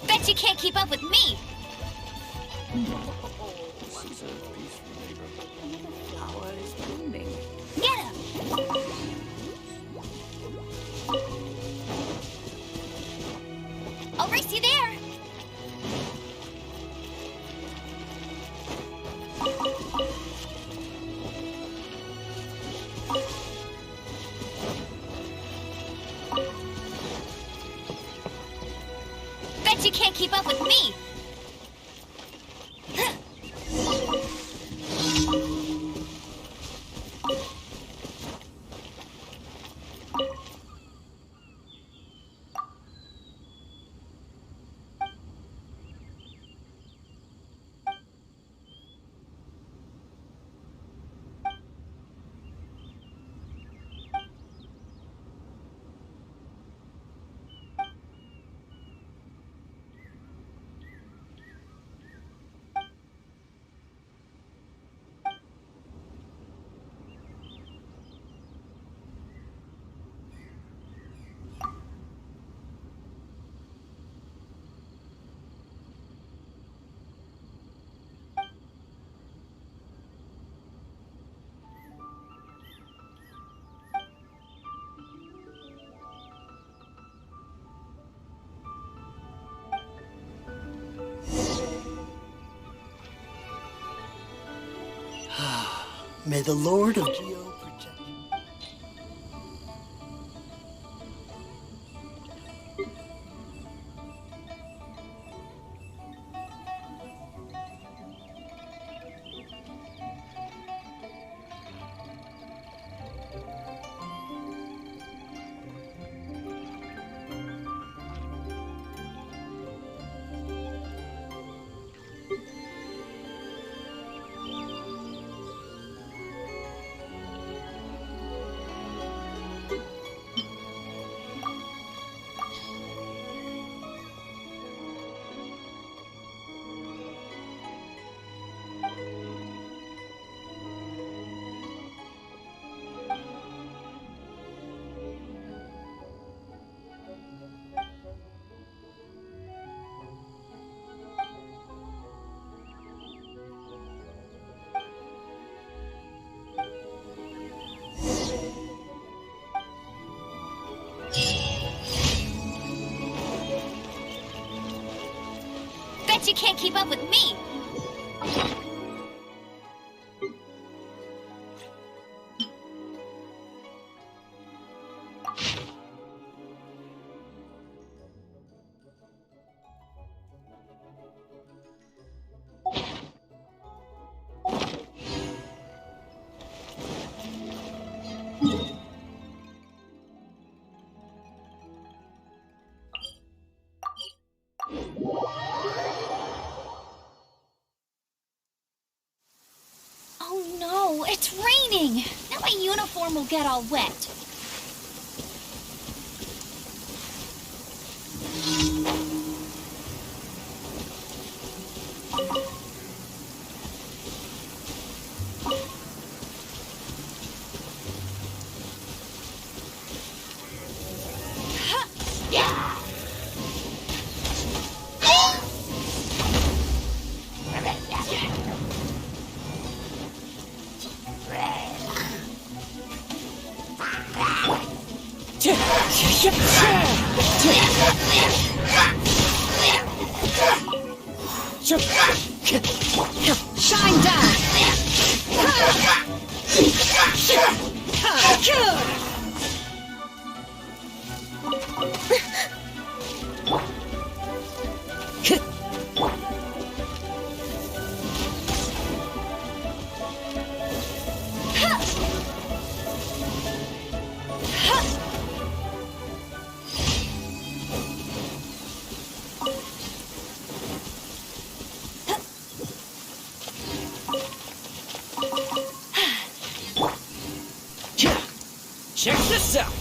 Bet you can't keep up with me! Flowers blooming. Get him! I'll race you there! Bet you can't keep up with me! May the Lord of Geo protect you. Bet you can't keep up with me! No, it's raining. Now my uniform will get all wet. Shine down! Check this out!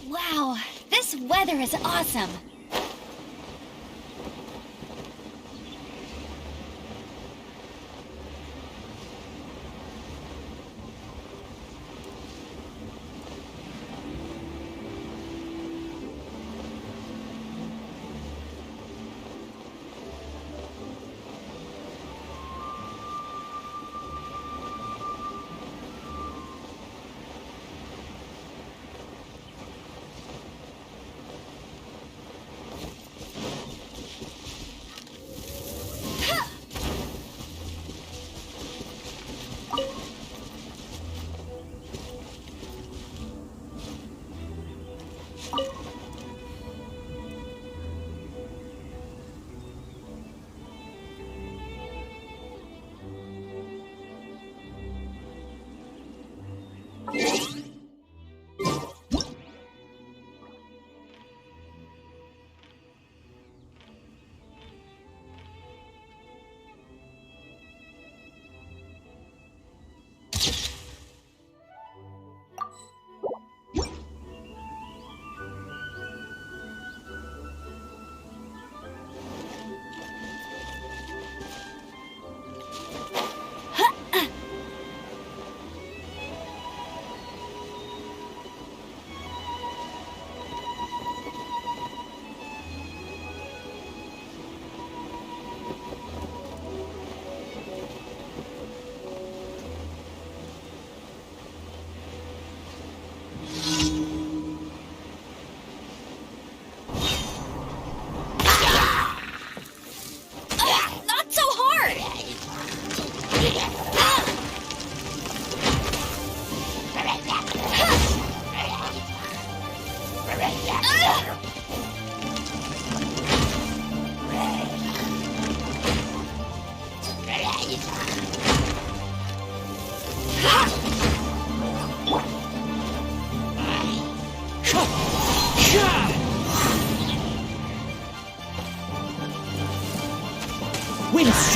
Wow, this weather is awesome.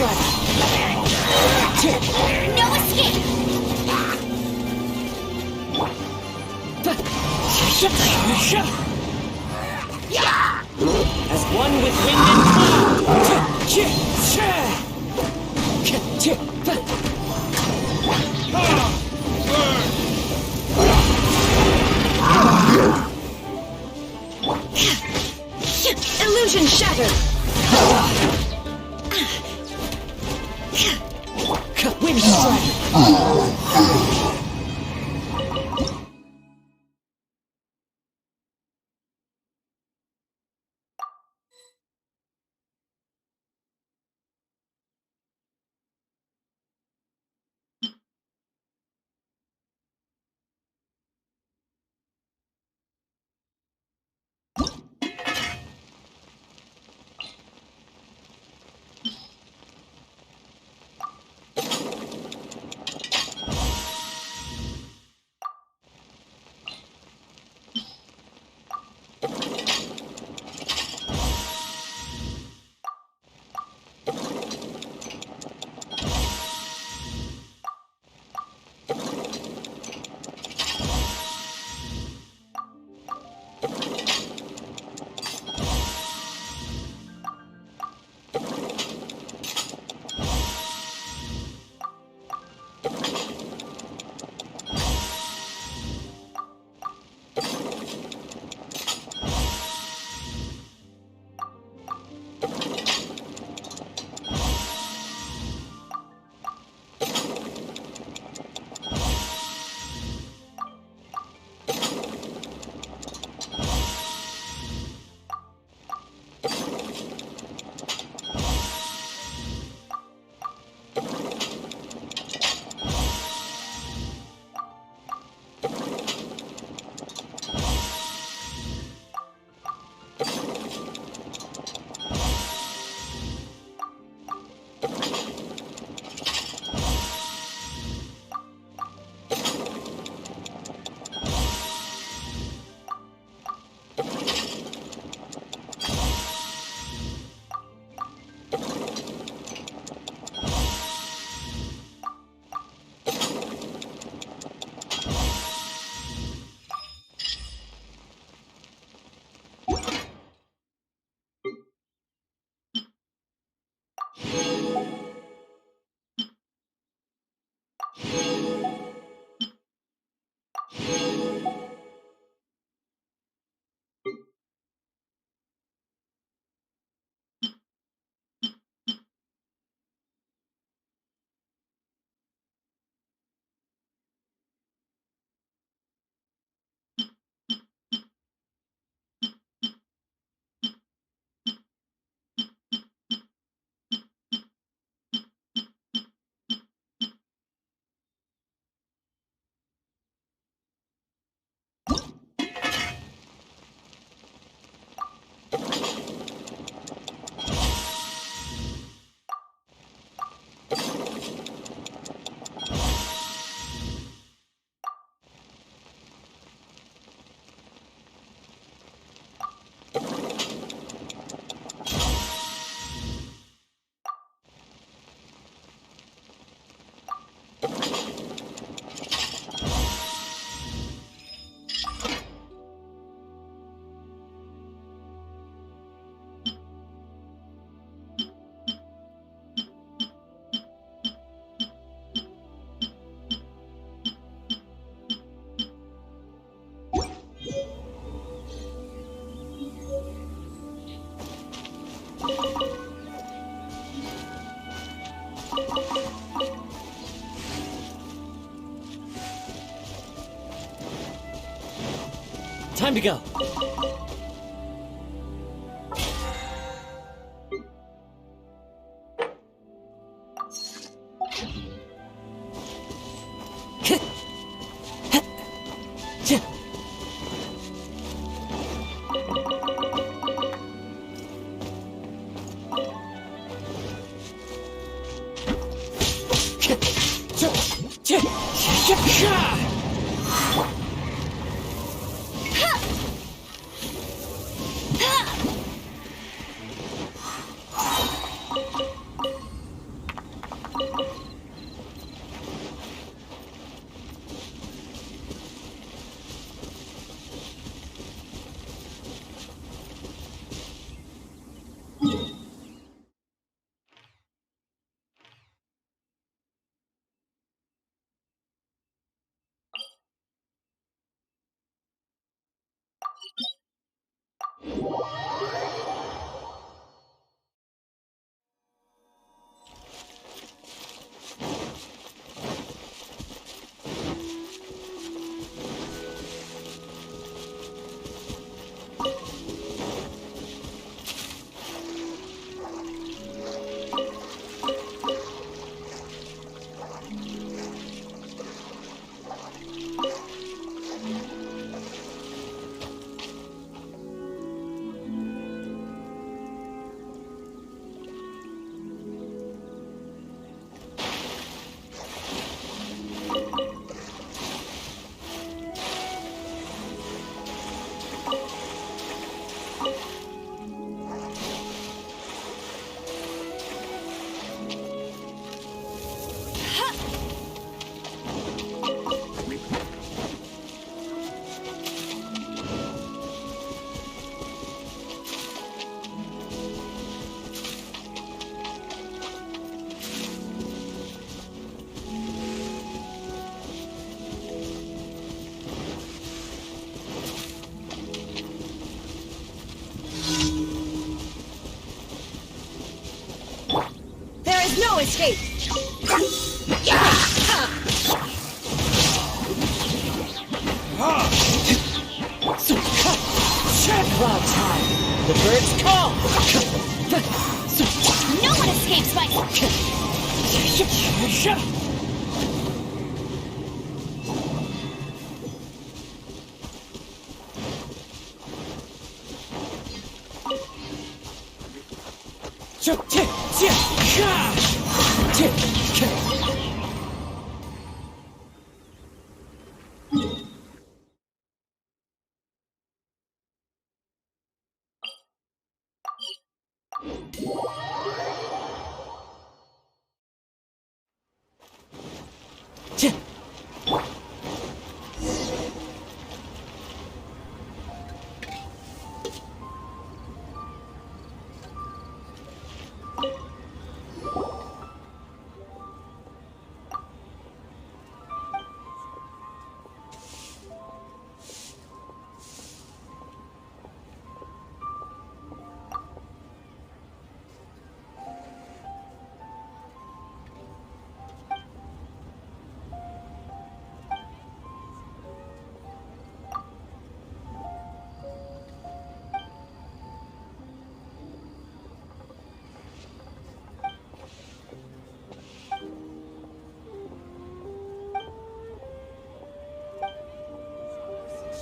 strike! No escape! As one with wind and cloud! Illusion shattered! Wind strike! Time to go. escape. About time. The birds call. No one escapes my...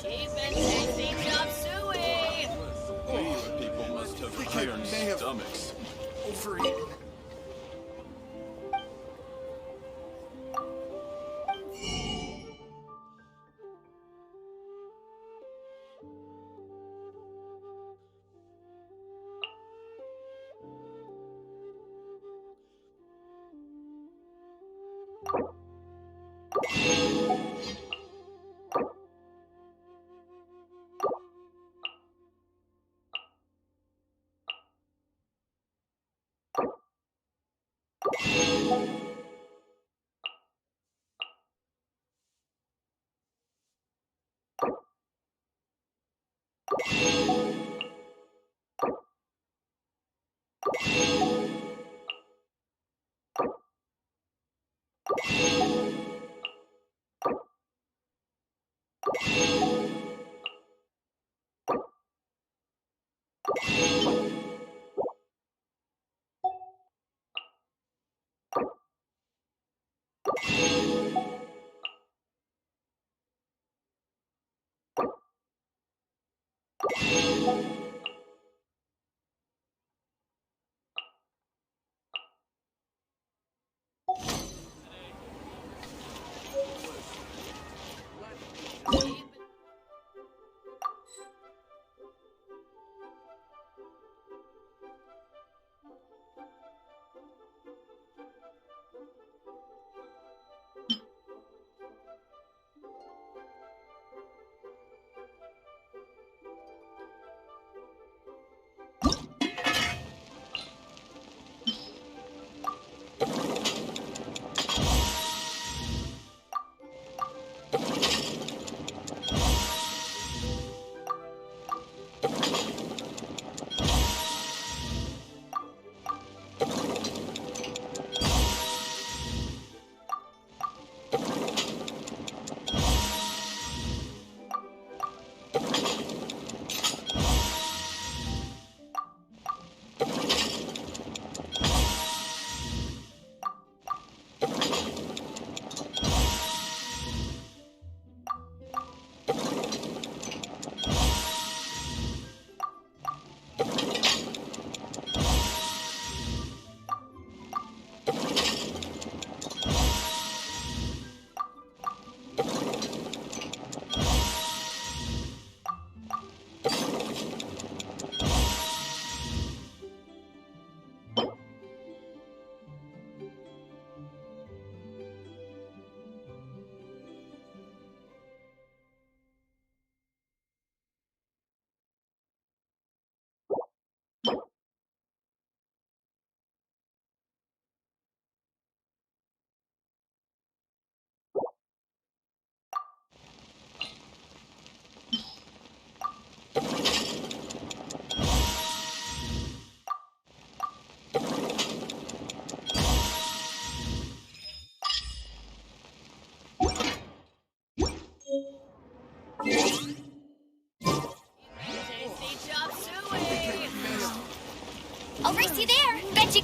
Cheap and tasty chop suey. People must have iron stomachs. Overeaten.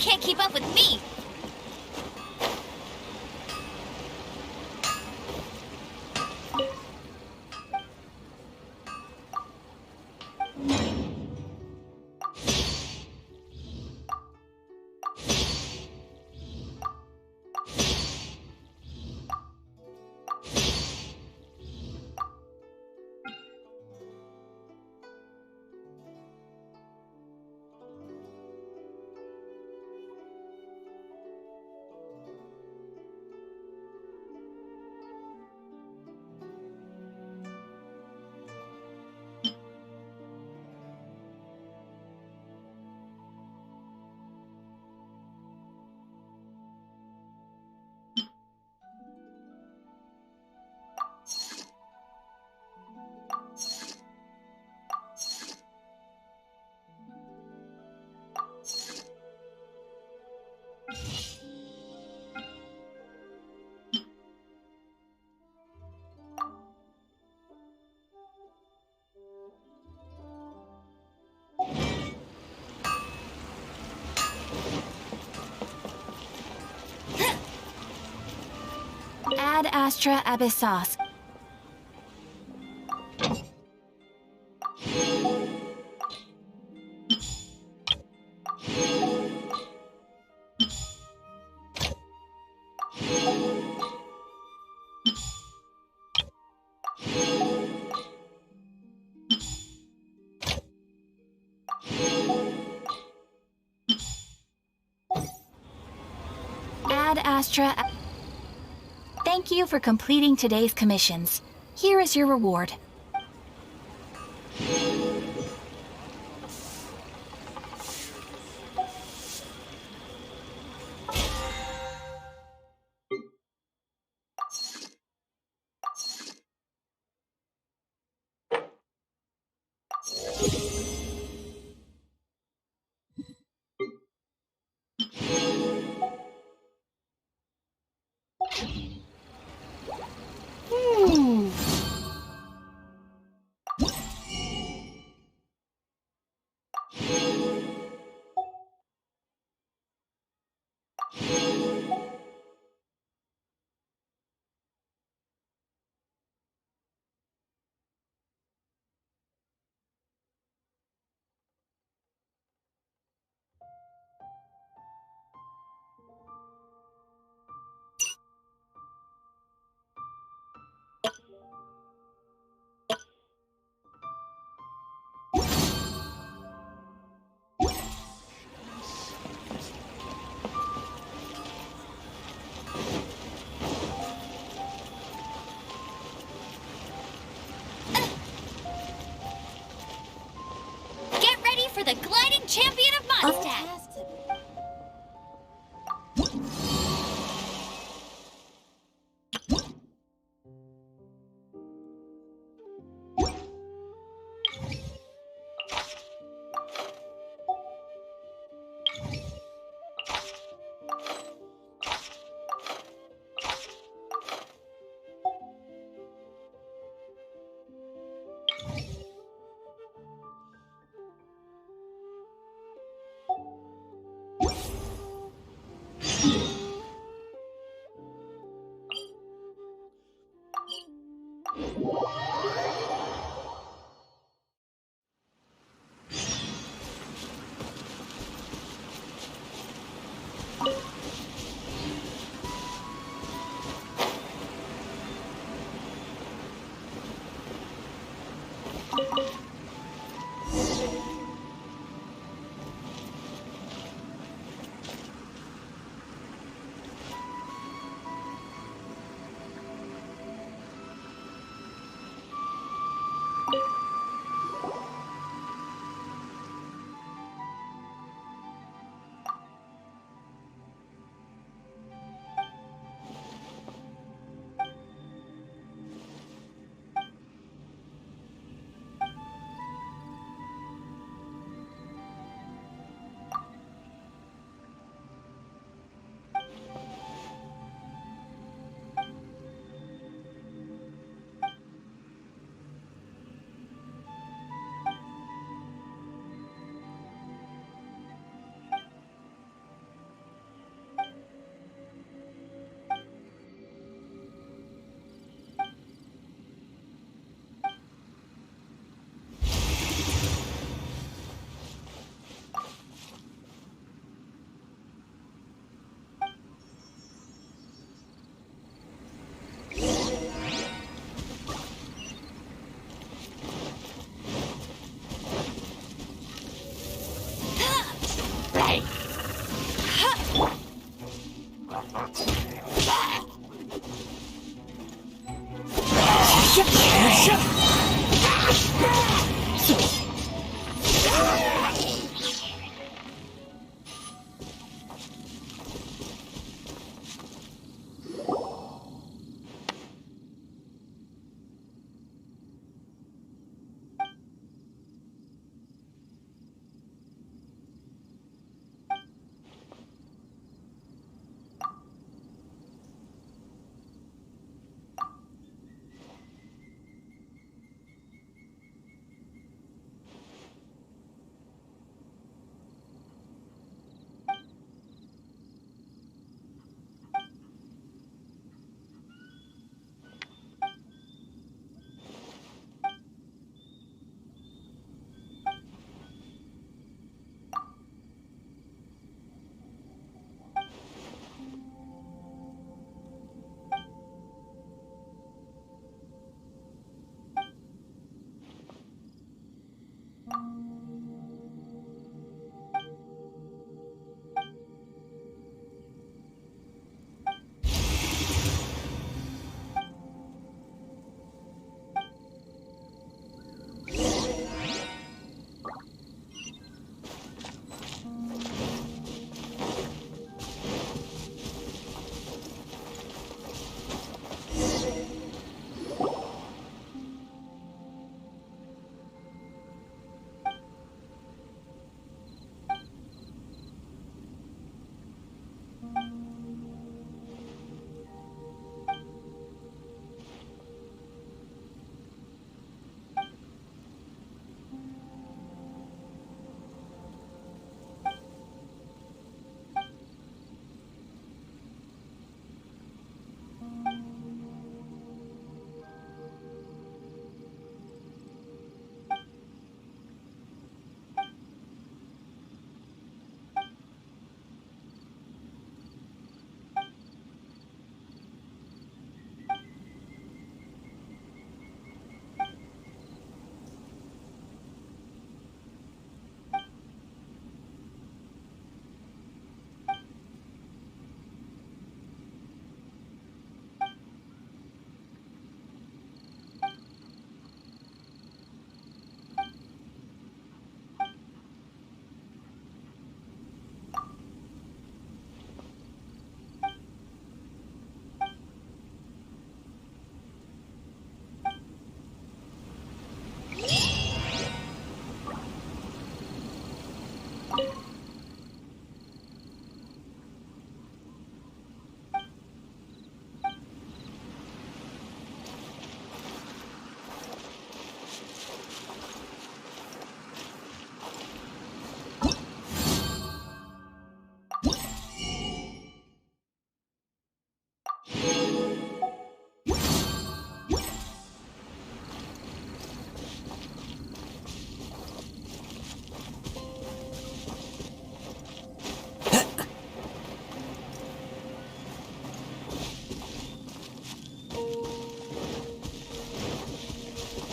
can't keep up with me! Ad Astra Abyssos. Ad Astra. Thank you for completing today's commissions. Here is your reward. Get ready for the gliding champion of Mondstadt!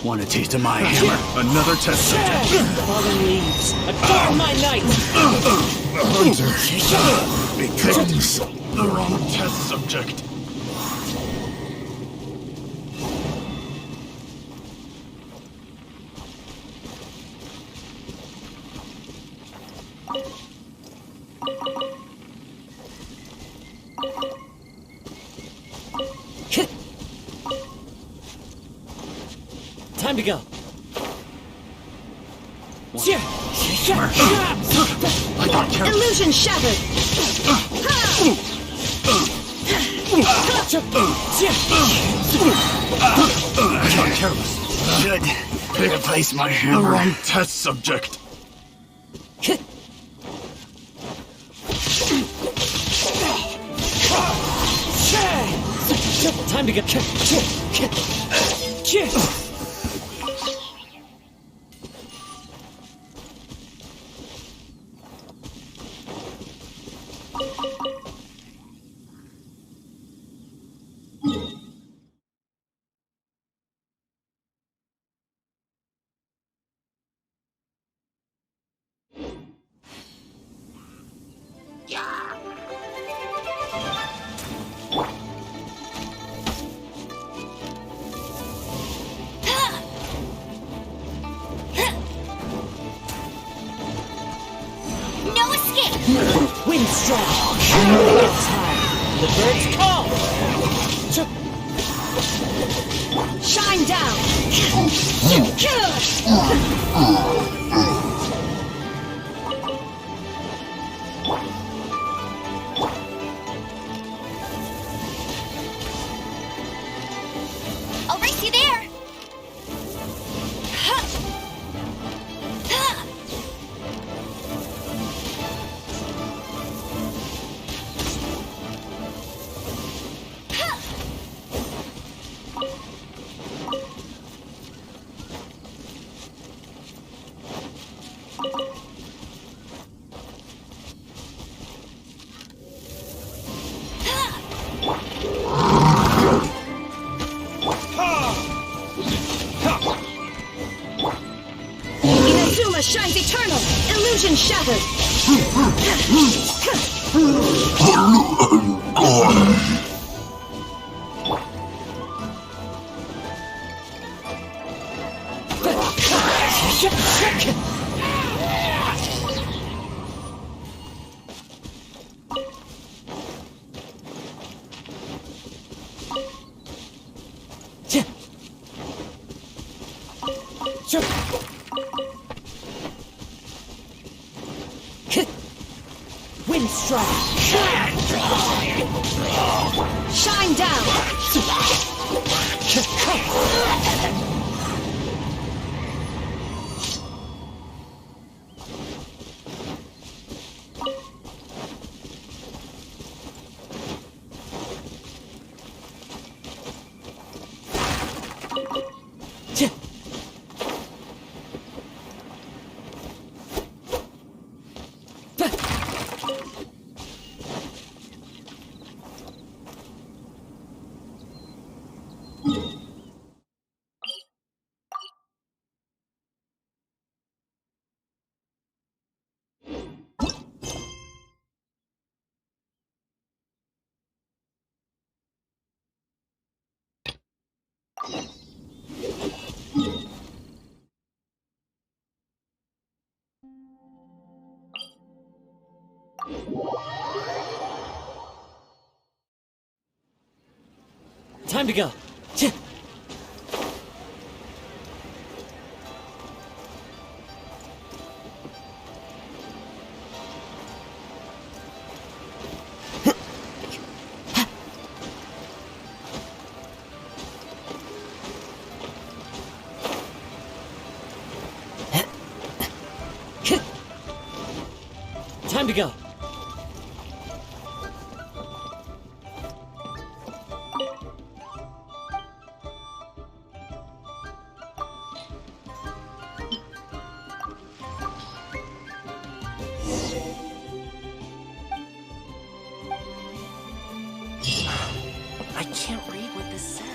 Want a taste of my hammer? Another test subject. Fallen leaves. Adorn my night. Hunter becomes the wrong test subject. Time to go. Illusion shattered! Not careless. Should replace my hammer. The wrong test subject. Time to get. Wind strike! It's high! The birds call! Shine down! I'll race you there! Inazuma shines eternal! Illusion shattered! Wind strike! Shine down! Time to go! Time to go! I can't read what this says.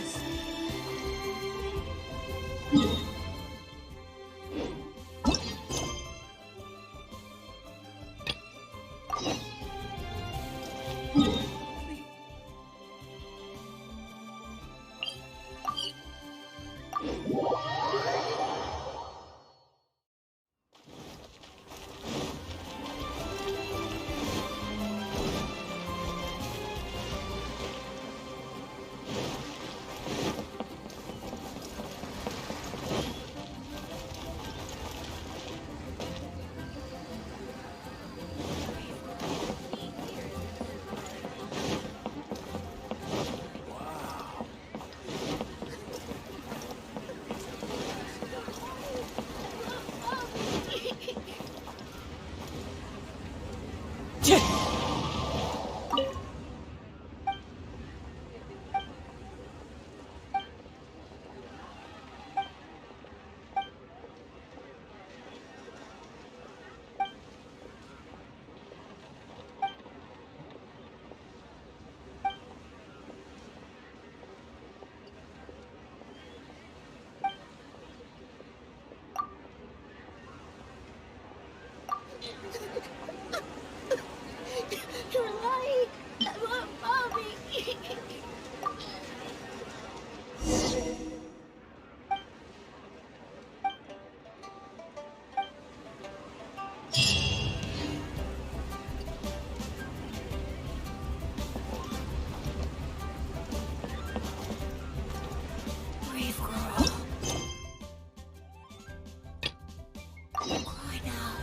Cry now.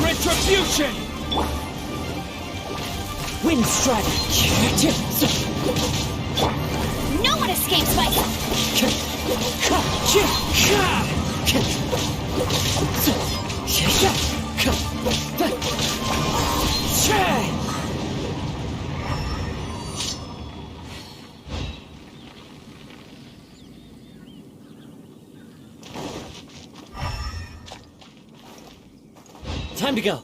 Retribution! Wind strike. No one escapes my... Time to go.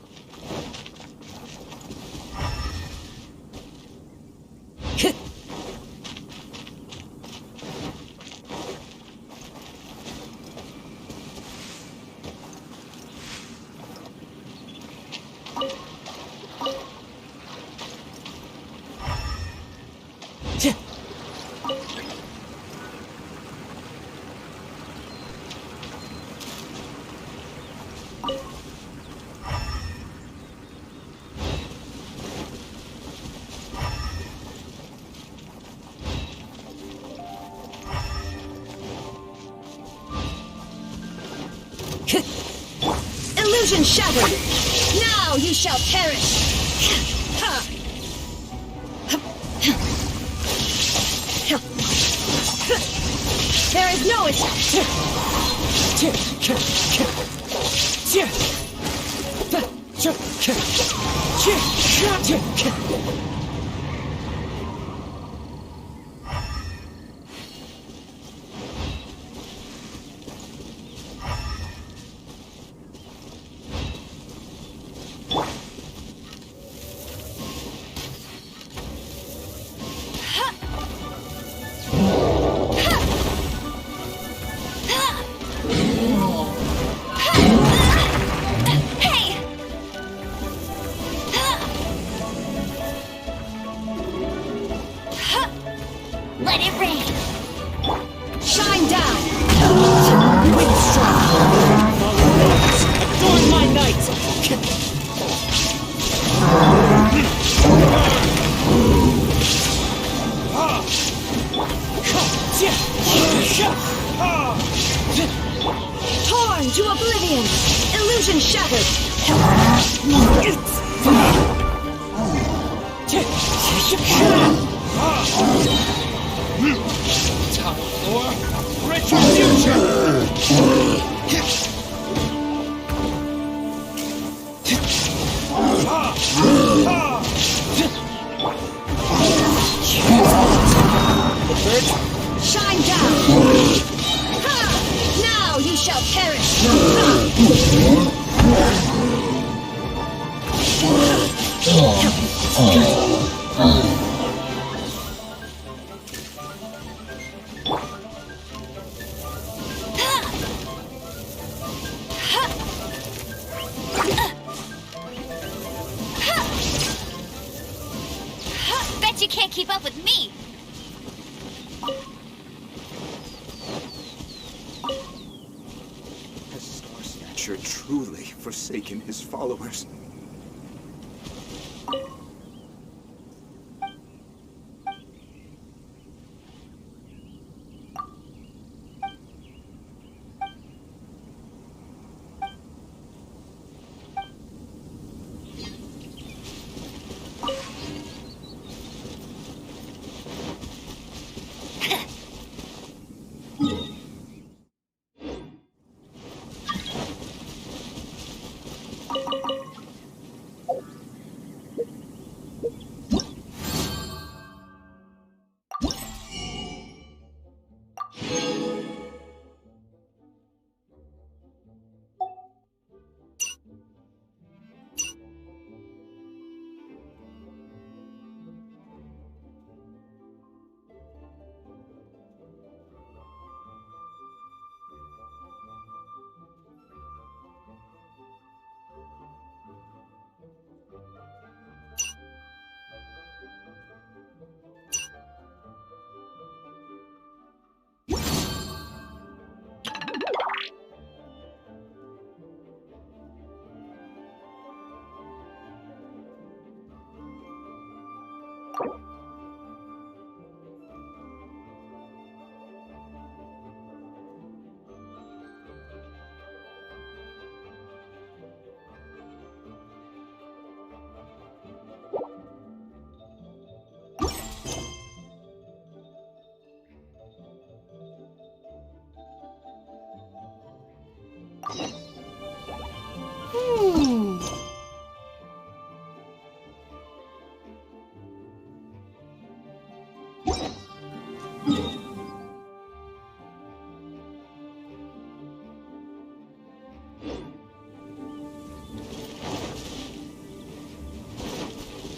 Illusion shattered! Now you shall perish! There is no escape! Let it rain! Shine down! Wind strike. Adorn my night. Torn to oblivion! Illusion shattered! Time for retribution! The birds. Shine down! Ha! Now you shall perish! Bet you can't keep up with me! Has Star Snatcher truly forsaken his followers?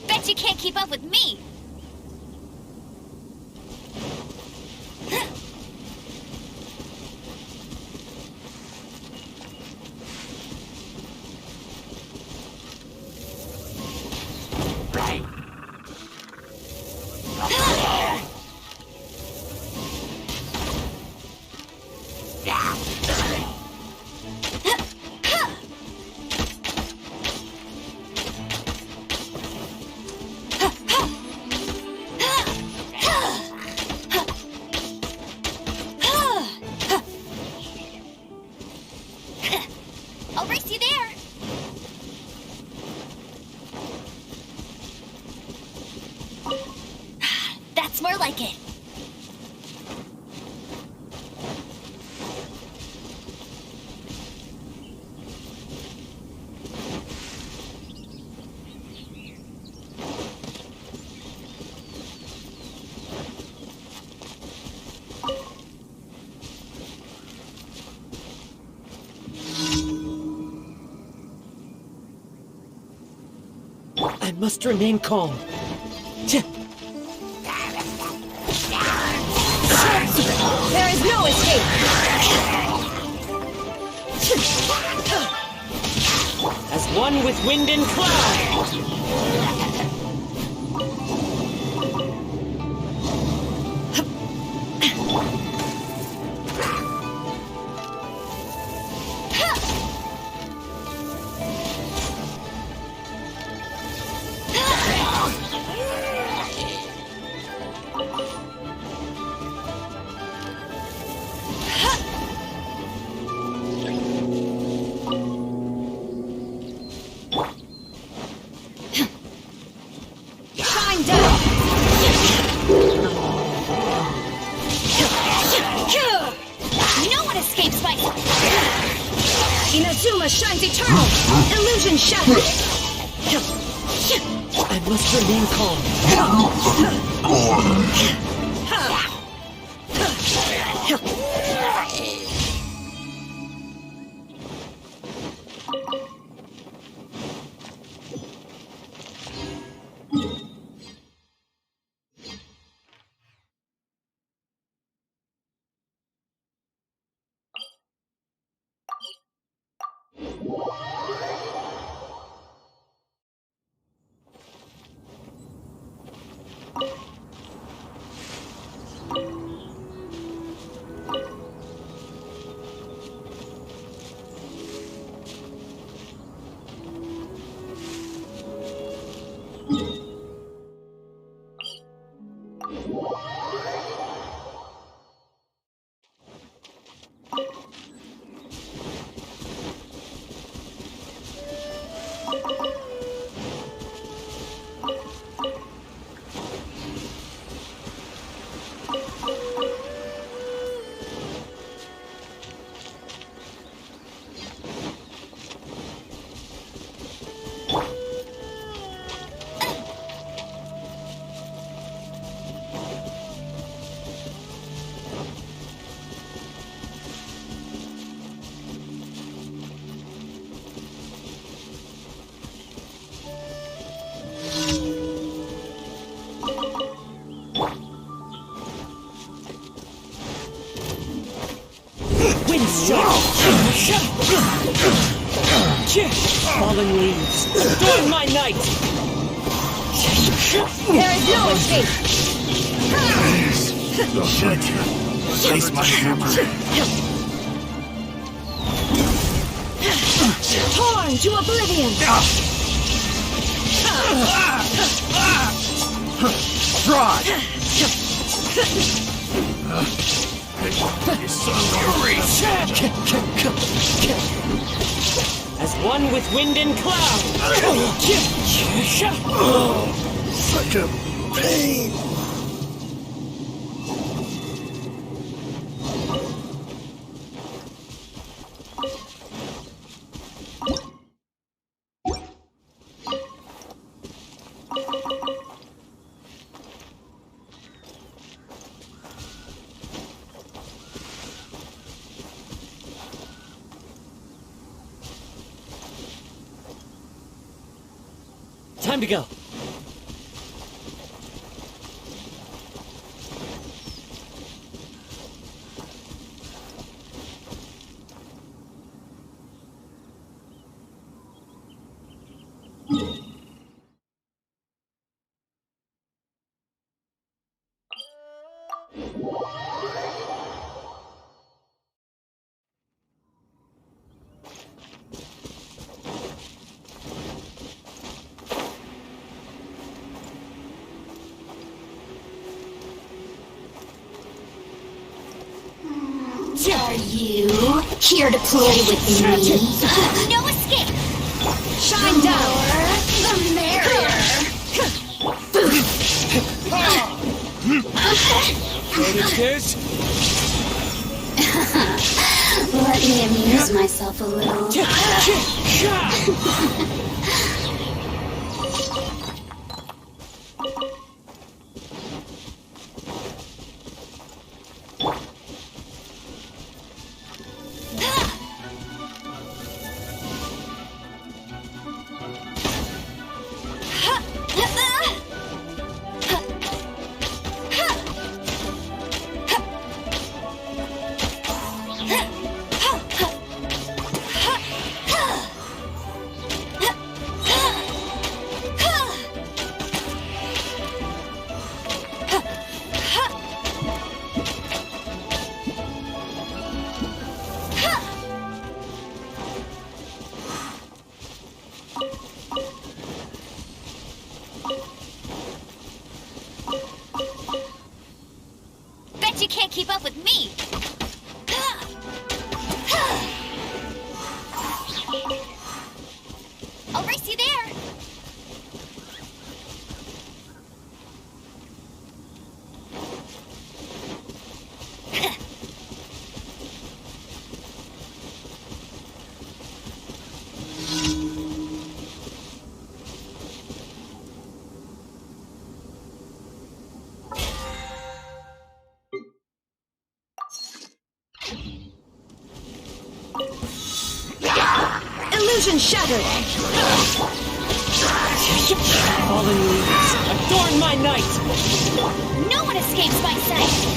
Bet you can't keep up with me! I'll race you there! That's more like it. I must remain calm. There is no escape! As one with wind and cloud! Shine down! No one escapes my... Inazuma shines eternal! Illusion shattered! I must remain calm. Fallen leaves, adorn my night! There is no escape! Should place my hammer. Torn to oblivion! Try! You son of a reach! As one with wind and cloud! Such a pain. Time to go. Are you here to play with me? No escape! Shine down! The merrier! There's Let me amuse myself a little. Bet you can't keep up with me! I'll race you there! Illusion shattered! fallen leaves, adorn my night! No one escapes my sight!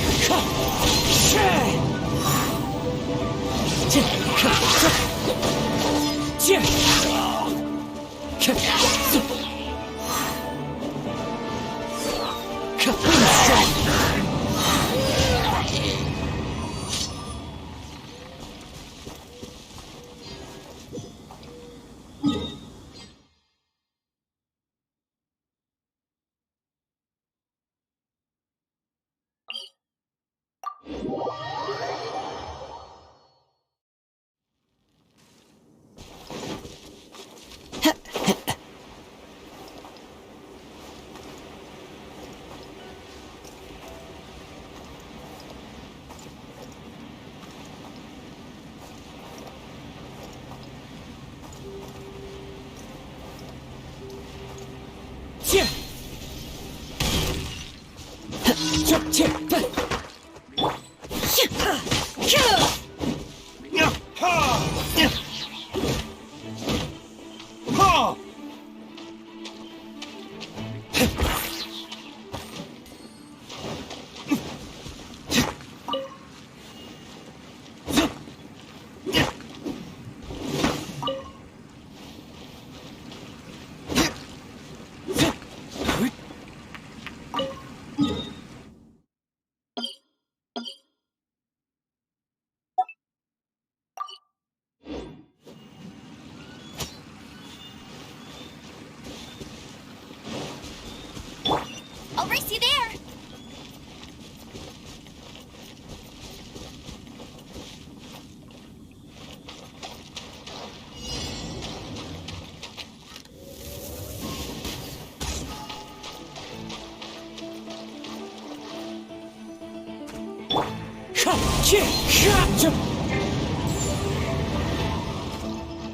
I'll race you there!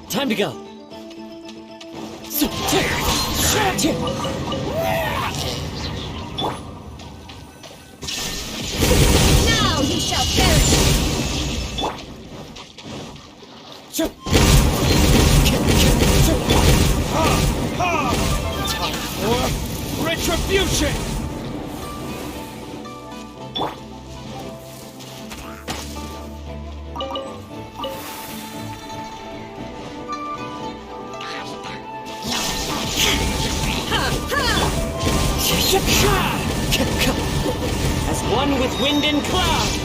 Time to go. Now you shall perish! Time for retribution! As one with wind and cloud.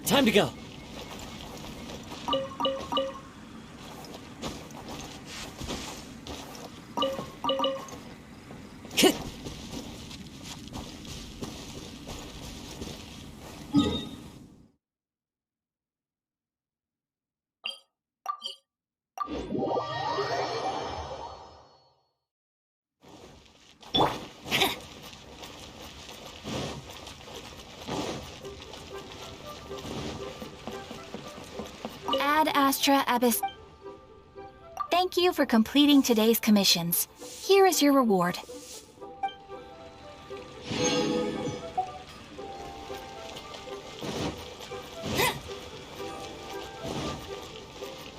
Time to go. Ad Astra Abyss. Thank you for completing today's commissions. Here is your reward.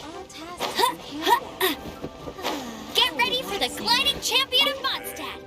All tasks in hand. Get ready for the gliding champion of Mondstadt!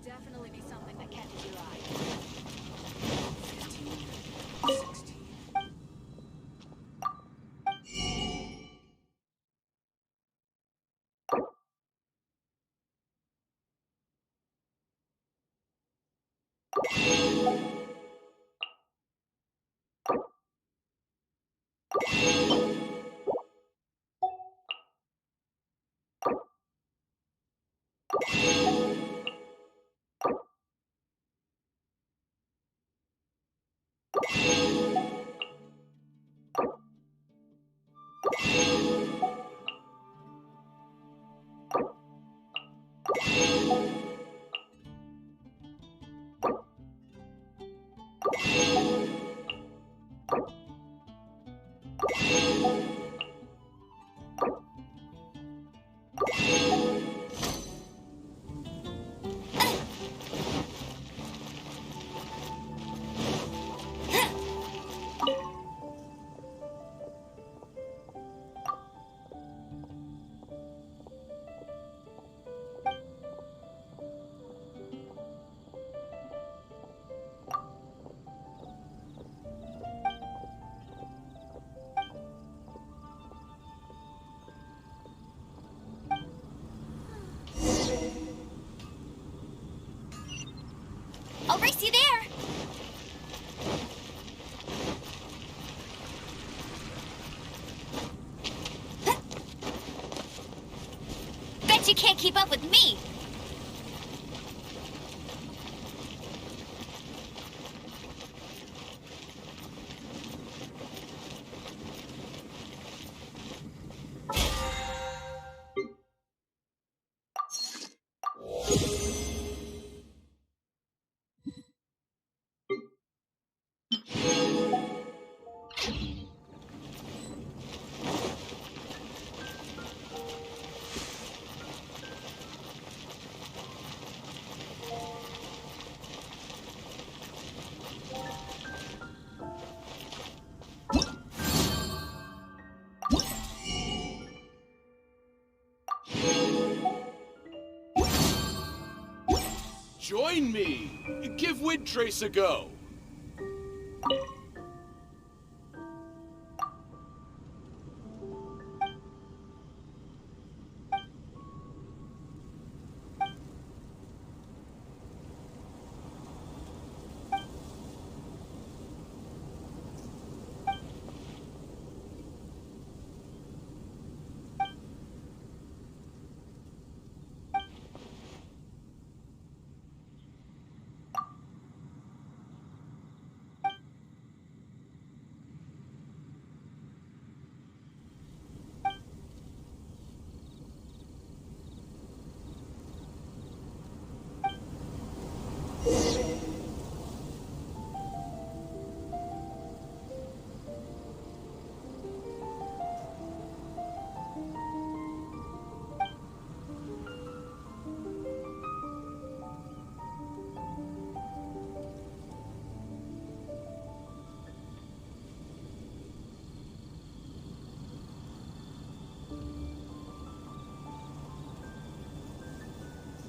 Definitely be something that catches your eye. 16. You I'll race you there! Bet you can't keep up with me! Join me! Give Windtrace a go!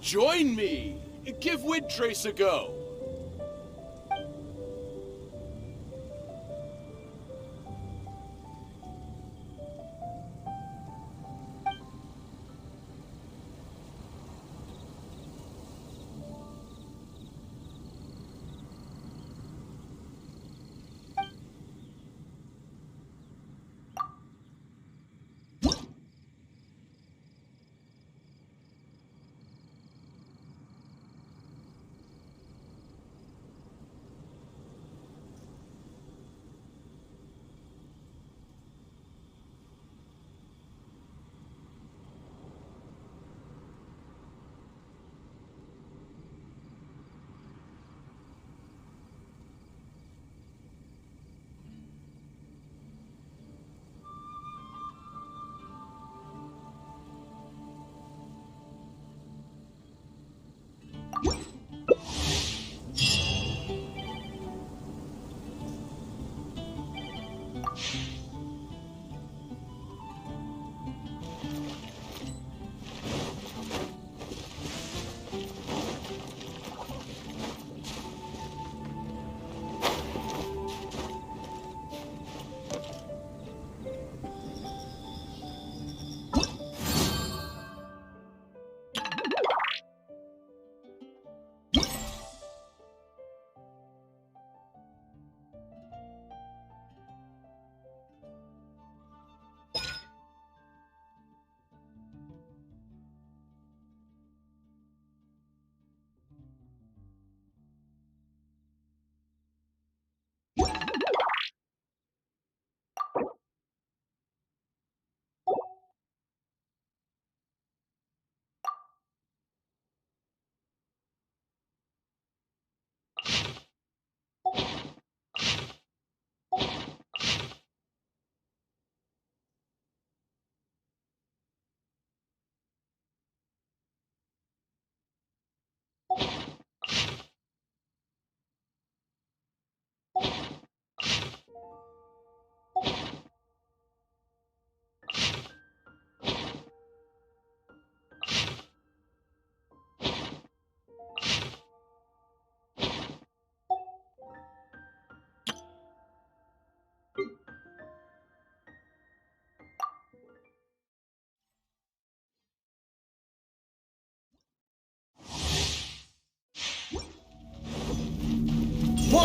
Join me! Give Windtrace a go!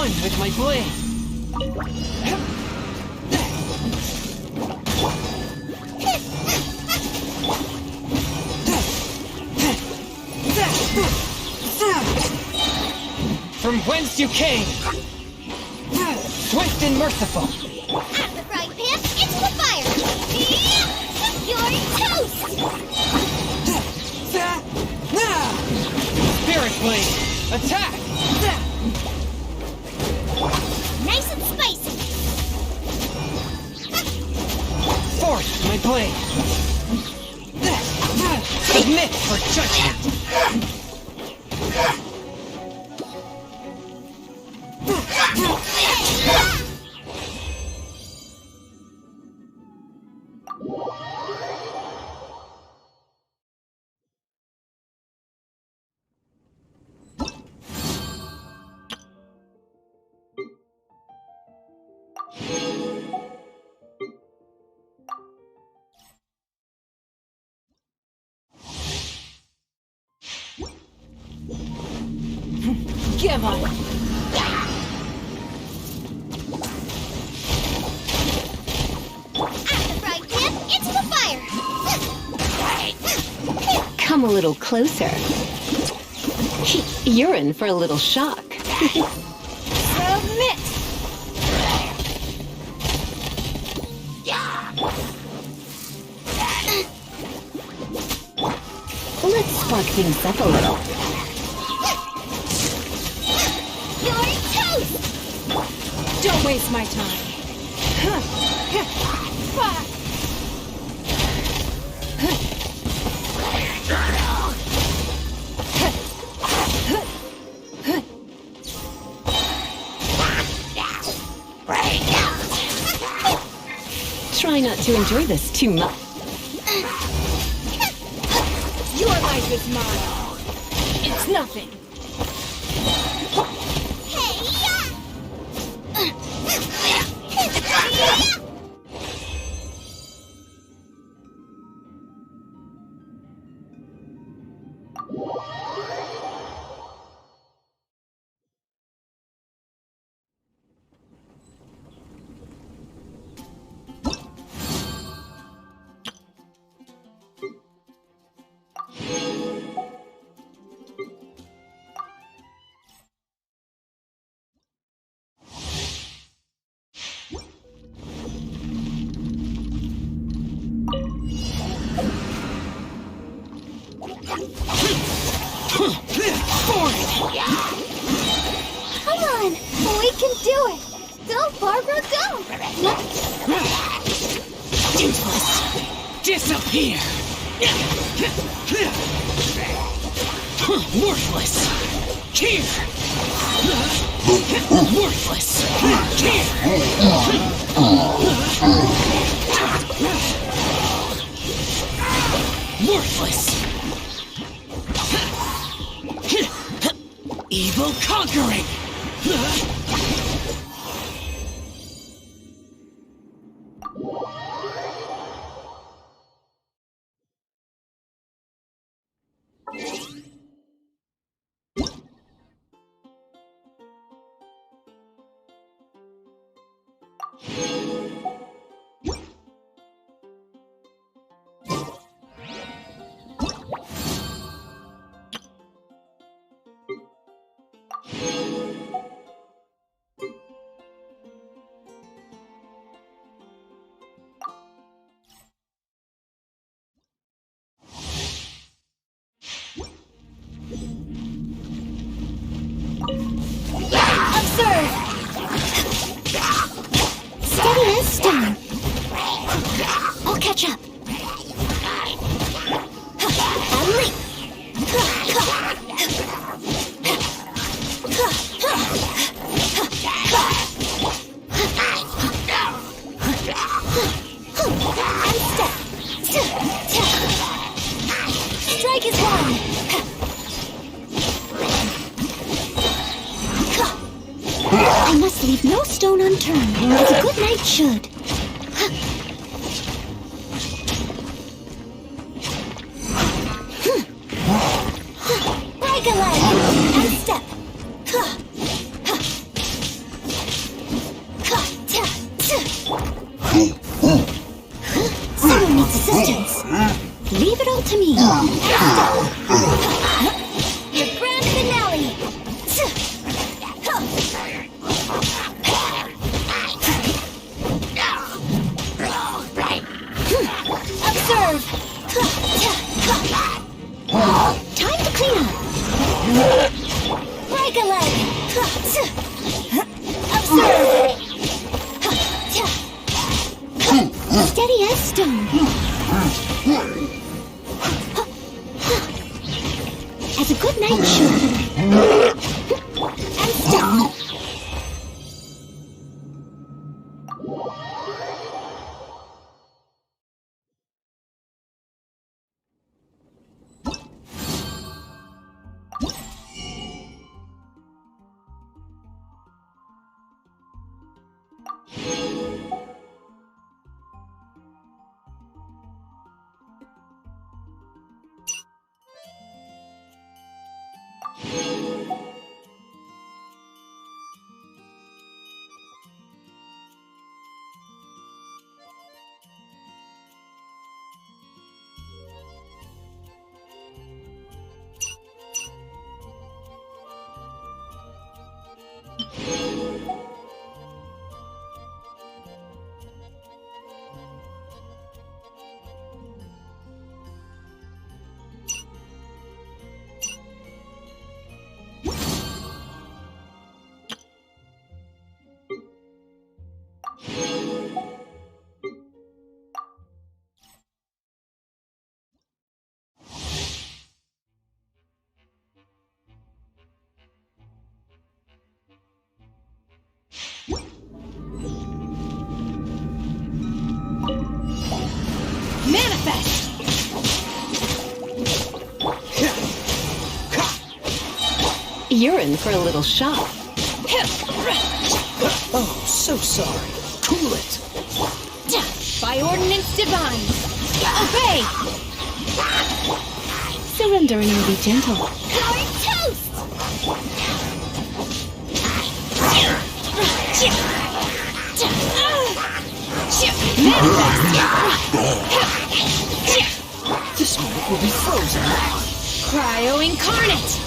one with my blade. From whence you came, swift and merciful. At the frying pan, into the fire! You're toast! Spirit blade, attack! Nice and spicy! Force my blade. Submit for judgment. Give up! At the frying pan, into the fire! Come a little closer. You're in for a little shock. Submit! Let's spark things up a little. You're toast! Don't waste my time. Try not to enjoy this too much. Your life is mine. It's nothing. Come on! We can do it! Go, Barbara, go! Useless. Disappear. Worthless. Here. Worthless. Here. Worthless. Evil conquering. Observe! Steady as stone. I'll catch up. And leap. And step. Strike is one. I must leave no stone unturned, as a good knight should. Break a leg and step. Someone needs assistance. Leave it all to me. Your grand finale. Observe. Time to clean up. Break a leg. Observe. Steady as stone. As a good knight should. And stop. Manifest. You're in for a little shock. Oh, so sorry. Cool it. By ordinance divine. Obey. Surrender and you'll be gentle. Power toast. This moment will be frozen. Cryo incarnate.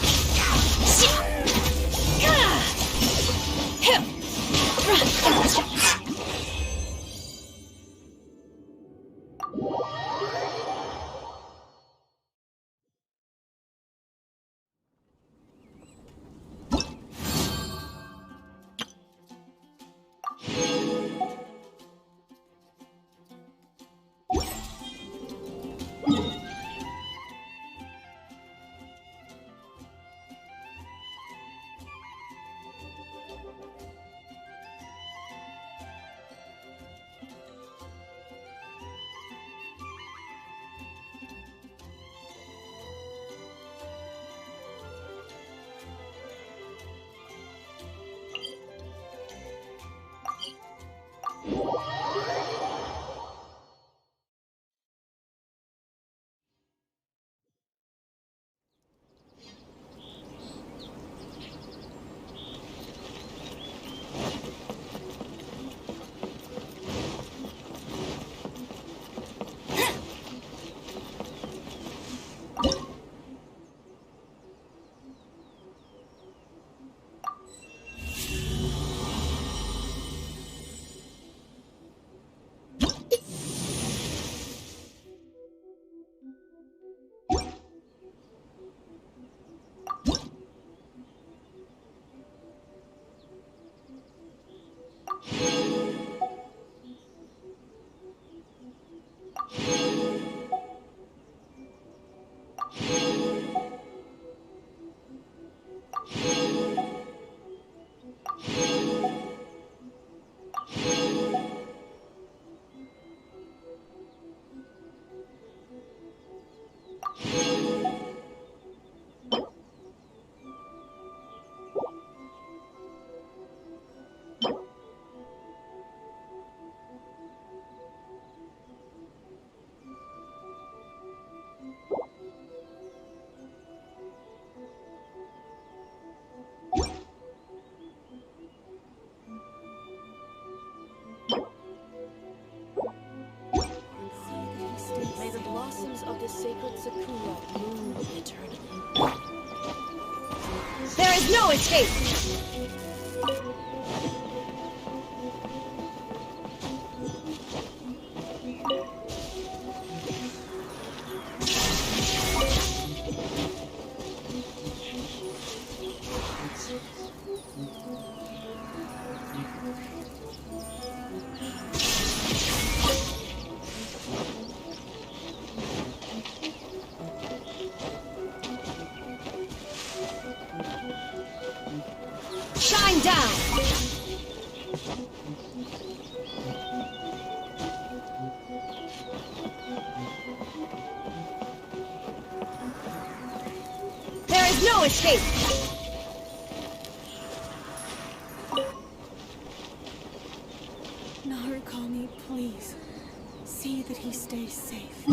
the sacred Sakura bloom eternally. There is no escape! Shine down! There is no escape! Narukami, please. See that he stays safe.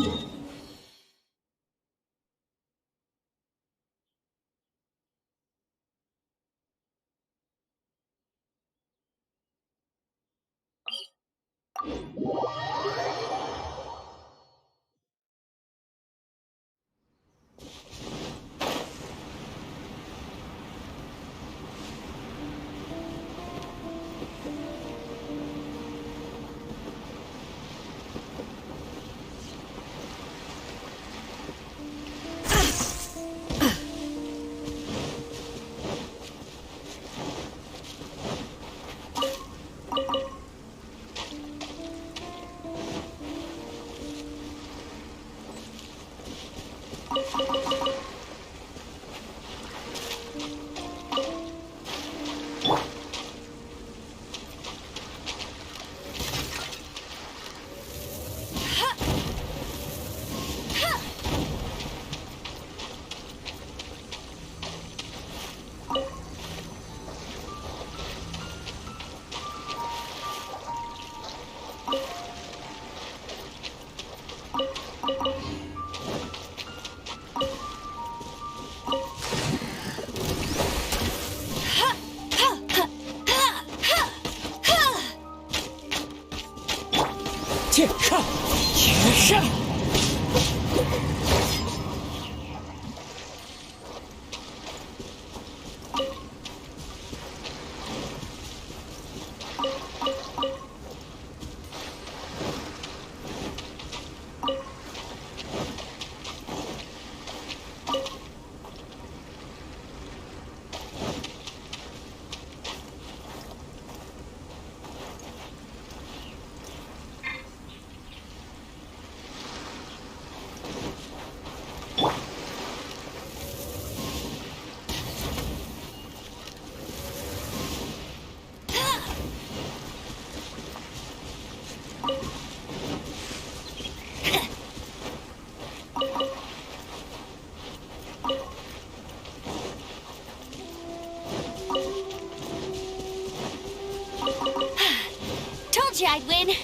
Told you I'd win.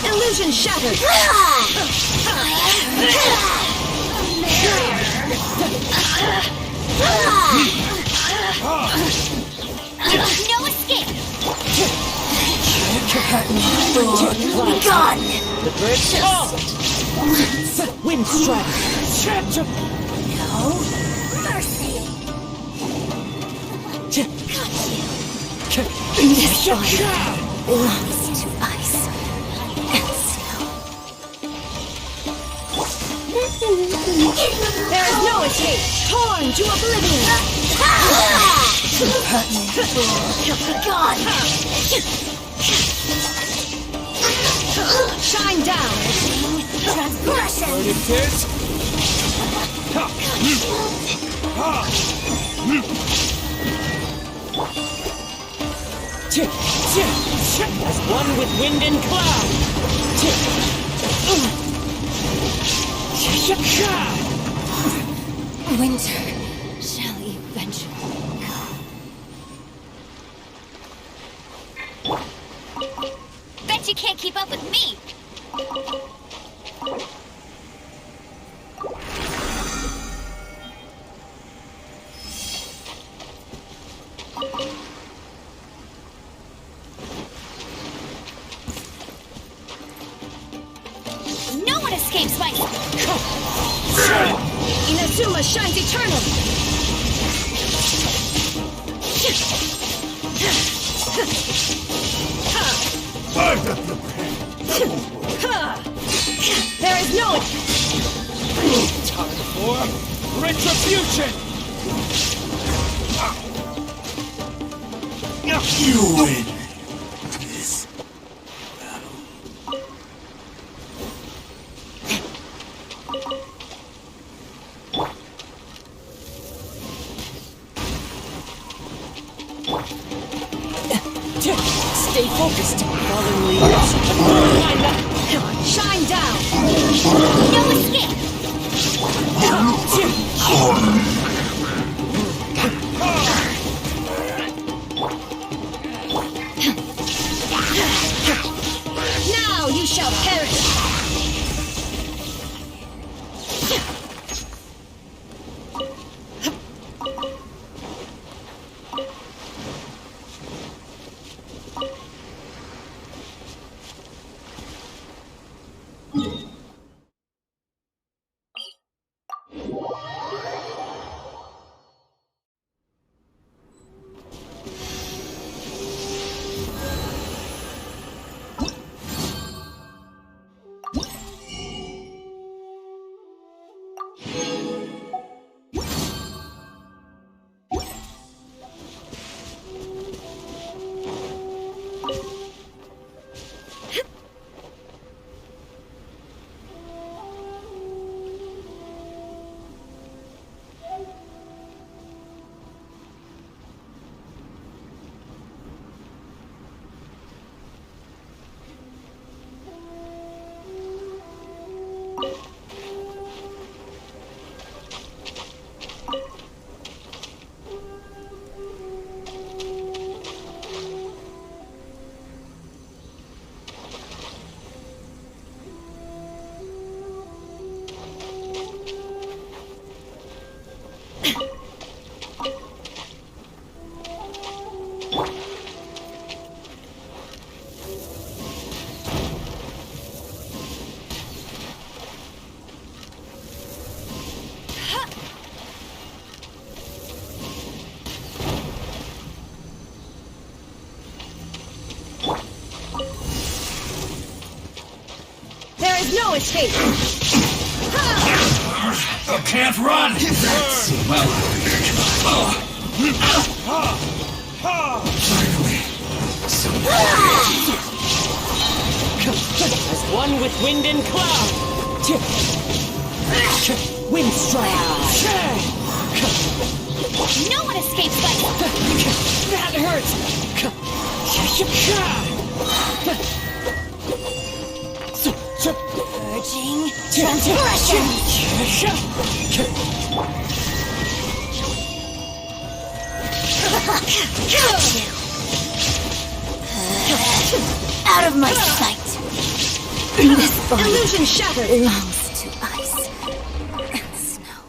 Illusion shattered! No escape! Gone! The birds fall! Wind strike! No mercy! This fire belongs to ice and snow. There is no escape. Torn to oblivion. Gone. Shine down. Transgression. Burn it, kids! As one with wind and cloud. Winter shall eventually come. Bet you can't keep up with me. No one escapes my... Inazuma shines eternal. There is no... Time for retribution! You win this battle. Stay focused. Fallen leaves. Shine down. No escape! Now you shall perish. No escape! You can't run! As one with wind and cloud. Wind strike. No one escapes by... That hurts. Urging transgression! Out of my sight! This body Illusion shattered! belongs to ice and snow.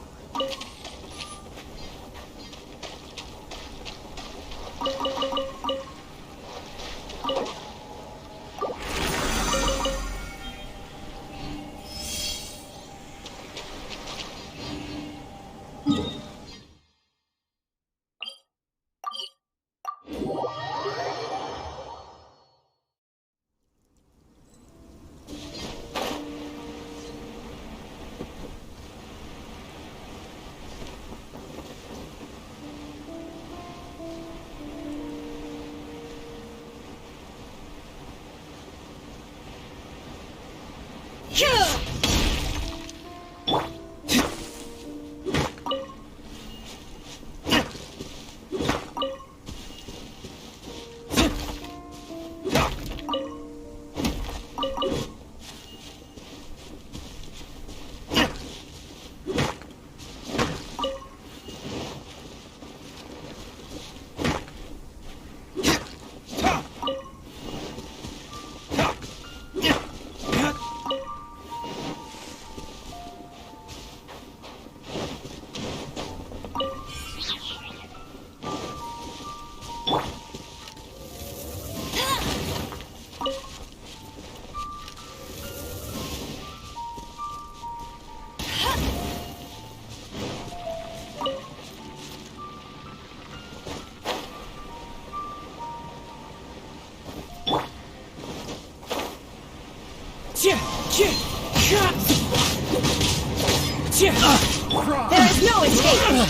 There is no escape!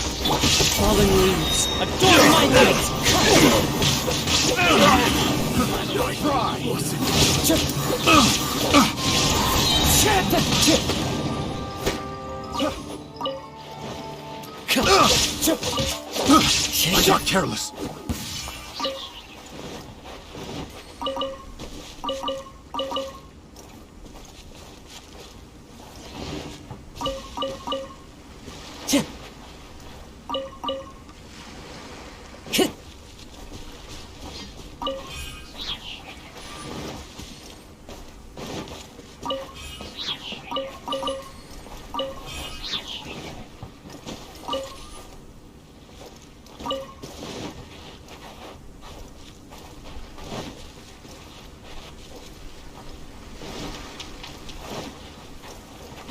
Falling leaves, adore my light! I got careless.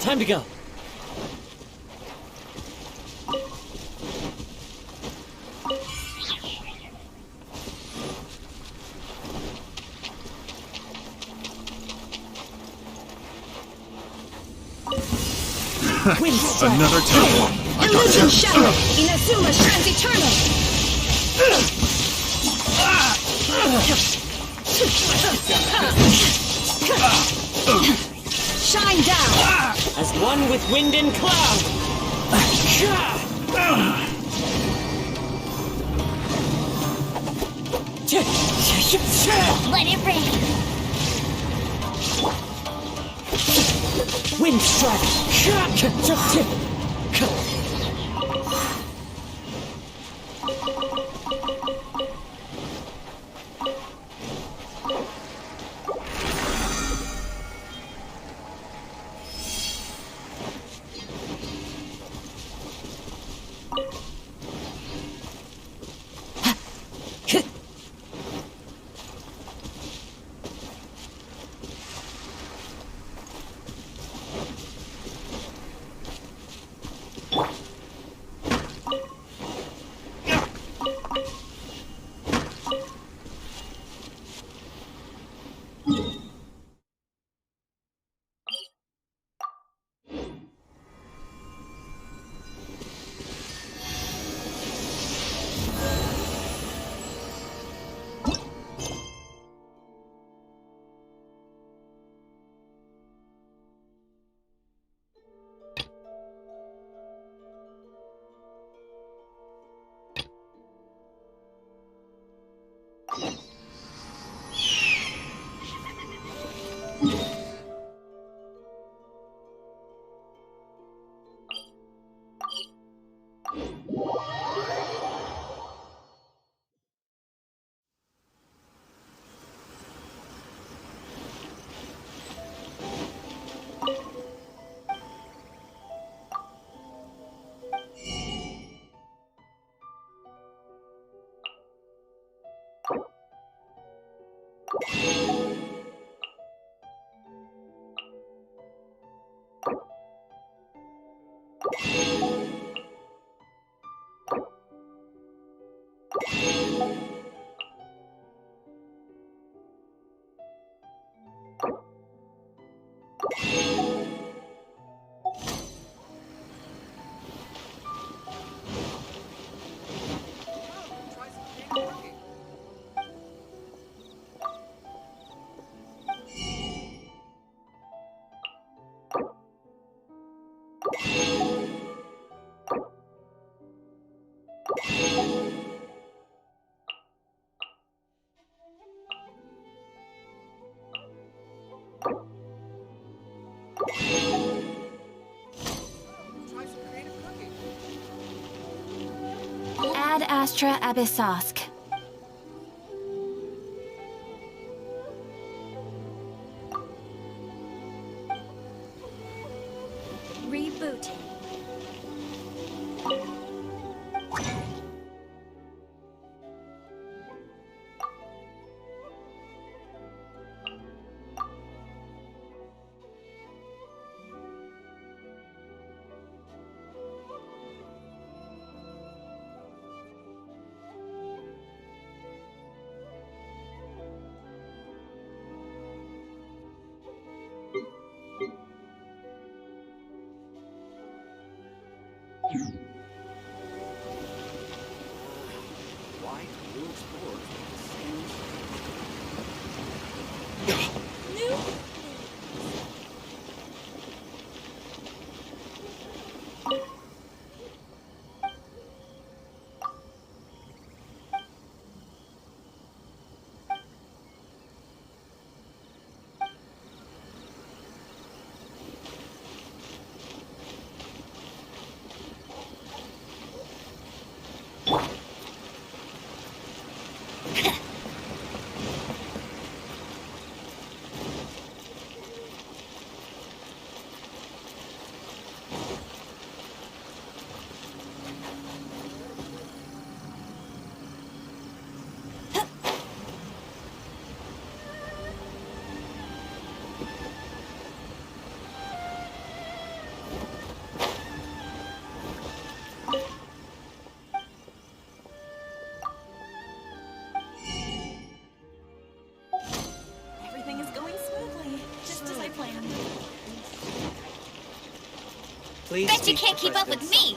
Time to go. Wind strike! Another temple. I got Illusion careless. shattered! Inazuma shines eternal! Shine down! As one with wind and cloud! Let it rain. Wind strike! Ad Astra Abyssosk. Rebooting. Please Bet you speak can't to keep up with President me.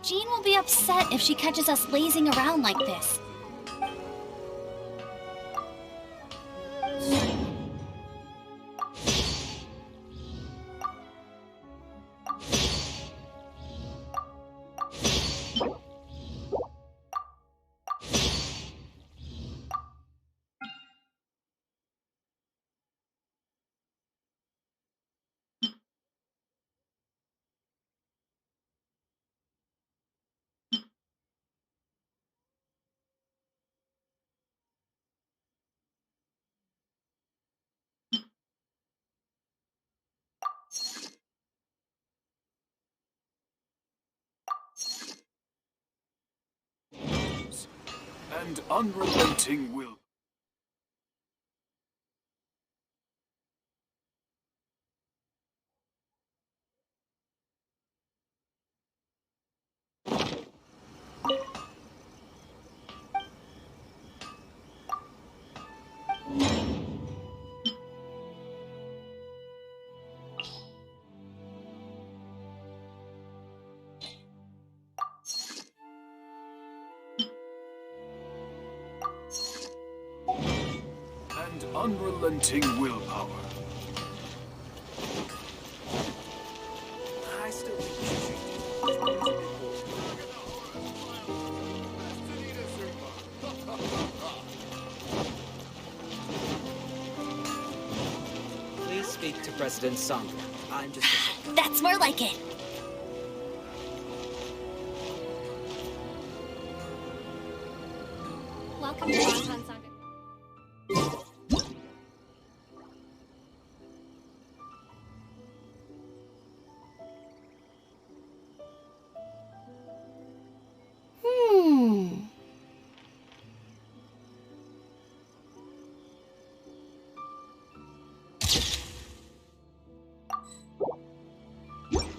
Jean will be upset if she catches us lazing around like this. And unrelenting will. And unrelenting willpower. I still Please speak to President Sangha. I'm just a... That's more like it. Welcome to Bonton Saga.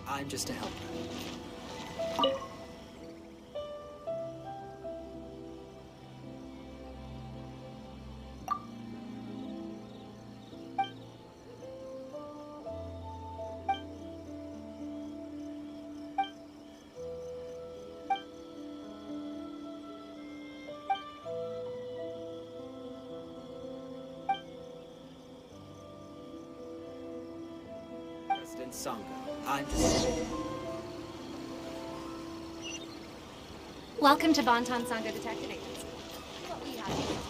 I'm just a helper. President Sangha. I'm just... Welcome to Bonton Sangha Detective Agency. What will you have?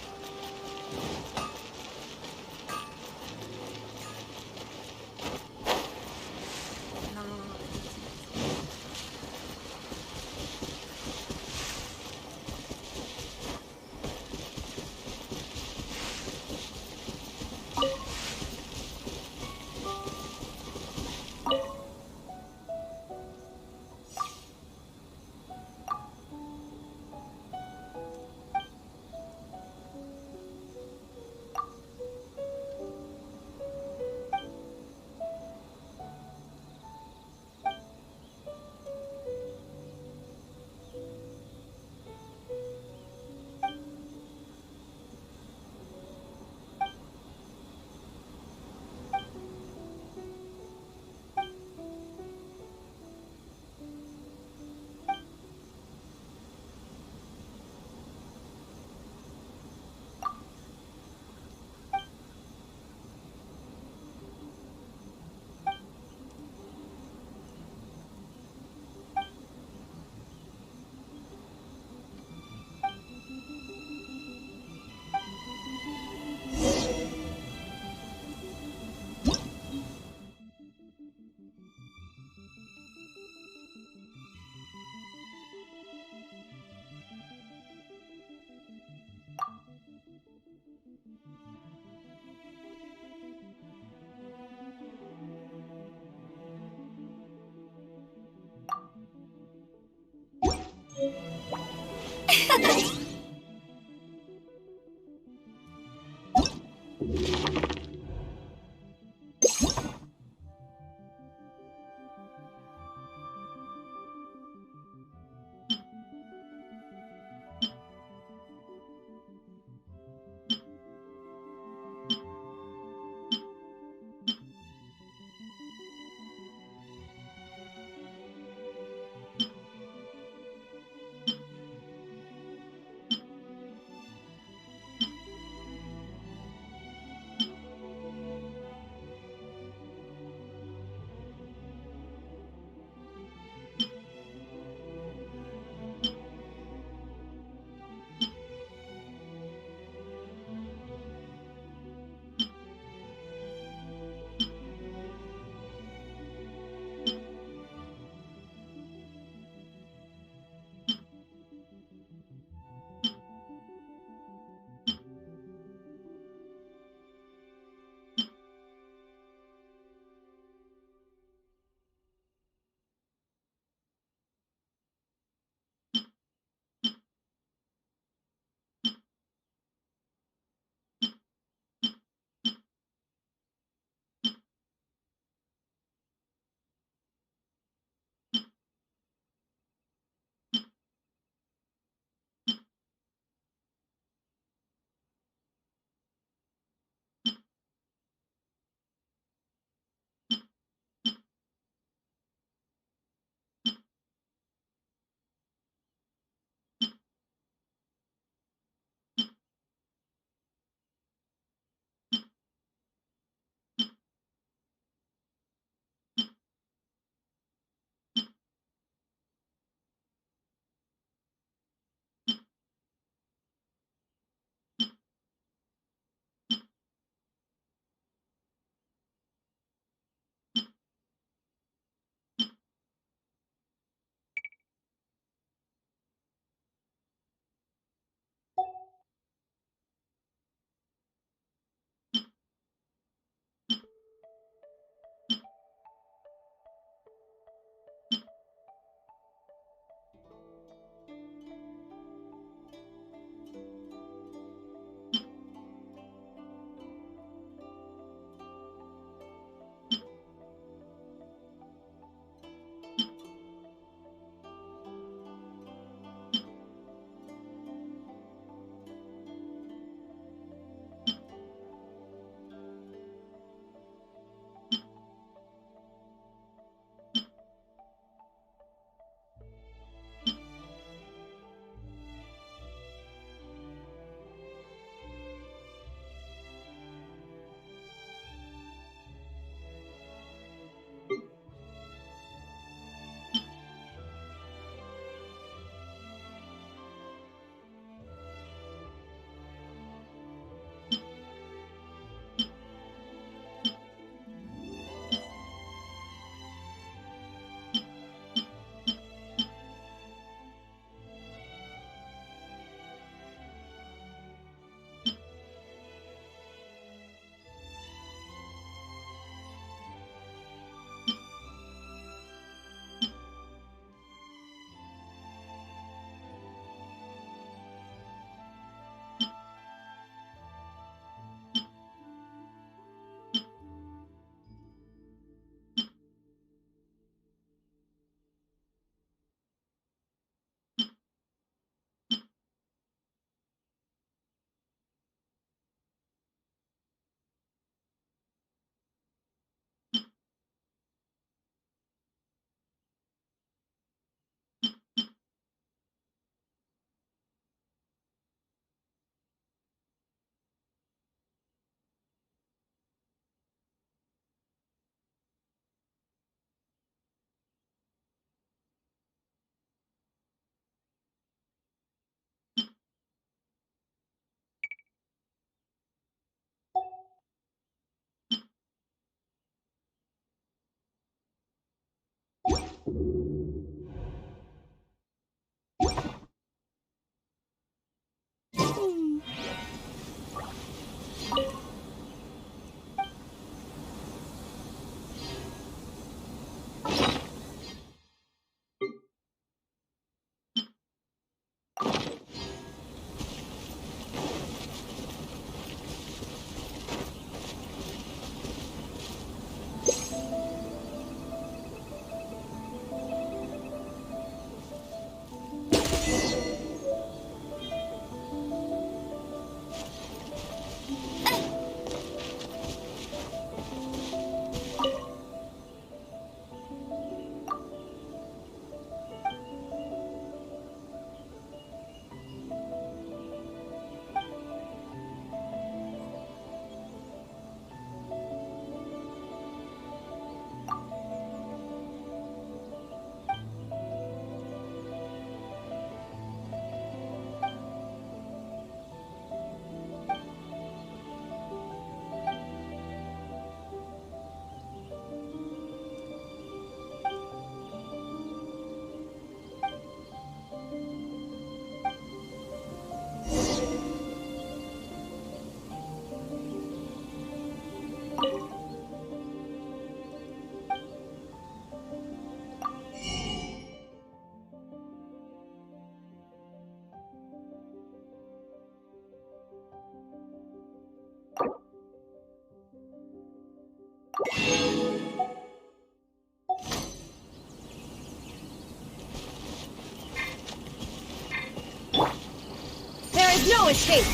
escape!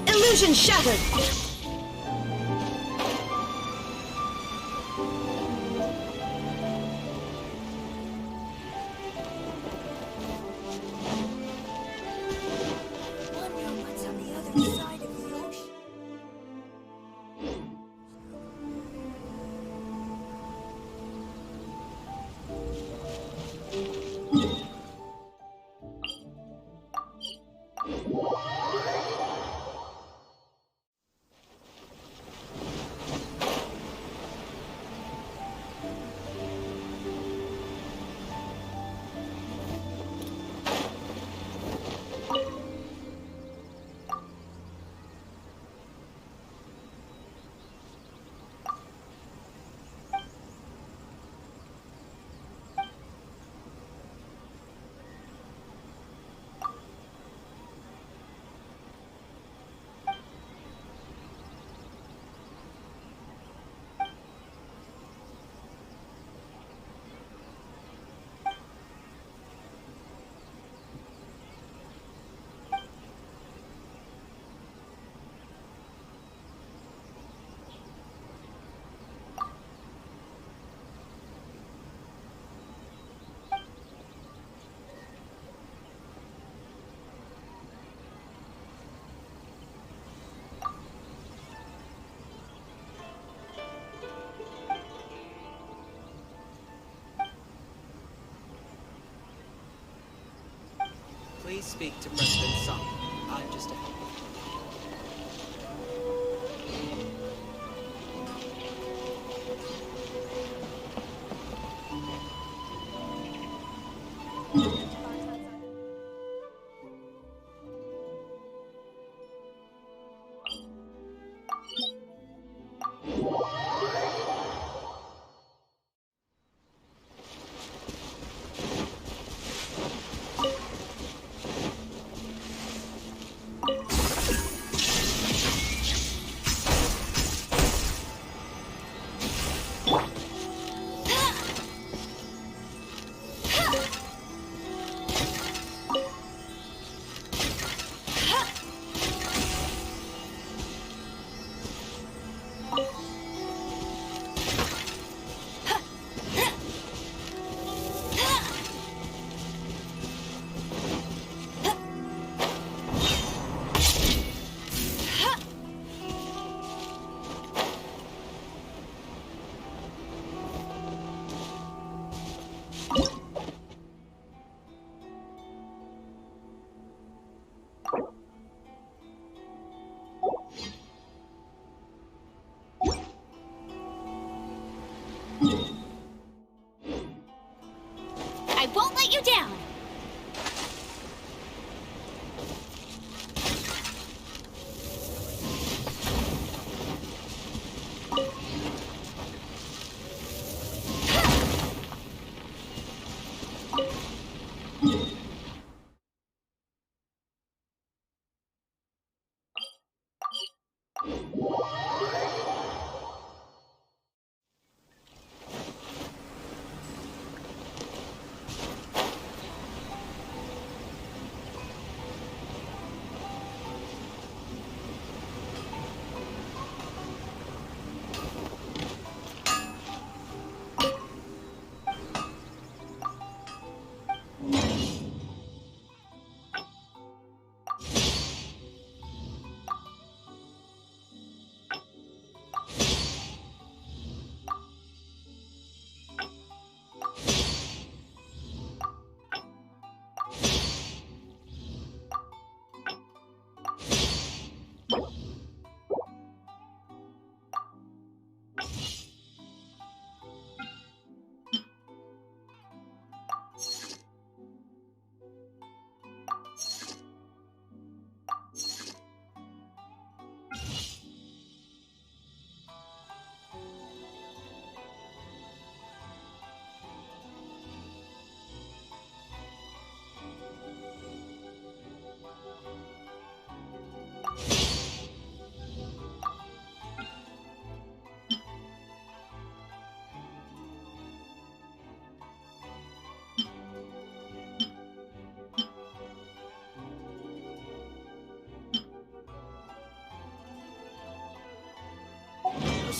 Illusion shattered! Wonder what's on the other side of the ocean. Please speak to President Song. I'm just a helper. I won't let you down.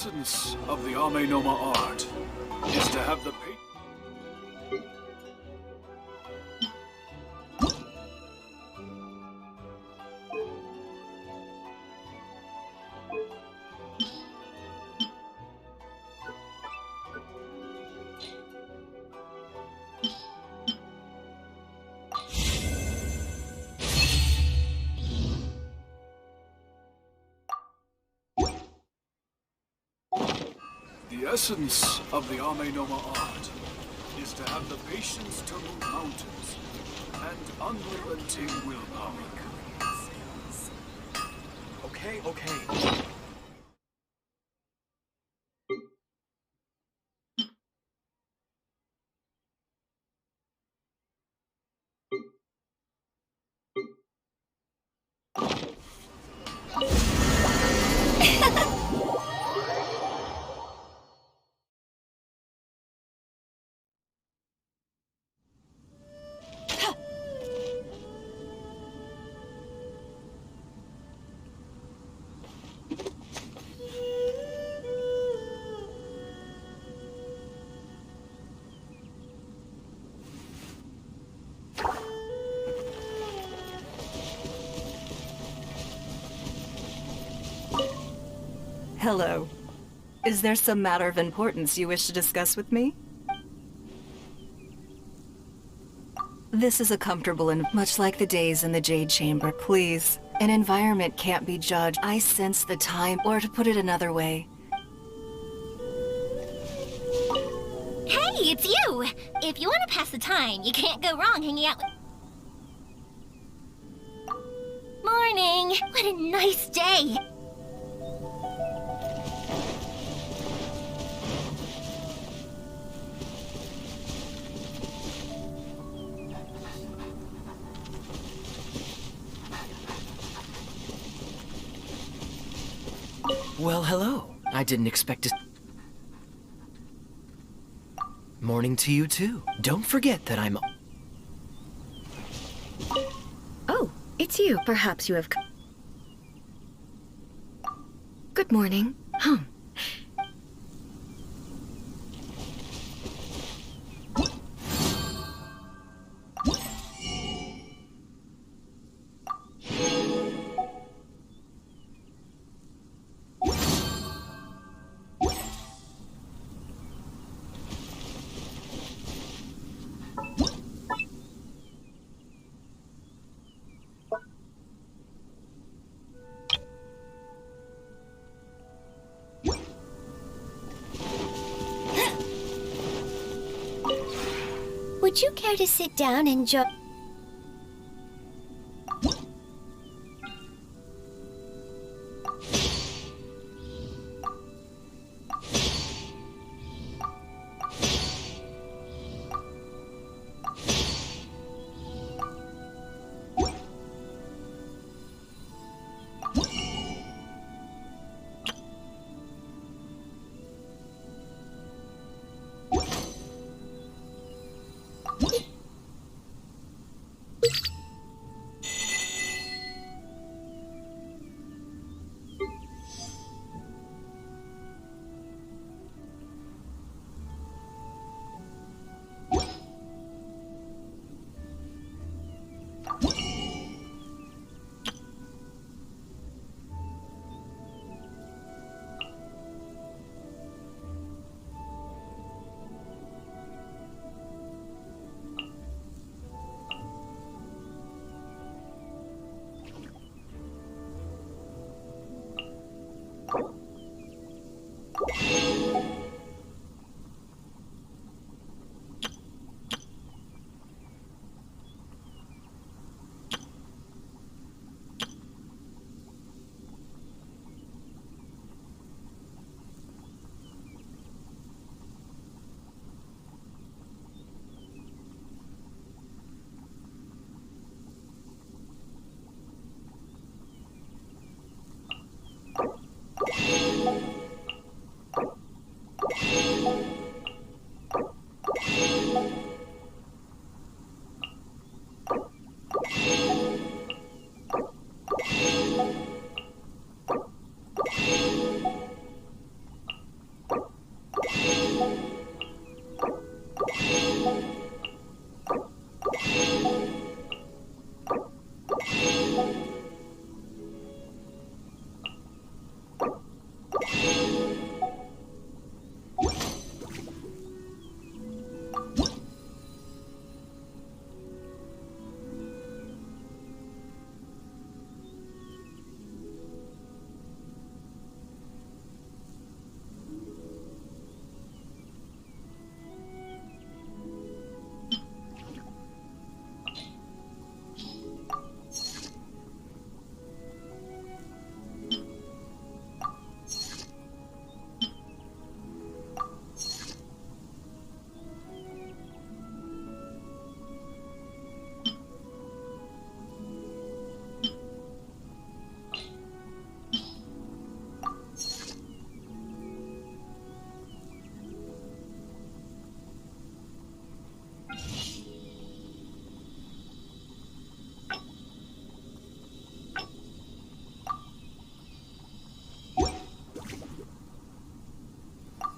essence of the Enkanomiya art is to have the essence of the Enkanomiya art is to have the patience to move mountains and unrelenting willpower. Okay. Hello. Is there some matter of importance you wish to discuss with me? This is a comfortable and much like the days in the Jade Chamber. Please, an environment can't be judged. I sense the time, or to put it another way. Hey, it's you! If you want to pass the time, you can't go wrong hanging out with... Morning! What a nice day! Well, hello. I didn't expect to... Morning to you, too. Don't forget that I'm... Oh, it's you. Perhaps you have... Good morning. Would you care to sit down and enjoy...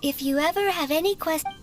If you ever have any questions...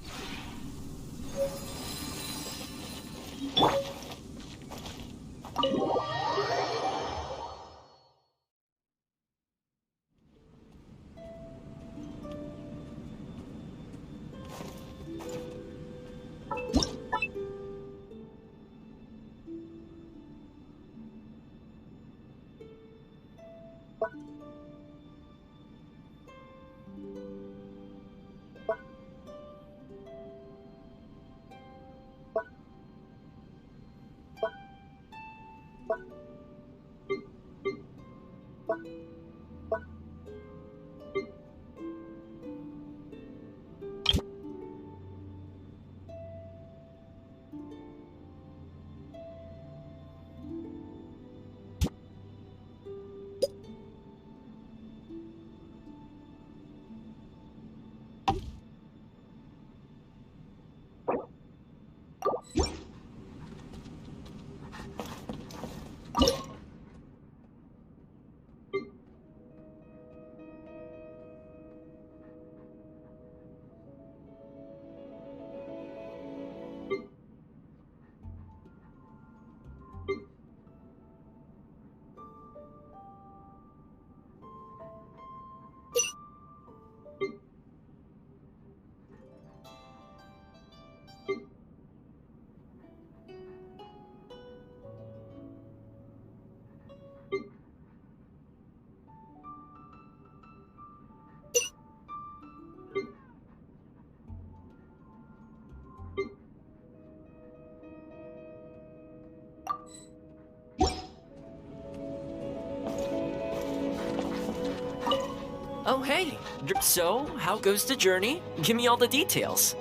Oh, hey. So, how goes the journey? Give me all the details.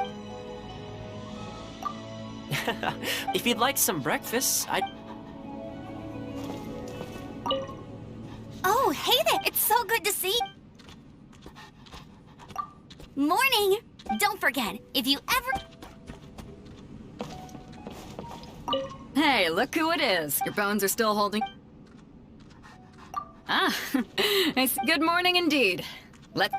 If you'd like some breakfast, I'd... Oh, hey there! It's so good to see... Morning! Don't forget, if you ever... Hey, look who it is. Your bones are still holding... Ah, nice. Good morning indeed. Let...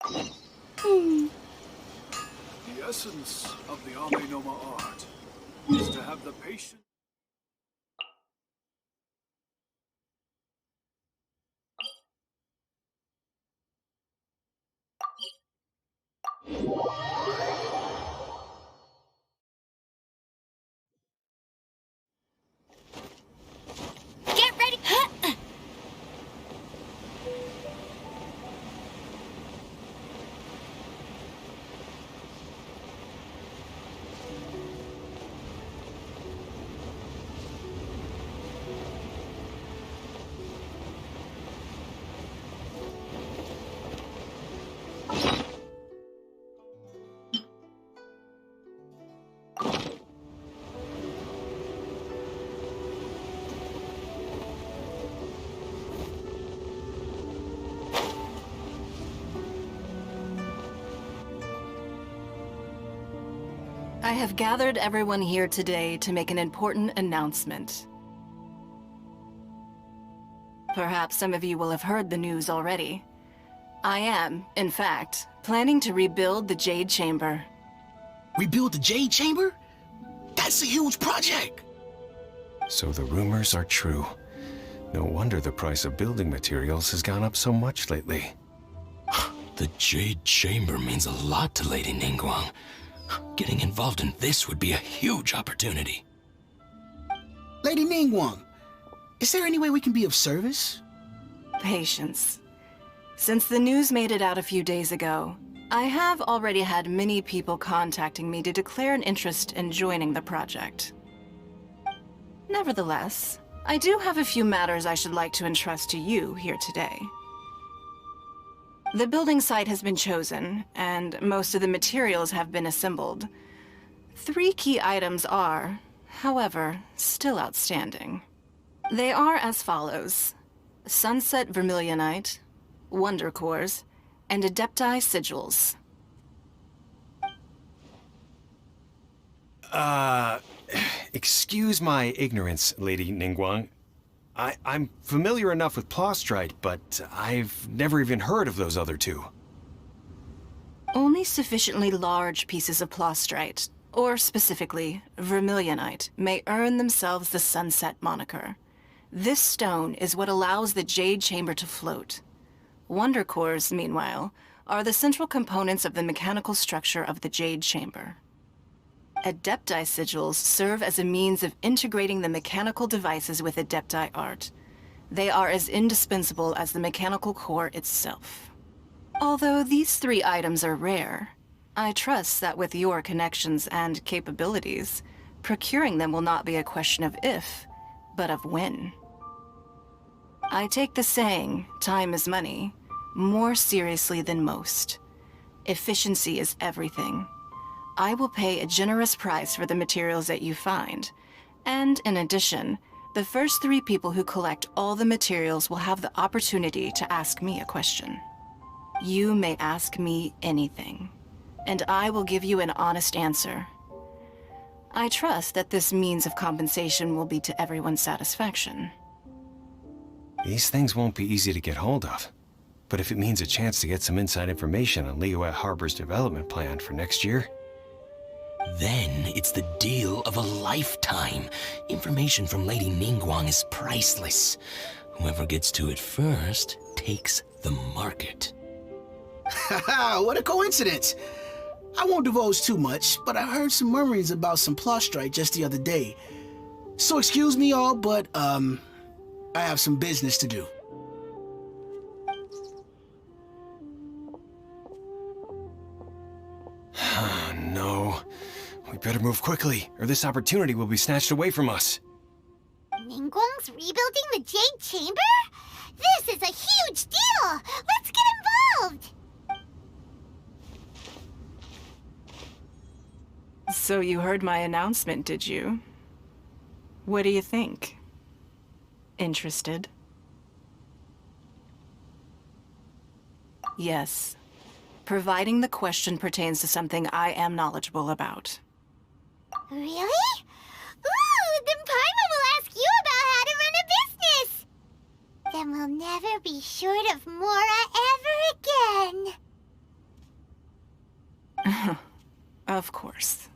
The essence of the Enkanomiya art is to have the patience. Get ready. I have gathered everyone here today to make an important announcement. Perhaps some of you will have heard the news already. I am, in fact, planning to rebuild the Jade Chamber. Rebuild the Jade Chamber? That's a huge project! So the rumors are true. No wonder the price of building materials has gone up so much lately. The Jade Chamber means a lot to Lady Ningguang. Getting involved in this would be a huge opportunity. Lady Ningguang, is there any way we can be of service? Patience. Since the news made it out a few days ago, I have already had many people contacting me to declare an interest in joining the project. Nevertheless, I do have a few matters I should like to entrust to you here today. The building site has been chosen, and most of the materials have been assembled. 3 key items are, however, still outstanding. They are as follows: Sunset Vermilionite, Wonder Cores, and Adepti Sigils. Excuse my ignorance, Lady Ningguang. I'm familiar enough with Plostrite, but I've never even heard of those other 2. Only sufficiently large pieces of Plostrite, or specifically Vermilionite, may earn themselves the Sunset moniker. This stone is what allows the Jade Chamber to float. Wonder Cores, meanwhile, are the central components of the mechanical structure of the Jade Chamber. Adepti Sigils serve as a means of integrating the mechanical devices with Adepti art. They are as indispensable as the mechanical core itself. Although these 3 items are rare, I trust that with your connections and capabilities, procuring them will not be a question of if, but of when. I take the saying, time is money, more seriously than most. Efficiency is everything. I will pay a generous price for the materials that you find. And in addition, the first 3 people who collect all the materials will have the opportunity to ask me a question. You may ask me anything, and I will give you an honest answer. I trust that this means of compensation will be to everyone's satisfaction. These things won't be easy to get hold of. But if it means a chance to get some inside information on Liyue Harbor's development plan for next year, then it's the deal of a lifetime. Information from Lady Ningguang is priceless. Whoever gets to it first takes the market. Haha, what a coincidence! I won't divulge too much, but I heard some murmurings about some Plostrite just the other day. So excuse me all, but I have some business to do. No. We better move quickly, or this opportunity will be snatched away from us. Ningguang's rebuilding the Jade Chamber? This is a huge deal! Let's get involved! So you heard my announcement, did you? What do you think? Interested? Yes. Providing the question pertains to something I am knowledgeable about. Really? Ooh, then Paimon will ask you about how to run a business! Then we'll never be short of Mora ever again. Of course.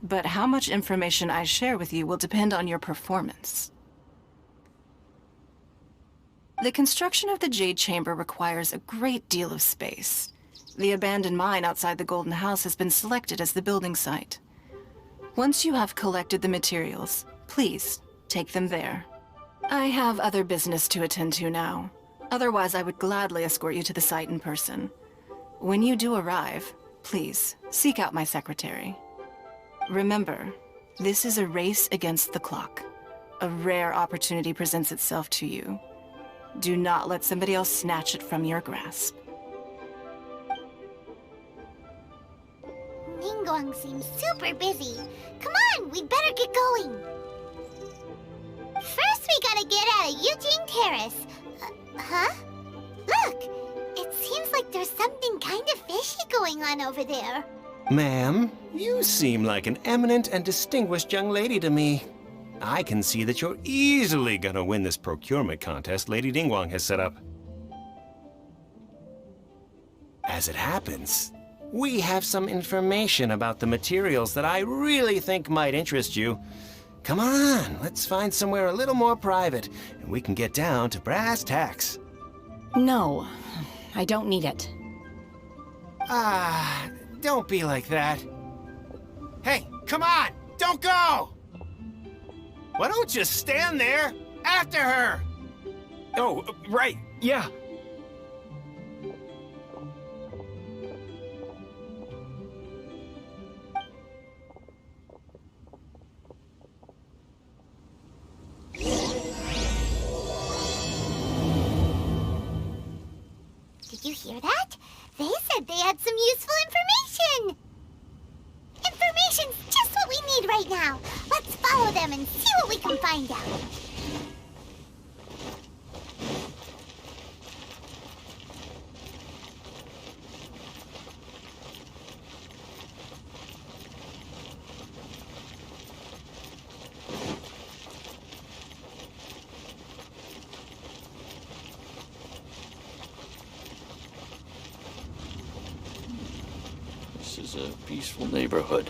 But how much information I share with you will depend on your performance. The construction of the Jade Chamber requires a great deal of space. The abandoned mine outside the Golden House has been selected as the building site. Once you have collected the materials, please take them there. I have other business to attend to now. Otherwise, I would gladly escort you to the site in person. When you do arrive, please seek out my secretary. Remember, this is a race against the clock. A rare opportunity presents itself to you. Do not let somebody else snatch it from your grasp. Ningguang seems super busy. Come on, we better get going. First, we gotta get out of Eugene Terrace. Huh? Look! It seems like there's something kind of fishy going on over there. Ma'am, you seem like an eminent and distinguished young lady to me. I can see that you're easily gonna win this procurement contest Lady Ningguang has set up. As it happens, we have some information about the materials that I really think might interest you. Come on, let's find somewhere a little more private, and we can get down to brass tacks. No, I don't need it. Don't be like that. Hey, come on, don't go! Why don't you stand there after her? Oh, right, yeah. Did you hear that? They said they had some useful information! Information's just what we need right now. Let's follow them and see what we can find out. This is a peaceful neighborhood.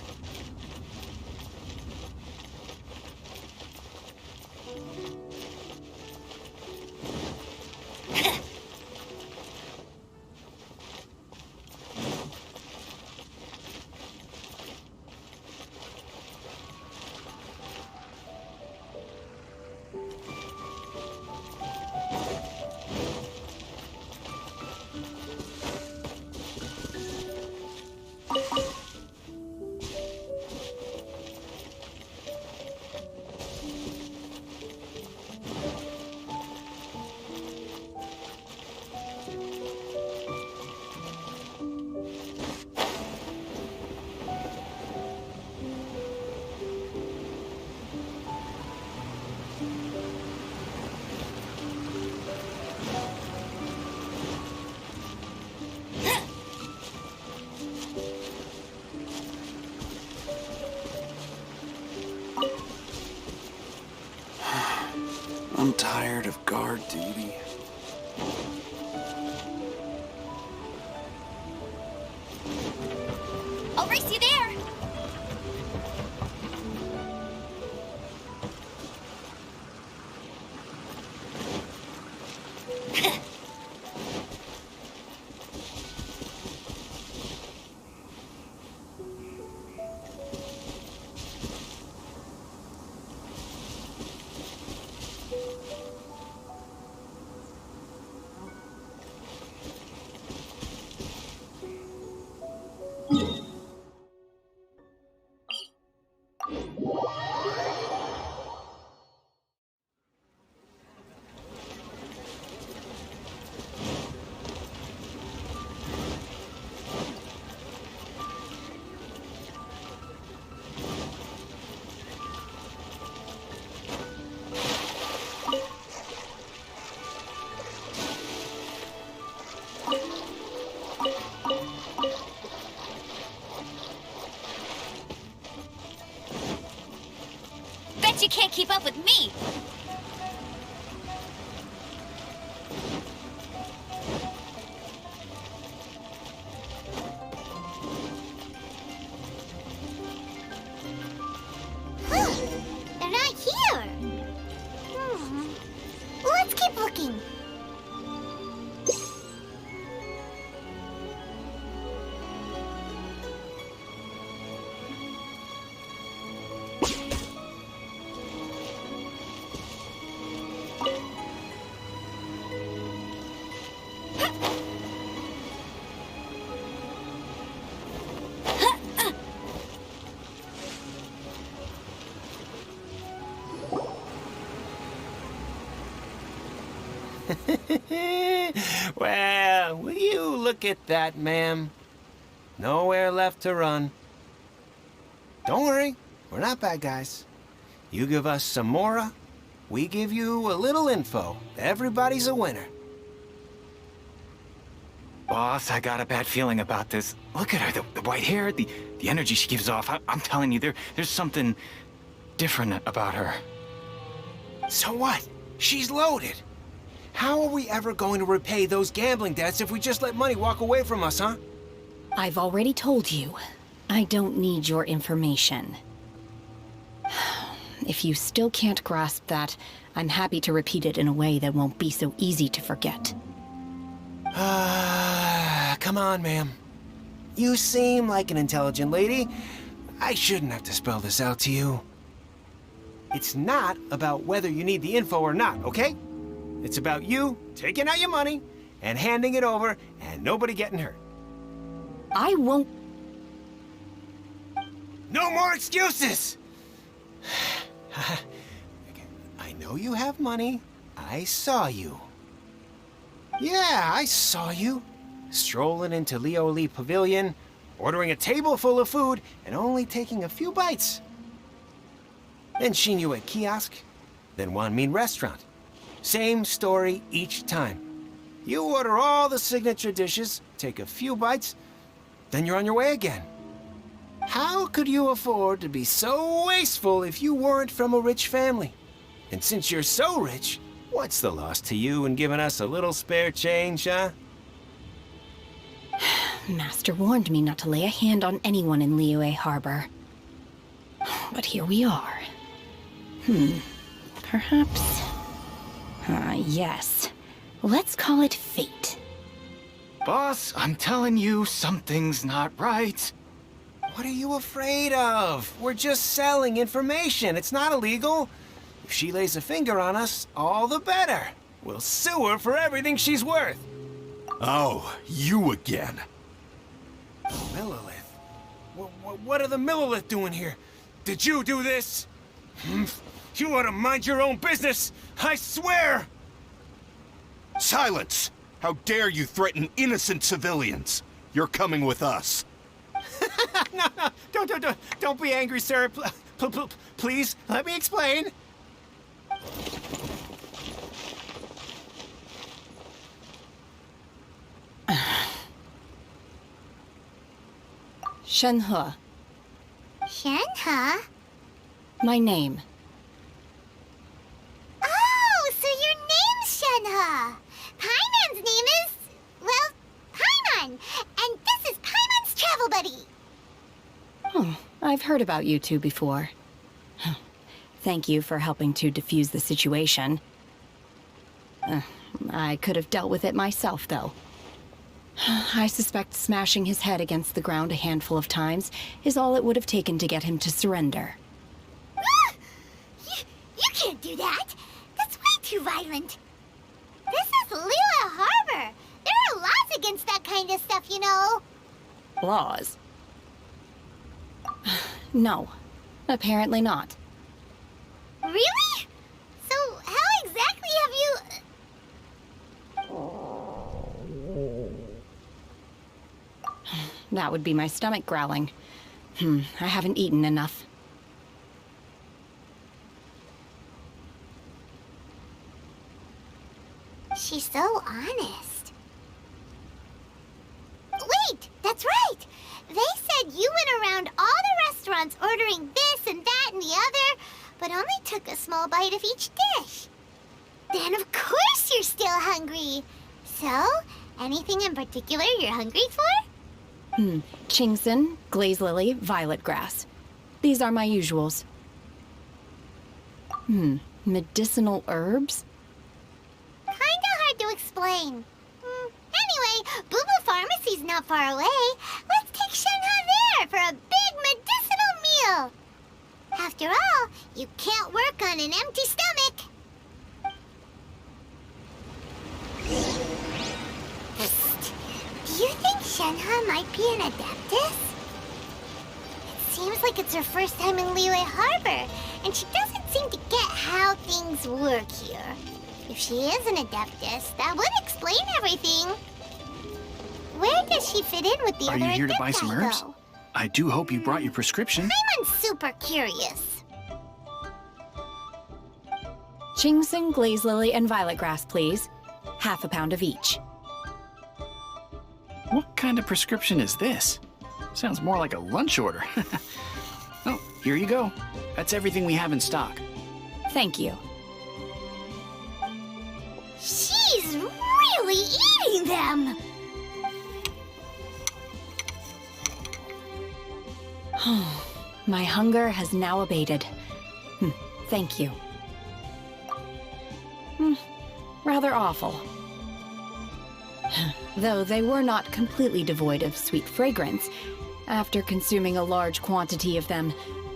I'm tired of guard duty. I'll race you there! Bet you can't keep up with me! Well, will you look at that, ma'am? Nowhere left to run. Don't worry, we're not bad guys. You give us some mora, we give you a little info. Everybody's a winner. Boss, I got a bad feeling about this. Look at her, the white hair, the energy she gives off. I'm telling you, there's something different about her. So what? She's loaded. How are we ever going to repay those gambling debts if we just let money walk away from us, huh? I've already told you, I don't need your information. If you still can't grasp that, I'm happy to repeat it in a way that won't be so easy to forget. Come on, ma'am. You seem like an intelligent lady. I shouldn't have to spell this out to you. It's not about whether you need the info or not, okay? It's about you taking out your money and handing it over and nobody getting hurt. I won't... No more excuses! I know you have money. I saw you. Yeah, I saw you. Strolling into Leo Lee Pavilion, ordering a table full of food, and only taking a few bites. Then seen you at kiosk, then Wan Min restaurant. Same story each time. You order all the signature dishes, take a few bites, then you're on your way again. How could you afford to be so wasteful if you weren't from a rich family? And since you're so rich, what's the loss to you in giving us a little spare change, huh? Master warned me not to lay a hand on anyone in Liyue Harbor. But here we are. Perhaps... yes. Let's call it fate. Boss, I'm telling you, something's not right. What are you afraid of? We're just selling information. It's not illegal. If she lays a finger on us, all the better. We'll sue her for everything she's worth. Oh, you again. Millilith? What are the Millilith doing here? Did you do this? You ought to mind your own business, I swear! Silence! How dare you threaten innocent civilians? You're coming with us. No, don't be angry, sir. Please, let me explain. Shenhe. Shenhe? My name. Oh, so your name's Shenhe. Paimon's name is... well, Paimon. And this is Paimon's travel buddy. Oh, I've heard about you two before. Thank you for helping to defuse the situation. I could have dealt with it myself, though. I suspect smashing his head against the ground a handful of times is all it would have taken to get him to surrender. You can't do that. That's way too violent. This is Liyue Harbor. There are laws against that kind of stuff, you know. Laws? No, apparently not. Really? So how exactly have you... That would be my stomach growling. I haven't eaten enough. She's so honest. Wait, that's right! They said you went around all the restaurants ordering this and that and the other, but only took a small bite of each dish. Then of course you're still hungry. So, anything in particular you're hungry for? Chingson, glaze lily, violet grass. These are my usuals. Medicinal herbs? Kinda hard to explain. Anyway, Boo Pharmacy's not far away. Let's take Shenhe there for a big medicinal meal. After all, you can't work on an empty stomach. Psst. Do you think Shenhe might be an adeptus? It seems like it's her first time in Liyue Harbor, and she doesn't seem to get how things work here. If she is an Adeptus, that would explain everything. Where does she fit in with the Are other you here to buy Adepti, some herbs? though? I do hope you brought your prescription. I'm super curious. Ginseng, glaze lily, and violet grass, please. Half a pound of each. What kind of prescription is this? Sounds more like a lunch order. Oh, here you go. That's everything we have in stock. Thank you. She's really eating them! My hunger has now abated. Thank you. Rather awful. Though they were not completely devoid of sweet fragrance, after consuming a large quantity of them,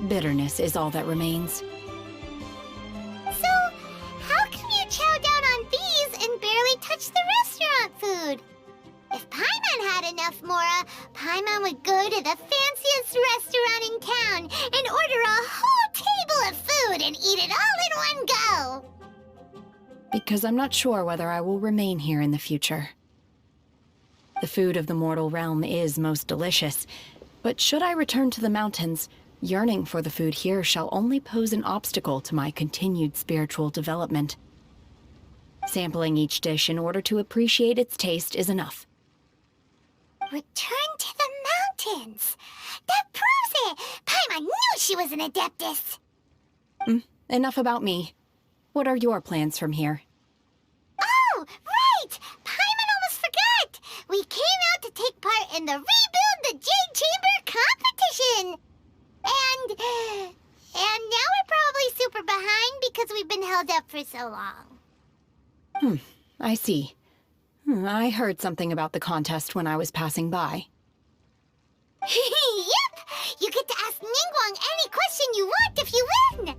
bitterness is all that remains. So, how can you chow down on these and barely touch the restaurant food? If Paimon had enough Mora, Paimon would go to the fanciest restaurant in town and order a whole table of food and eat it all in one go! Because I'm not sure whether I will remain here in the future. The food of the mortal realm is most delicious, but should I return to the mountains, yearning for the food here shall only pose an obstacle to my continued spiritual development. Sampling each dish in order to appreciate its taste is enough. Return to the mountains! That proves it! Paimon knew she was an Adeptus! Enough about me. What are your plans from here? Oh, right! Paimon almost forgot! We came out to take part in the Rebuild the Jade Chamber competition! And now we're probably super behind because we've been held up for so long. I see. I heard something about the contest when I was passing by. Yep! You get to ask Ningguang any question you want if you win!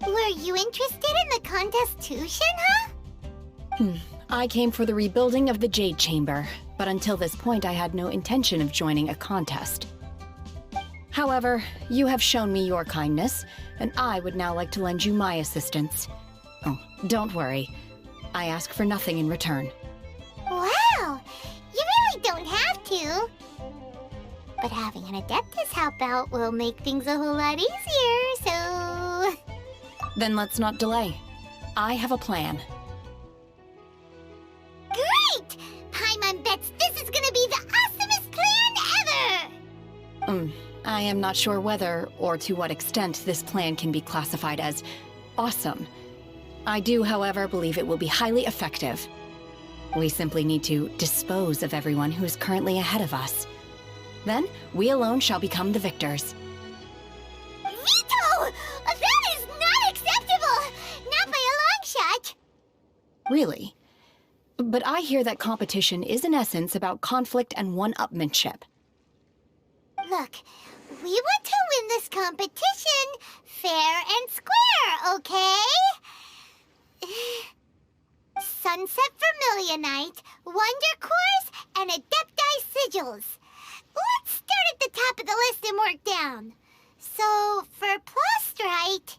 Were you interested in the contest too, Shenhe? I came for the rebuilding of the Jade Chamber, but until this point I had no intention of joining a contest. However, you have shown me your kindness, and I would now like to lend you my assistance. Oh, don't worry. I ask for nothing in return. Wow! You really don't have to. But having an Adeptus help out will make things a whole lot easier, so... Then let's not delay. I have a plan. Great! Paimon bets this is gonna be the awesomest plan ever! I am not sure whether or to what extent this plan can be classified as awesome. I do, however, believe it will be highly effective. We simply need to dispose of everyone who is currently ahead of us. Then, we alone shall become the victors. Veto! That is not acceptable! Not by a long shot! Really? But I hear that competition is in essence about conflict and one-upmanship. Look, we want to win this competition fair and square, okay? Sunset Vermilionite, Wonder Cores, and Adepti Sigils. Let's start at the top of the list and work down. So, for Plostrite...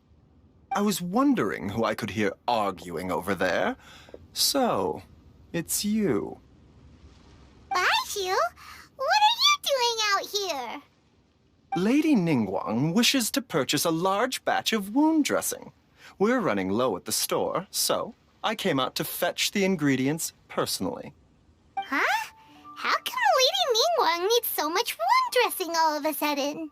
I was wondering who I could hear arguing over there. So, it's you. Baishu? What are you doing out here? Lady Ningguang wishes to purchase a large batch of wound dressing. We're running low at the store, so I came out to fetch the ingredients personally. Huh? How come Lady Ningguang needs so much wound dressing all of a sudden?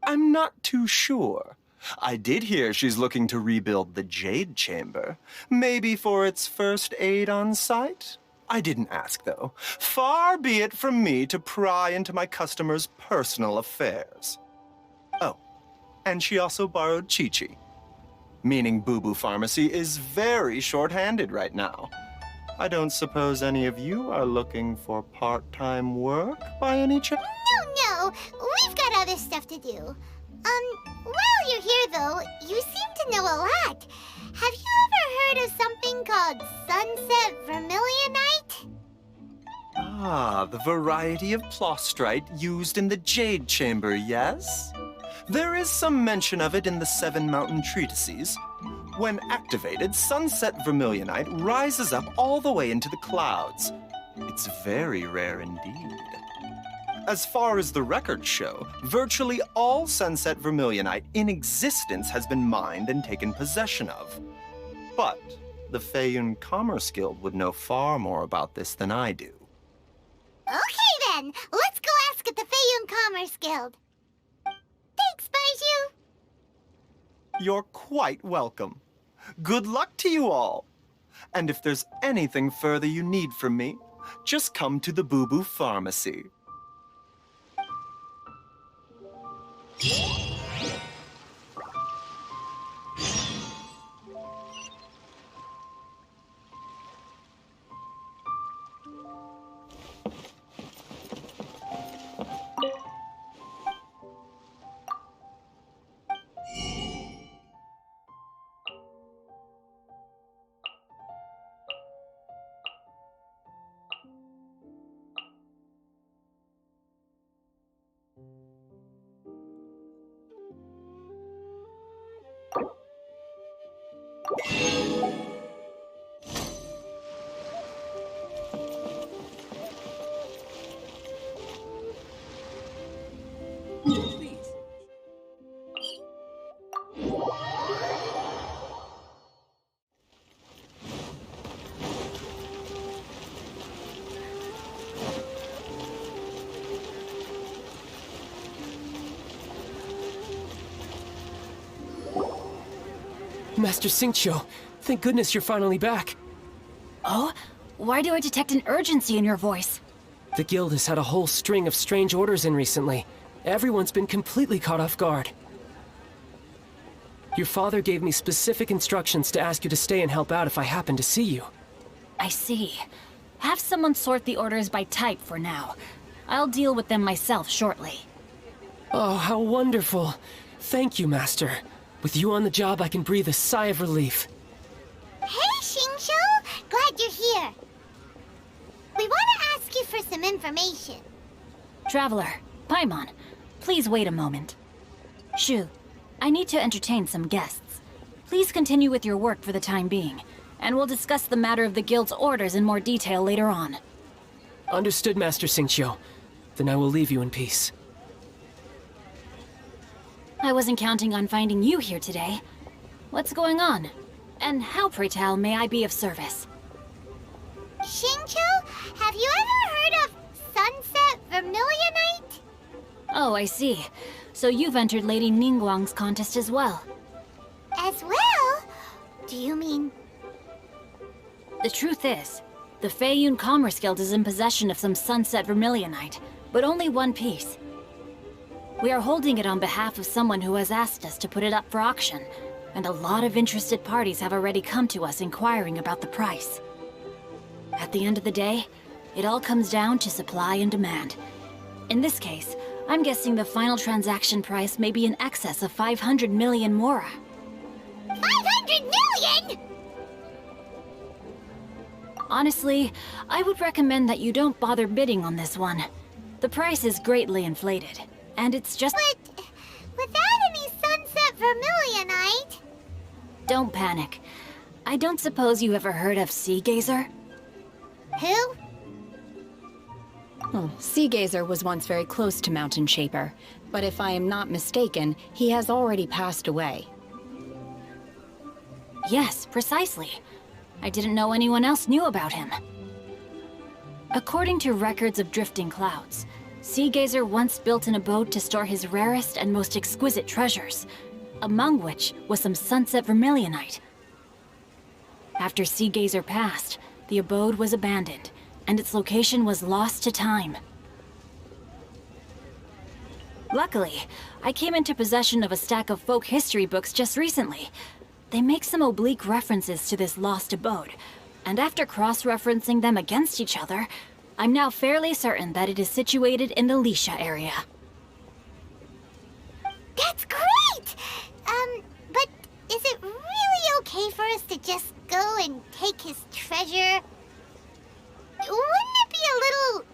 I'm not too sure. I did hear she's looking to rebuild the Jade Chamber. Maybe for its first aid on site? I didn't ask, though. Far be it from me to pry into my customers' personal affairs. Oh, and she also borrowed Chi-Chi. Meaning Boo Boo Pharmacy is very short-handed right now. I don't suppose any of you are looking for part-time work by any chance? No, we've got other stuff to do. While you're here though, you seem to know a lot. Have you ever heard of something called Sunset Vermilionite? Ah, the variety of Plostrite used in the Jade Chamber, yes? There is some mention of it in the 7 Mountain Treatises. When activated, sunset vermilionite rises up all the way into the clouds. It's very rare indeed. As far as the records show, virtually all sunset vermilionite in existence has been mined and taken possession of. But the Feiyun Commerce Guild would know far more about this than I do. Okay then, let's go ask at the Feiyun Commerce Guild. Thanks, Baiju. You're quite welcome. Good luck to you all. And if there's anything further you need from me, just come to the Boo Boo Pharmacy. Master Xingqiu, thank goodness you're finally back. Oh? Why do I detect an urgency in your voice? The guild has had a whole string of strange orders in recently. Everyone's been completely caught off guard. Your father gave me specific instructions to ask you to stay and help out if I happen to see you. I see. Have someone sort the orders by type for now. I'll deal with them myself shortly. Oh, how wonderful. Thank you, Master. With you on the job, I can breathe a sigh of relief. Hey, Xingqiu! Glad you're here. We want to ask you for some information. Traveler, Paimon, please wait a moment. Shu, I need to entertain some guests. Please continue with your work for the time being, and we'll discuss the matter of the guild's orders in more detail later on. Understood, Master Xingqiu. Then I will leave you in peace. I wasn't counting on finding you here today. What's going on? And how, pray tell, may I be of service? Xingqiu, have you ever heard of sunset vermilionite? Oh, I see. So you've entered Lady Ningguang's contest as well. As well? Do you mean... The truth is, the Feiyun Commerce Guild is in possession of some sunset vermilionite, but only one piece. We are holding it on behalf of someone who has asked us to put it up for auction, and a lot of interested parties have already come to us inquiring about the price. At the end of the day, it all comes down to supply and demand. In this case, I'm guessing the final transaction price may be in excess of 500 million mora. 500 million?! Honestly, I would recommend that you don't bother bidding on this one. The price is greatly inflated, and it's just— But without any sunset vermilionite... Don't panic. I don't suppose you ever heard of Sea Gazer? Who? Oh, Sea Gazer was once very close to Mountain Shaper, but if I am not mistaken, he has already passed away. Yes, precisely. I didn't know anyone else knew about him. According to records of drifting clouds, Sea Gazer once built an abode to store his rarest and most exquisite treasures, among which was some sunset vermilionite. After Sea Gazer passed, the abode was abandoned, and its location was lost to time. Luckily, I came into possession of a stack of folk history books just recently. They make some oblique references to this lost abode, and after cross-referencing them against each other, I'm now fairly certain that it is situated in the Lisha area. That's great! But is it really okay for us to just go and take his treasure? Wouldn't it be a little,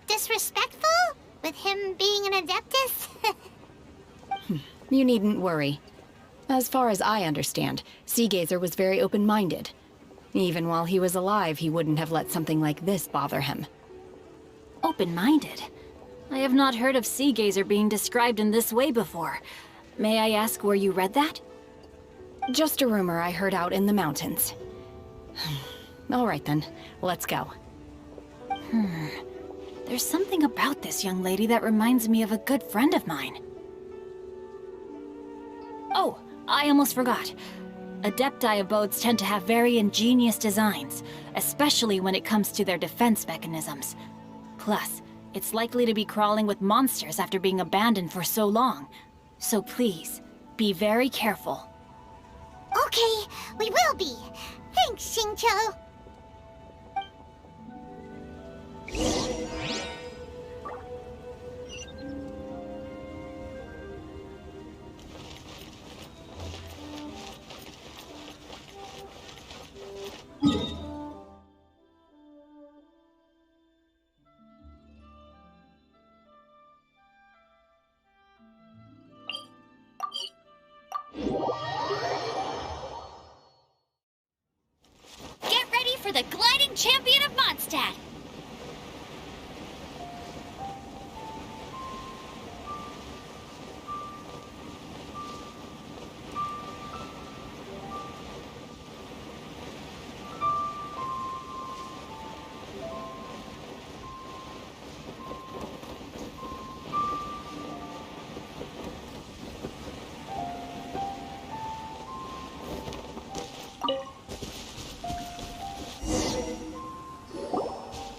disrespectful with him being an Adeptus? You needn't worry. As far as I understand, Seagazer was very open-minded. Even while he was alive, he wouldn't have let something like this bother him. Open-minded? I have not heard of Seagazer being described in this way before. May I ask where you read that? Just a rumor I heard out in the mountains. All right then, let's go. There's something about this young lady that reminds me of a good friend of mine. Oh, I almost forgot. Adepti abodes tend to have very ingenious designs, especially when it comes to their defense mechanisms. Plus, it's likely to be crawling with monsters after being abandoned for so long. So please, be very careful. Okay, we will be. Thanks, Xingqiu. Get ready for the gliding champion of Mondstadt!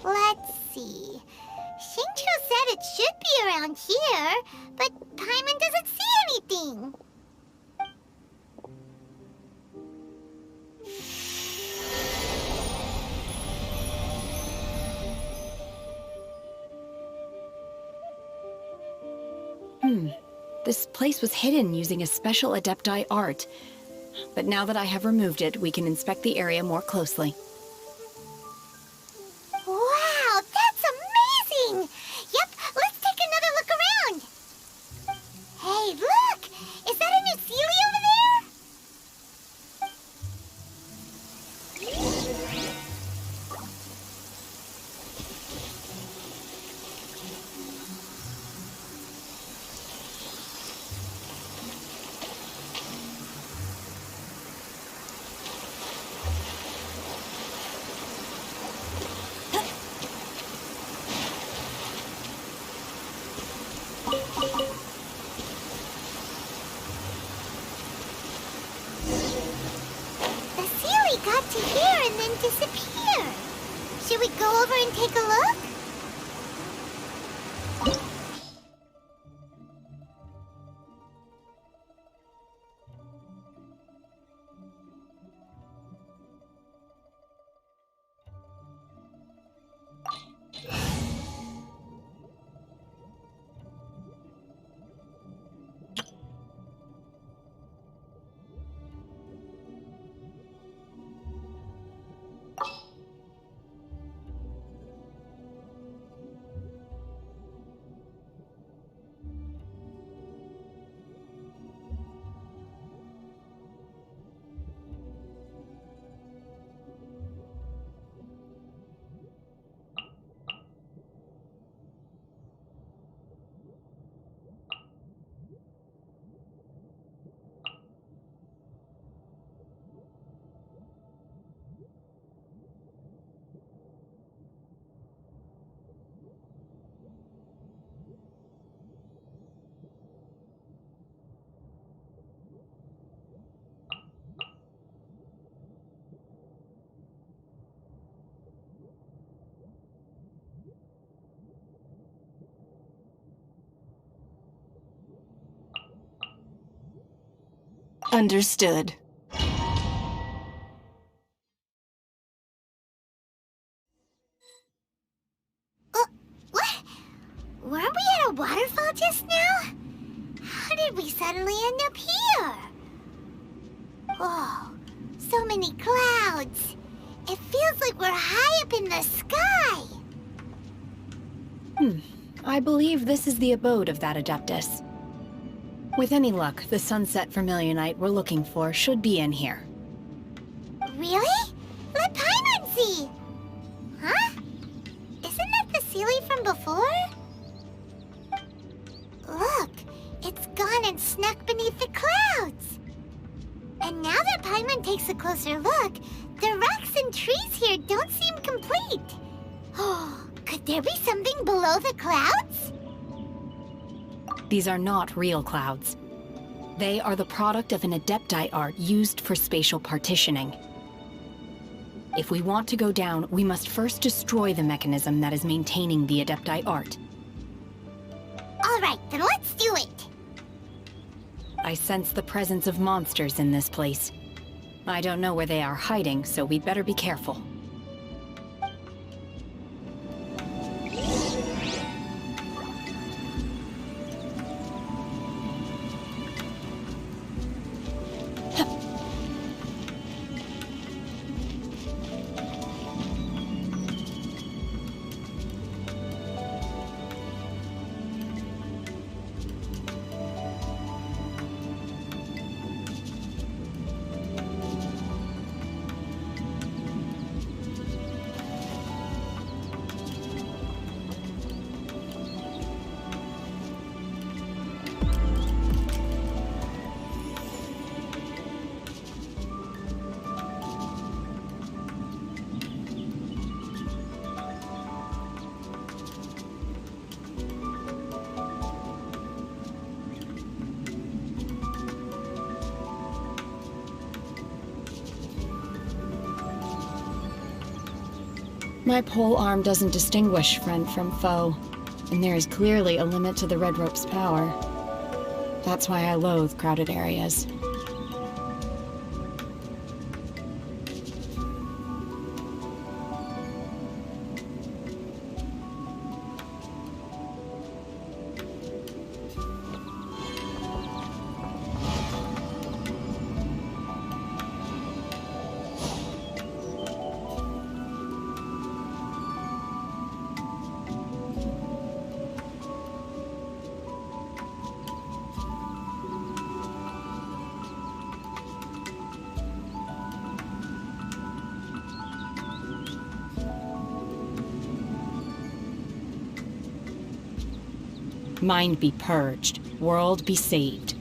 Let's see. Xingqiu said it should be around here, but Paimon doesn't see anything. This place was hidden using a special Adepti art. But now that I have removed it, we can inspect the area more closely. Wow, that's amazing! Yep, let's take another look around. Hey, look! Is that a new Sealy over there? The Sealy got to here and then disappeared. Should we go over and take a look? Understood. What? Weren't we at a waterfall just now? How did we suddenly end up here? Oh, so many clouds. It feels like we're high up in the sky. I believe this is the abode of that Adeptus. With any luck, the sunset vermilionite we're looking for should be in here. Really? Let Paimon see! Huh? Isn't that the Sealy from before? Look, it's gone and snuck beneath the clouds. And now that Paimon takes a closer look, the rocks and trees here don't seem complete. Oh, could there be something below the clouds? These are not real clouds. They are the product of an Adepti art used for spatial partitioning. If we want to go down, we must first destroy the mechanism that is maintaining the Adepti art. All right, then let's do it. I sense the presence of monsters in this place. I don't know where they are hiding, so we'd better be careful. My pole arm doesn't distinguish friend from foe, and there is clearly a limit to the red rope's power. That's why I loathe crowded areas. Mind be purged, world be saved.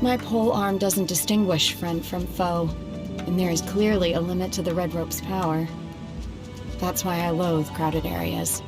My pole arm doesn't distinguish friend from foe, and there is clearly a limit to the red rope's power. That's why I loathe crowded areas.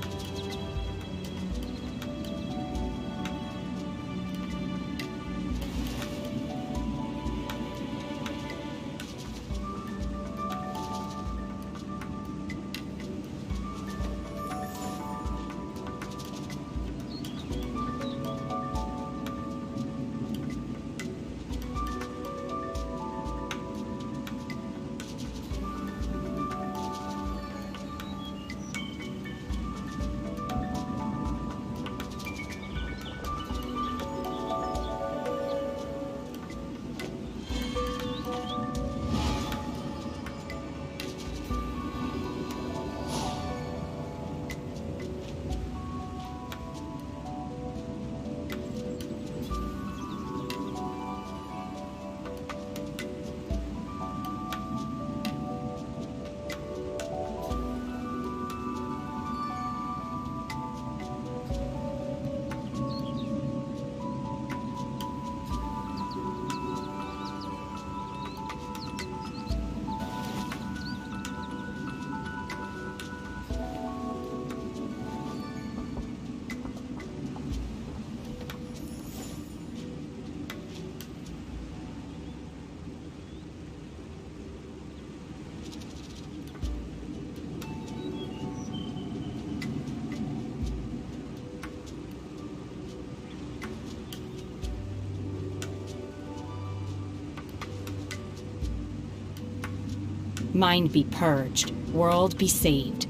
Mind be purged, world be saved.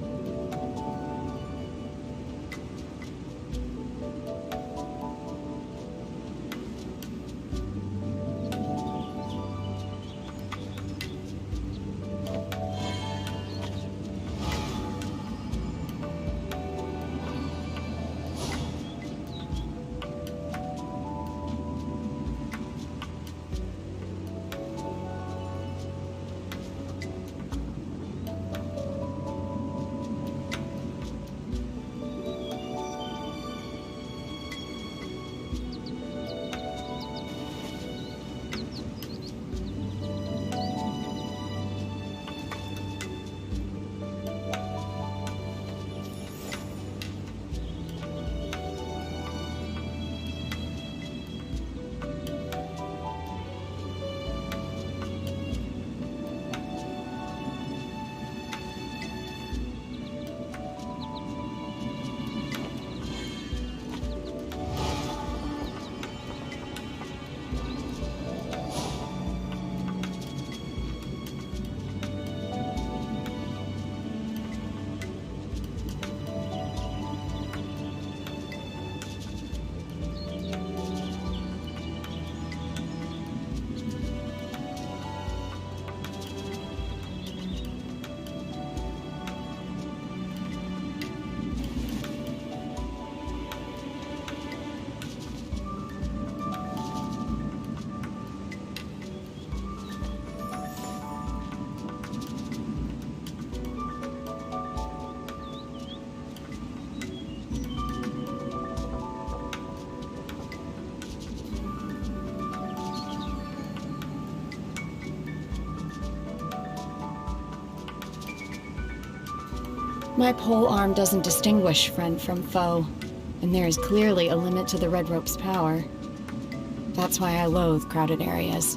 My pole arm doesn't distinguish friend from foe, and there is clearly a limit to the red rope's power. That's why I loathe crowded areas.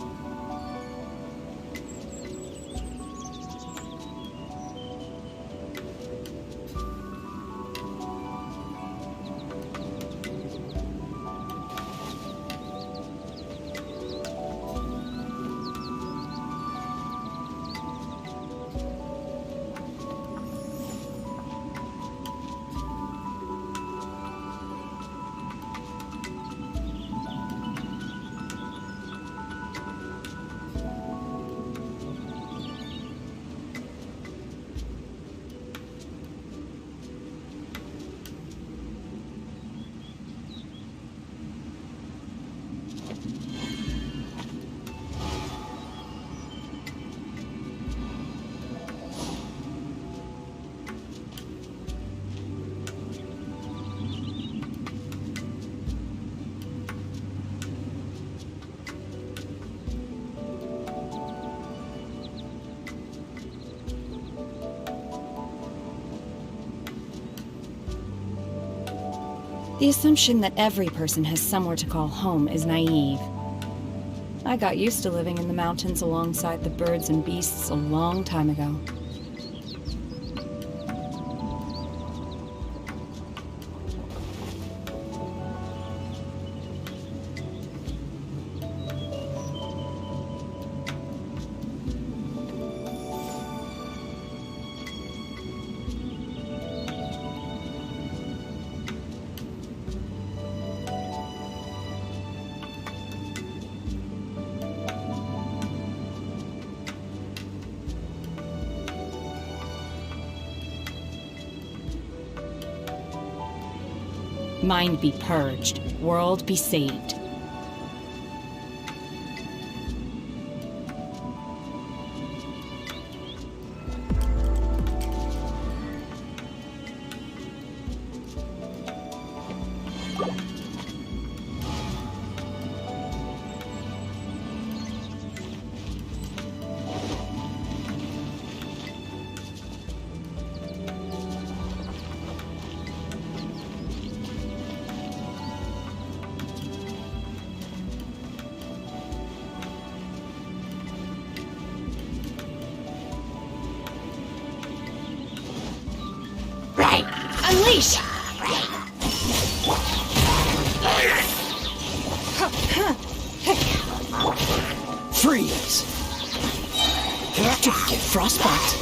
The assumption that every person has somewhere to call home is naive. I got used to living in the mountains alongside the birds and beasts a long time ago. Mind be purged, world be saved. Unleash! Freeze! Get frostbite.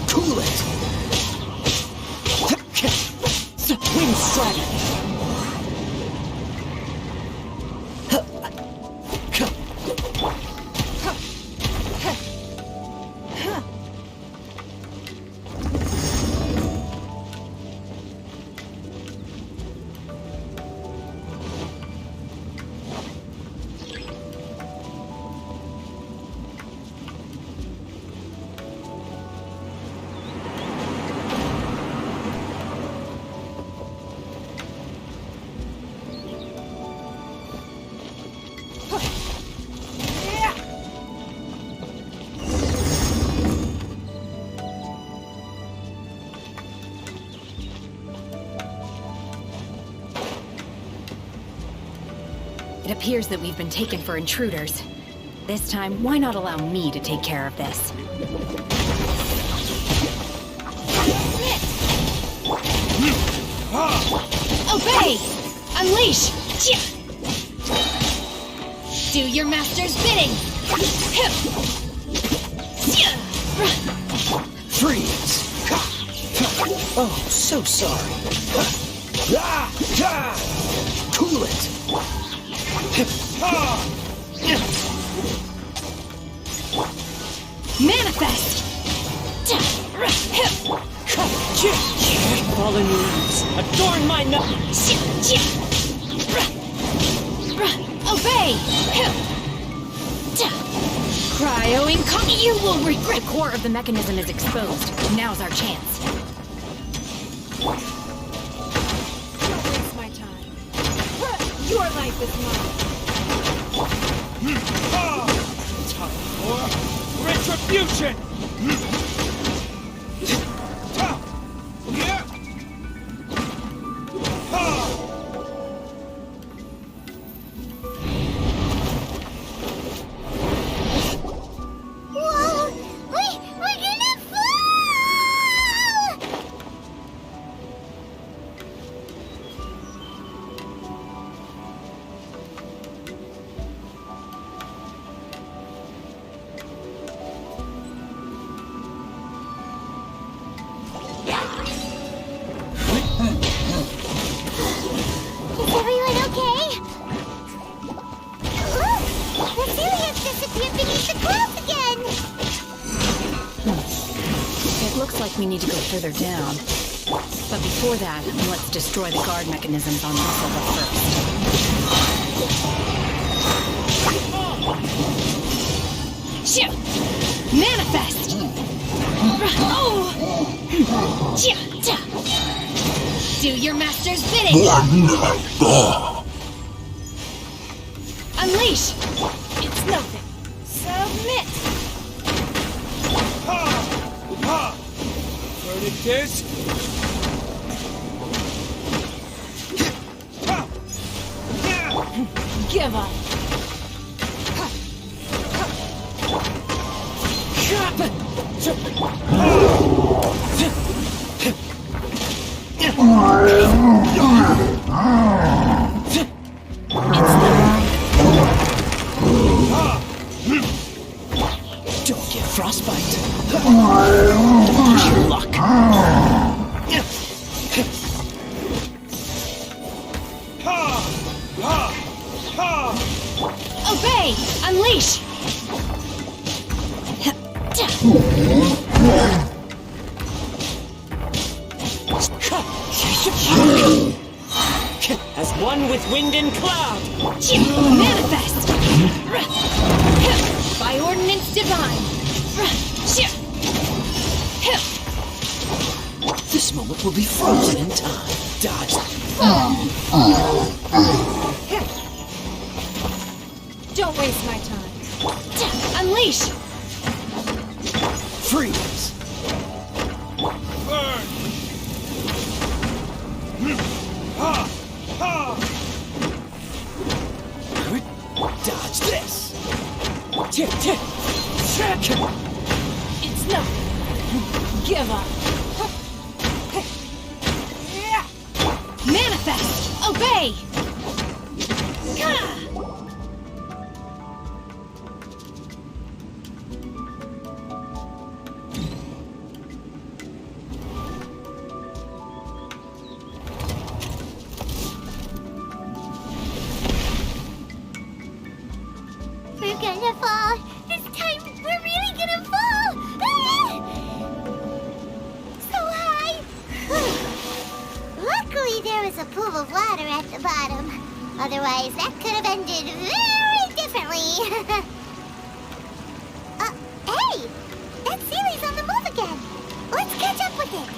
Cool it! Wind Strider! It appears that we've been taken for intruders. This time, why not allow me to take care of this? Obey! Unleash! Do your master's bidding! Freeze! Oh, so sorry. Cool it! Manifest! Fallen leaves, adorn my Obey! Cryo Enkanomiya, you will regret. The core of the mechanism is exposed. Now's our chance. Don't waste my time. Your life is mine. Time for retribution! We need to go further down. But before that, let's destroy the guard mechanisms on Russell first. Manifest! Do your master's bidding! Unleash! It's nothing. Submit! Verdict is... Give up! Frostbite. Push your luck. Obey! Unleash! As one with wind and cloud. Manifest! By ordinance divine! This moment will be frozen in time. Dodge. Don't waste my time. Unleash! Freeze. Burn! Dodge this. It's not. Give up. Manifest! Obey! We're gonna fall. This time, we're really gonna fall. Ah! So high. Luckily, there was a pool of water at the bottom. Otherwise, that could have ended very differently. Hey! That Sealy's on the move again. Let's catch up with it.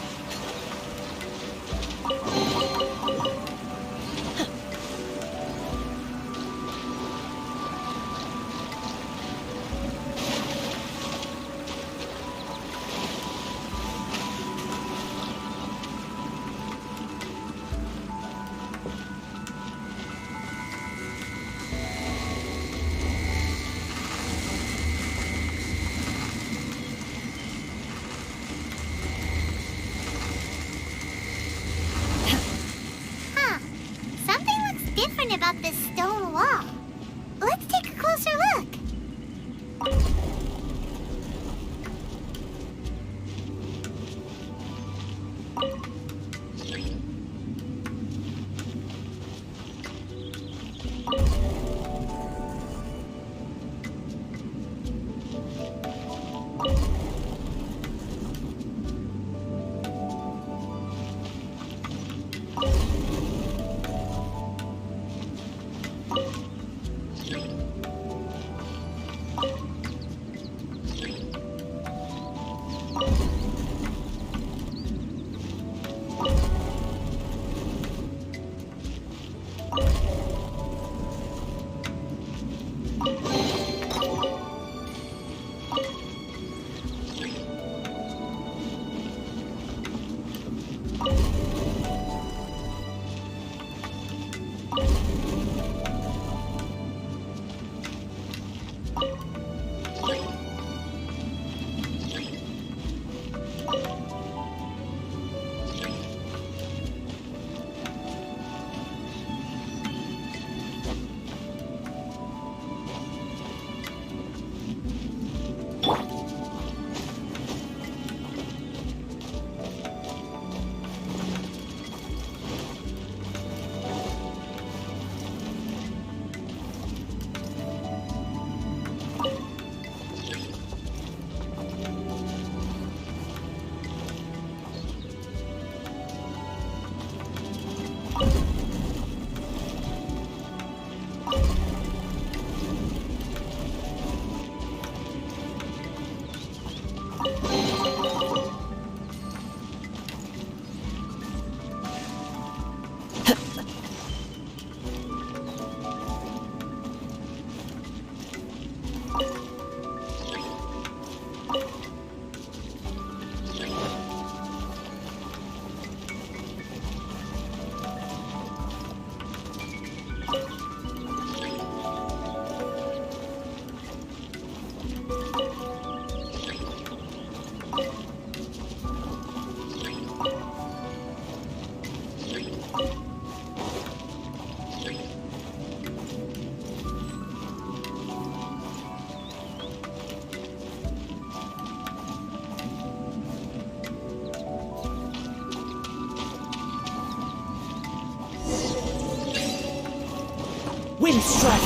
Wind strike!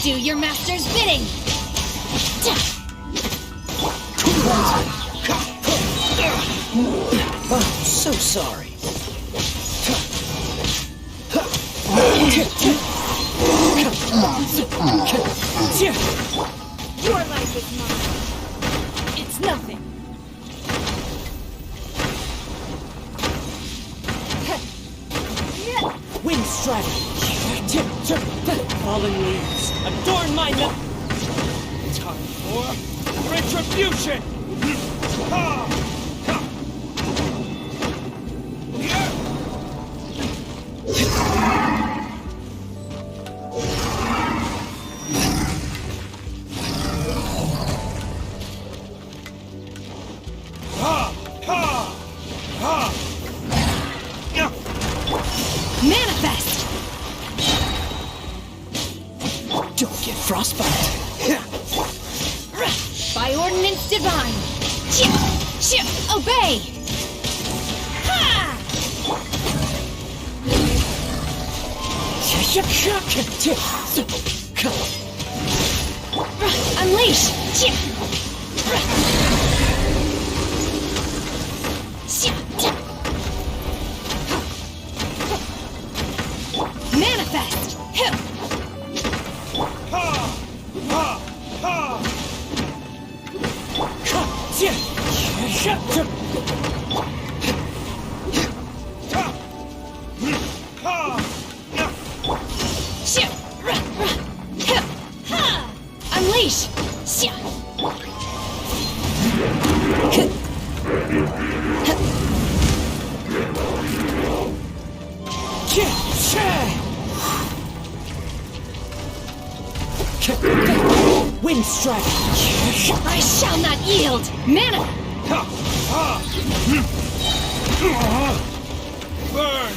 Do your master's bidding! So sorry. Your life is mine. It's nothing. Wind strike! Fallen leaves, adorn my no— Time for retribution! Manifest! Don't get frostbite! By ordinance divine! Obey! Ha! Unleash! Manifest! Unleash! Wind strike! I shall not yield! Mana! Burn!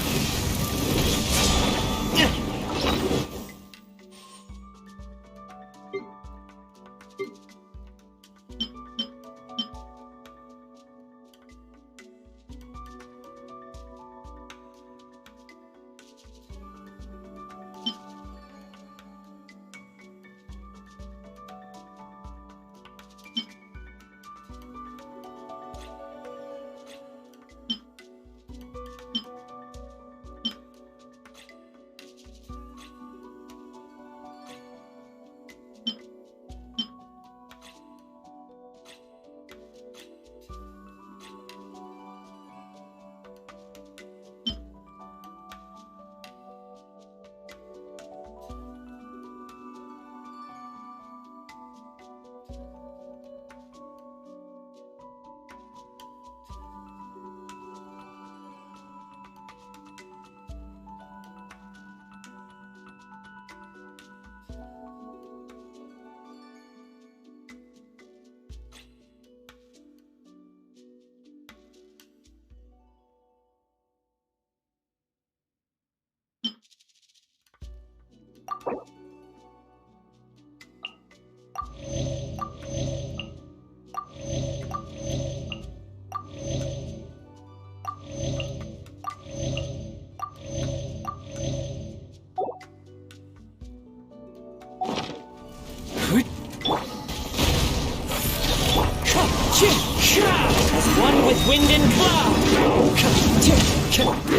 As one with wind and cloud!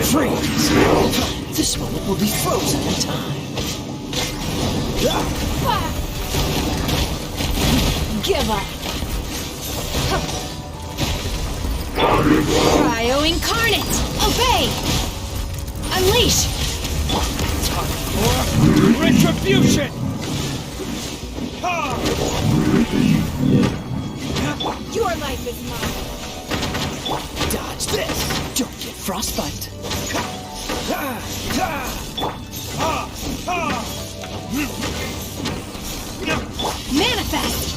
Freeze! This moment will be frozen in time. Give up! Cryo incarnate! Obey! Unleash! Time for retribution! Your life is mine. Dodge this! Don't get frostbite! Manifest!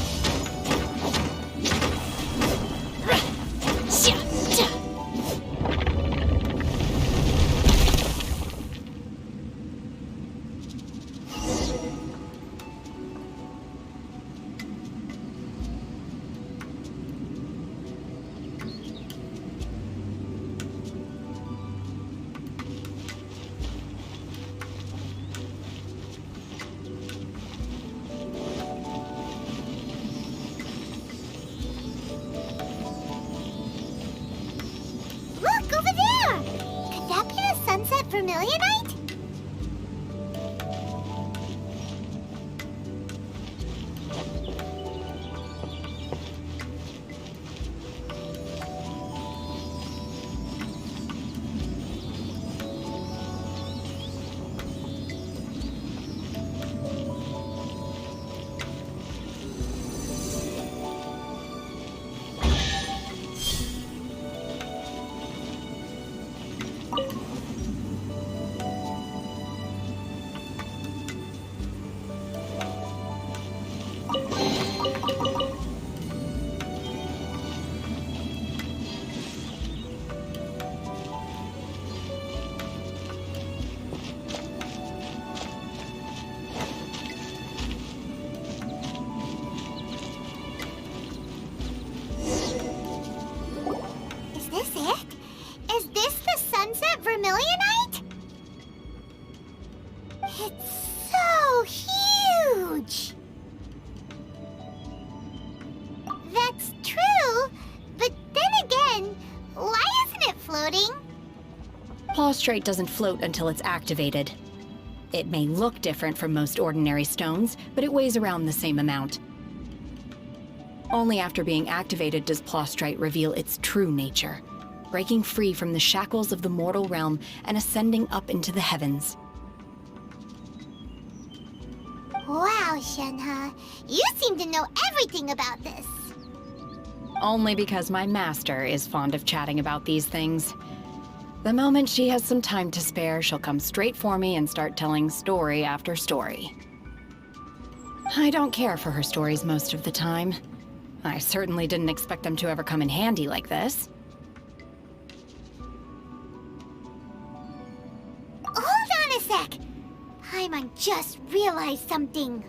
so huge! That's true, but then again, why isn't it floating? Plaustrite doesn't float until it's activated. It may look different from most ordinary stones, but it weighs around the same amount. Only after being activated does Plaustrite reveal its true nature, breaking free from the shackles of the mortal realm and ascending up into the heavens. Wow, Shenhe, you seem to know everything about this. Only because my master is fond of chatting about these things. The moment she has some time to spare, she'll come straight for me and start telling story after story. I don't care for her stories most of the time. I certainly didn't expect them to ever come in handy like this. Hold on a sec! Paimon just realized something.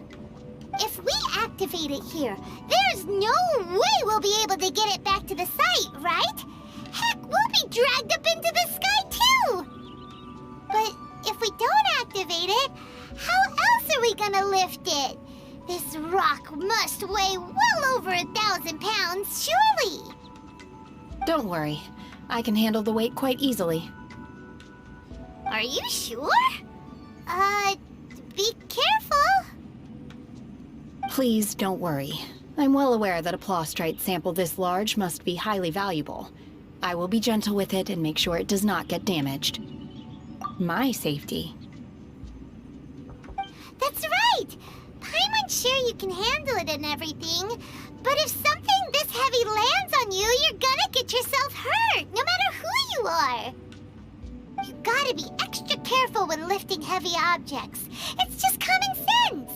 If we activate it here, there's no way we'll be able to get it back to the site, right? Heck, we'll be dragged up into the sky too! But if we don't activate it, how else are we gonna lift it? This rock must weigh well over 1,000 pounds, surely! Don't worry. I can handle the weight quite easily. Are you sure? Be careful! Please don't worry. I'm well aware that a plaustrite sample this large must be highly valuable. I will be gentle with it and make sure it does not get damaged. My safety. That's right! Paimon's sure you can handle it and everything, but if something this heavy lands on you, you're gonna get yourself hurt, no matter who you are! You gotta be extra careful when lifting heavy objects. It's just common sense!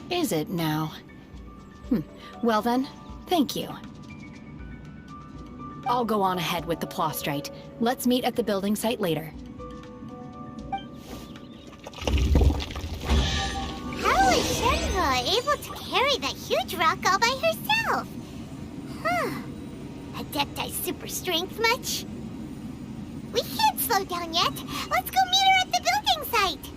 Is it now? Well then, thank you. I'll go on ahead with the plaustrite. Let's meet at the building site later. How is Shenhe able to carry that huge rock all by herself? Adepti super strength much? We can't slow down yet. Let's go meet her at the building site.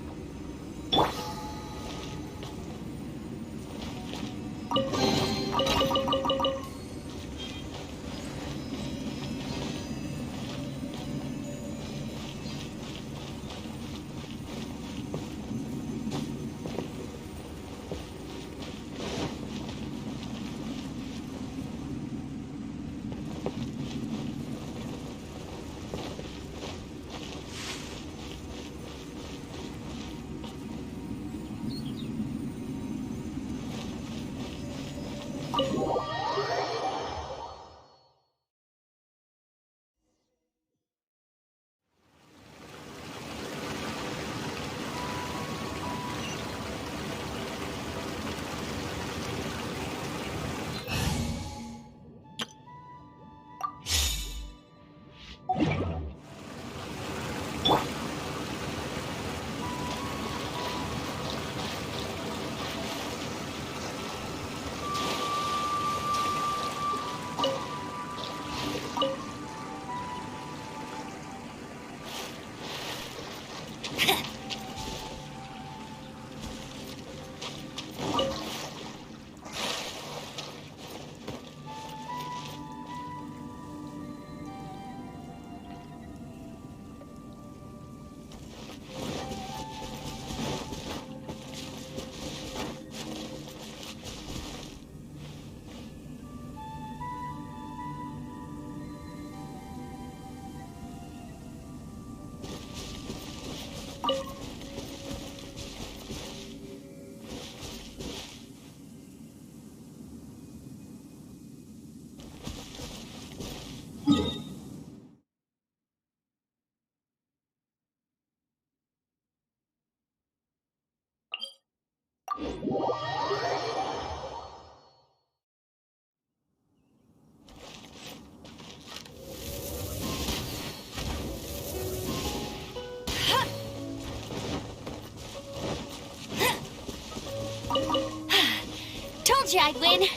Told you I'd win.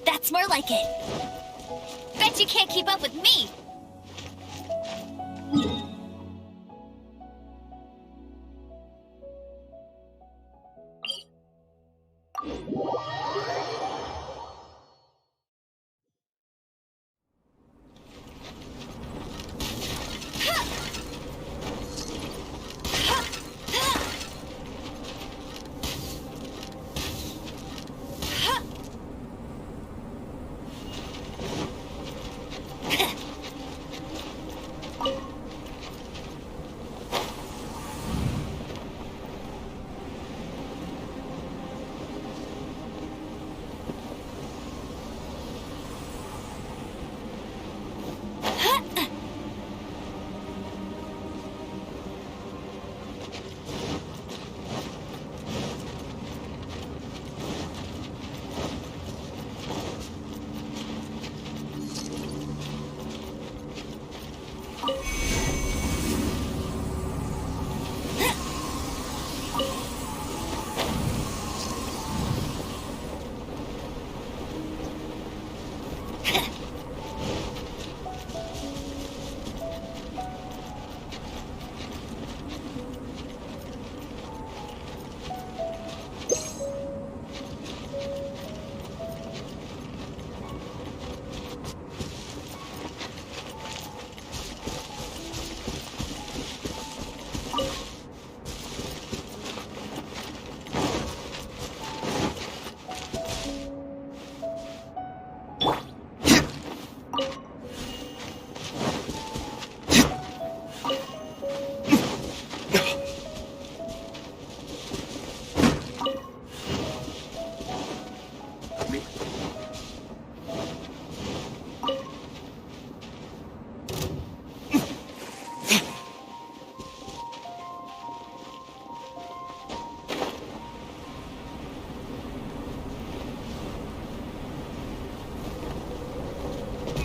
That's more like it. Bet you can't keep up with me.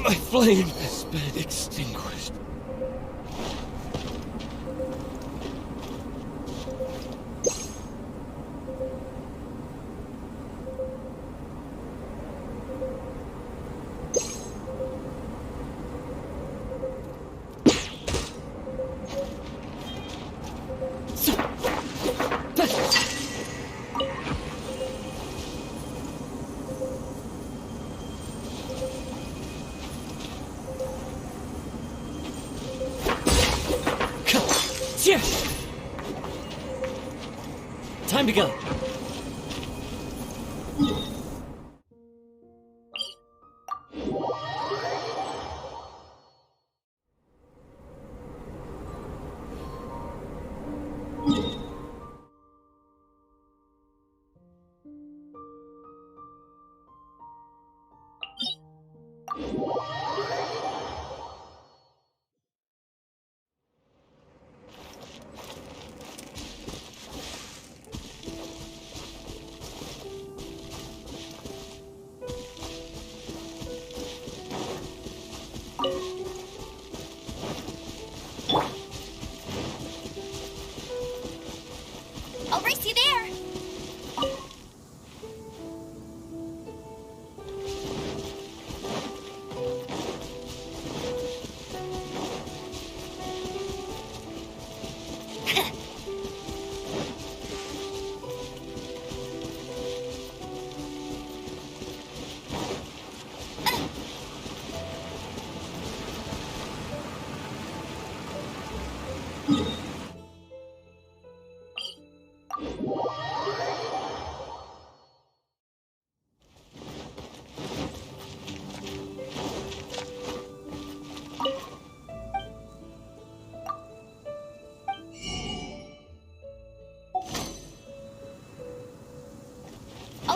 My flame has been extinguished. Yes! Time to go.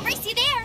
Brace you there!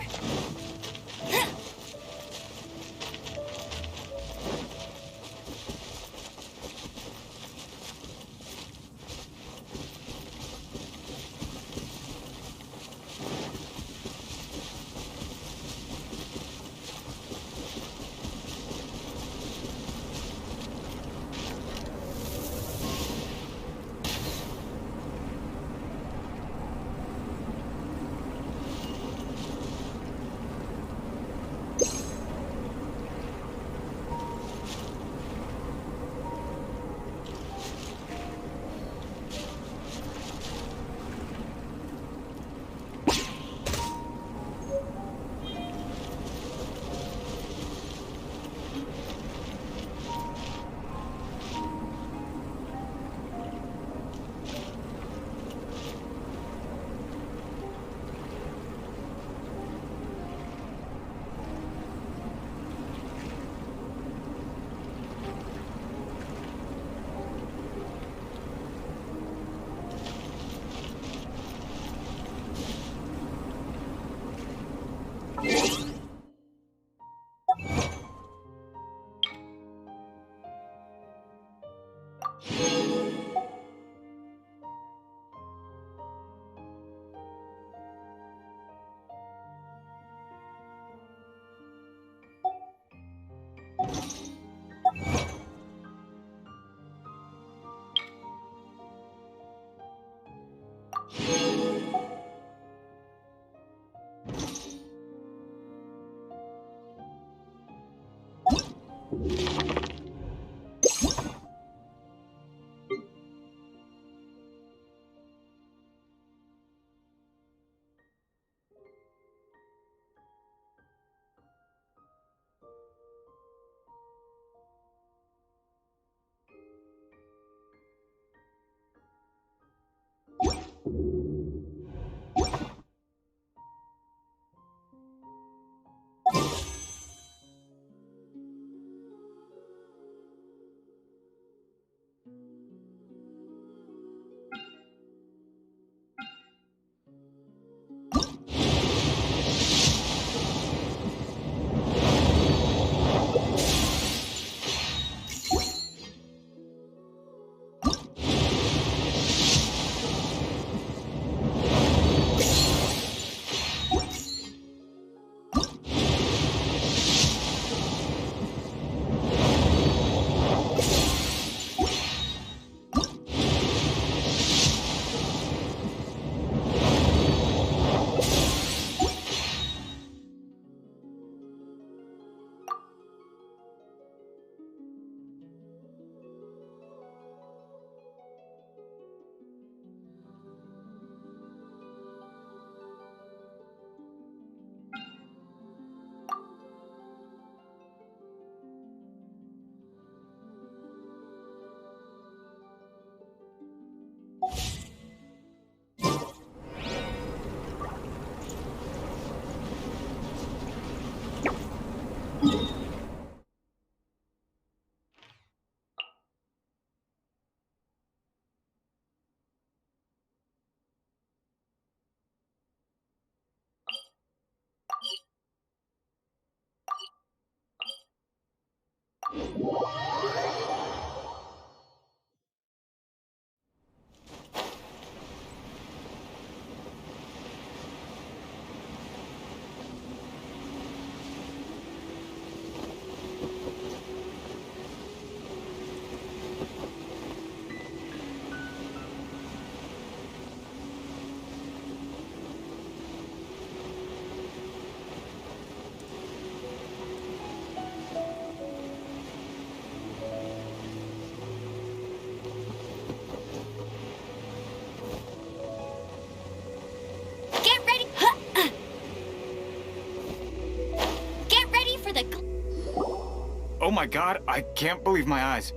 Oh my god, I can't believe my eyes.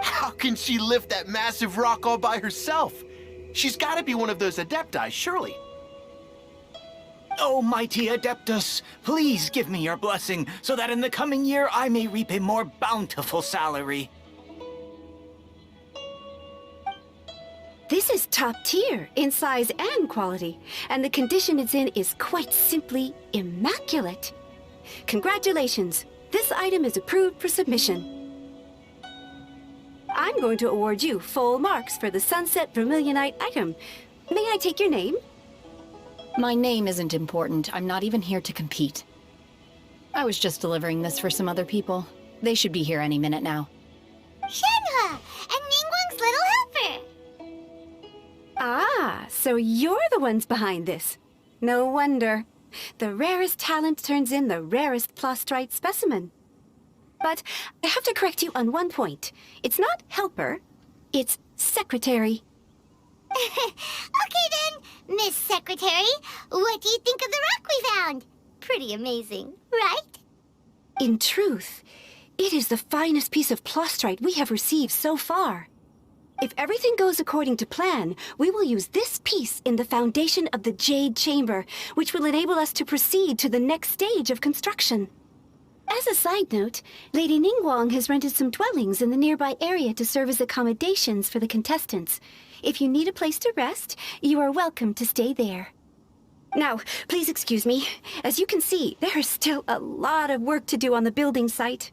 How can she lift that massive rock all by herself? She's gotta be one of those Adepti, surely. Oh, mighty Adeptus, please give me your blessing so that in the coming year I may reap a more bountiful salary. This is top tier in size and quality, and the condition it's in is quite simply immaculate. Congratulations, this item is approved for submission. I'm going to award you full marks for the Sunset Vermilionite item. May I take your name? My name isn't important. I'm not even here to compete. I was just delivering this for some other people. They should be here any minute now. Shenhe! And Ningguang's little helper! Ah, so you're the ones behind this. No wonder. The rarest talent turns in the rarest plastrite specimen. But I have to correct you on one point. It's not helper, it's secretary. Okay then, Miss Secretary, what do you think of the rock we found? Pretty amazing, right? In truth, it is the finest piece of plastrite we have received so far. If everything goes according to plan, we will use this piece in the foundation of the Jade Chamber, which will enable us to proceed to the next stage of construction. As a side note, Lady Ningguang has rented some dwellings in the nearby area to serve as accommodations for the contestants. If you need a place to rest, you are welcome to stay there. Now, please excuse me. As you can see, there is still a lot of work to do on the building site.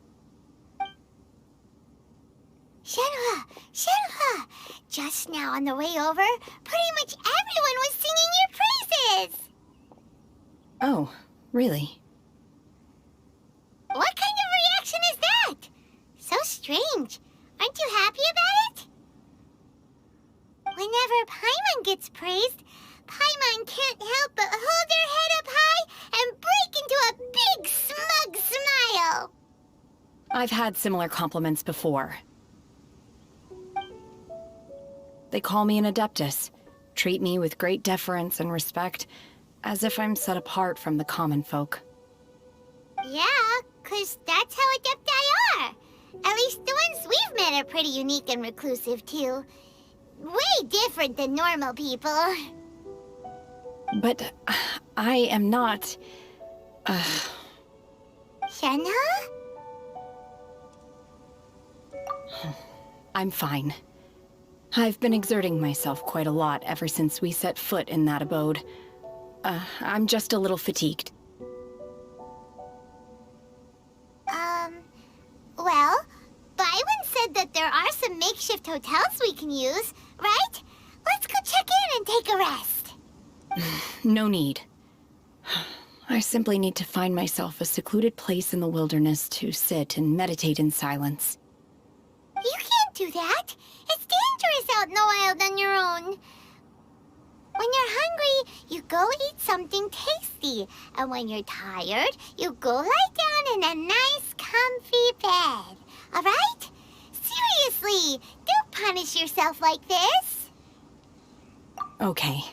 Shenhe! Shenhe! Just now on the way over, pretty much everyone was singing your praises! Oh, really? What kind of reaction is that? So strange. Aren't you happy about it? Whenever Paimon gets praised, Paimon can't help but hold their head up high and break into a big smug smile. I've had similar compliments before. They call me an adeptus, treat me with great deference and respect, as if I'm set apart from the common folk. Yeah, 'cause that's how adepti are. At least the ones we've met are pretty unique and reclusive, too. Way different than normal people. But I am not... Shenhe? I'm fine. I've been exerting myself quite a lot ever since we set foot in that abode. I'm just a little fatigued. Well, Byron said that there are some makeshift hotels we can use, right? Let's go check in and take a rest. No need. I simply need to find myself a secluded place in the wilderness to sit and meditate in silence. You can't do that. It's dangerous out in the wild on your own. When you're hungry, you go eat something tasty. And when you're tired, you go lie down in a nice, comfy bed. All right? Seriously, don't punish yourself like this. Okay.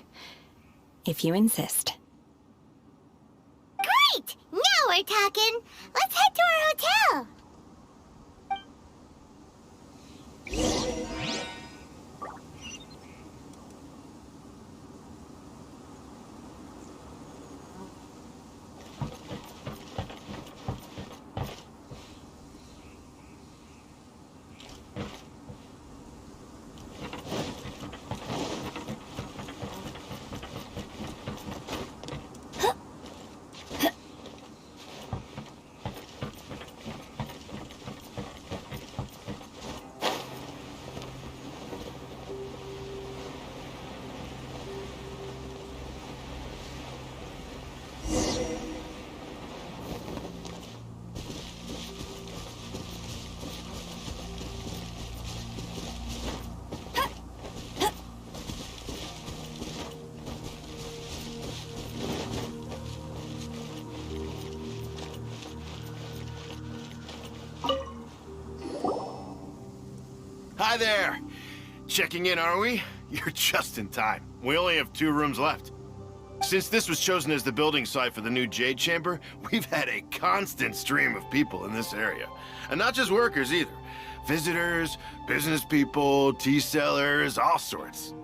If you insist. Great! Now we're talking. Let's head to our hotel. Hi there. Checking in, are we? You're just in time. We only have 2 rooms left. Since this was chosen as the building site for the new Jade Chamber, we've had a constant stream of people in this area. And not just workers either. Visitors, business people, tea sellers, all sorts.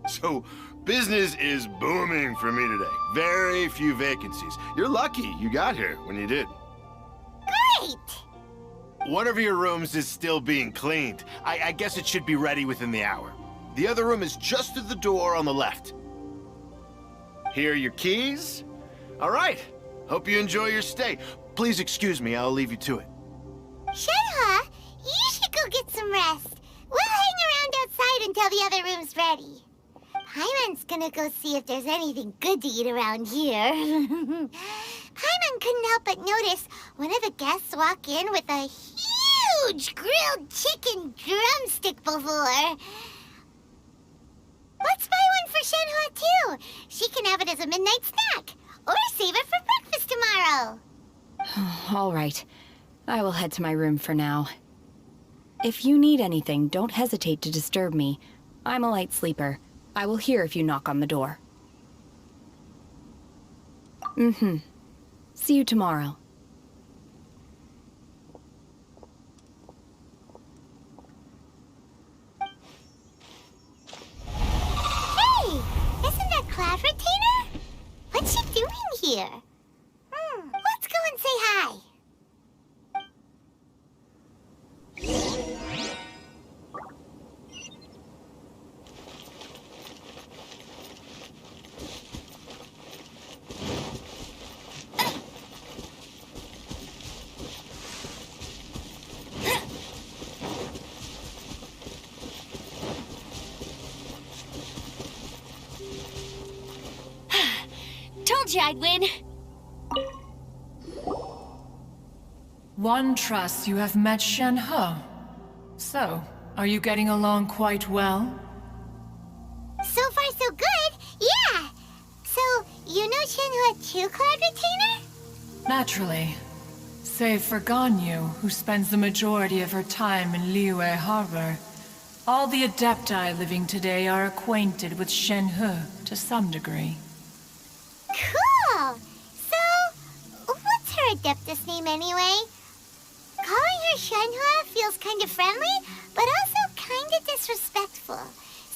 So, business is booming for me today. Very few vacancies. You're lucky you got here when you did. Great! One of your rooms is still being cleaned. I guess it should be ready within the hour. The other room is just through the door on the left. Here are your keys. All right. Hope you enjoy your stay. Please excuse me, I'll leave you to it. Shenhe, you should go get some rest. We'll hang around outside until the other room's ready. Paimon's gonna go see if there's anything good to eat around here. Paimon couldn't help but notice one of the guests walk in with a huge grilled chicken drumstick before. Let's buy one for Shenhe too. She can have it as a midnight snack. Or save it for breakfast tomorrow. All right. I will head to my room for now. If you need anything, don't hesitate to disturb me. I'm a light sleeper. I will hear if you knock on the door. See you tomorrow. Hey! Isn't that Cloud Retainer? What's she doing here? Let's go and say hi. Told you I'd win. One trusts you have met Shenhe. So, are you getting along quite well? So far, so good. Yeah. So, you know Shenhe too, Cloud Retainer? Naturally. Save for Ganyu, who spends the majority of her time in Liyue Harbor. All the Adepti living today are acquainted with Shenhe to some degree. Cool. So, what's her Adeptus name anyway? Calling her Shenhe feels kind of friendly, but also kind of disrespectful.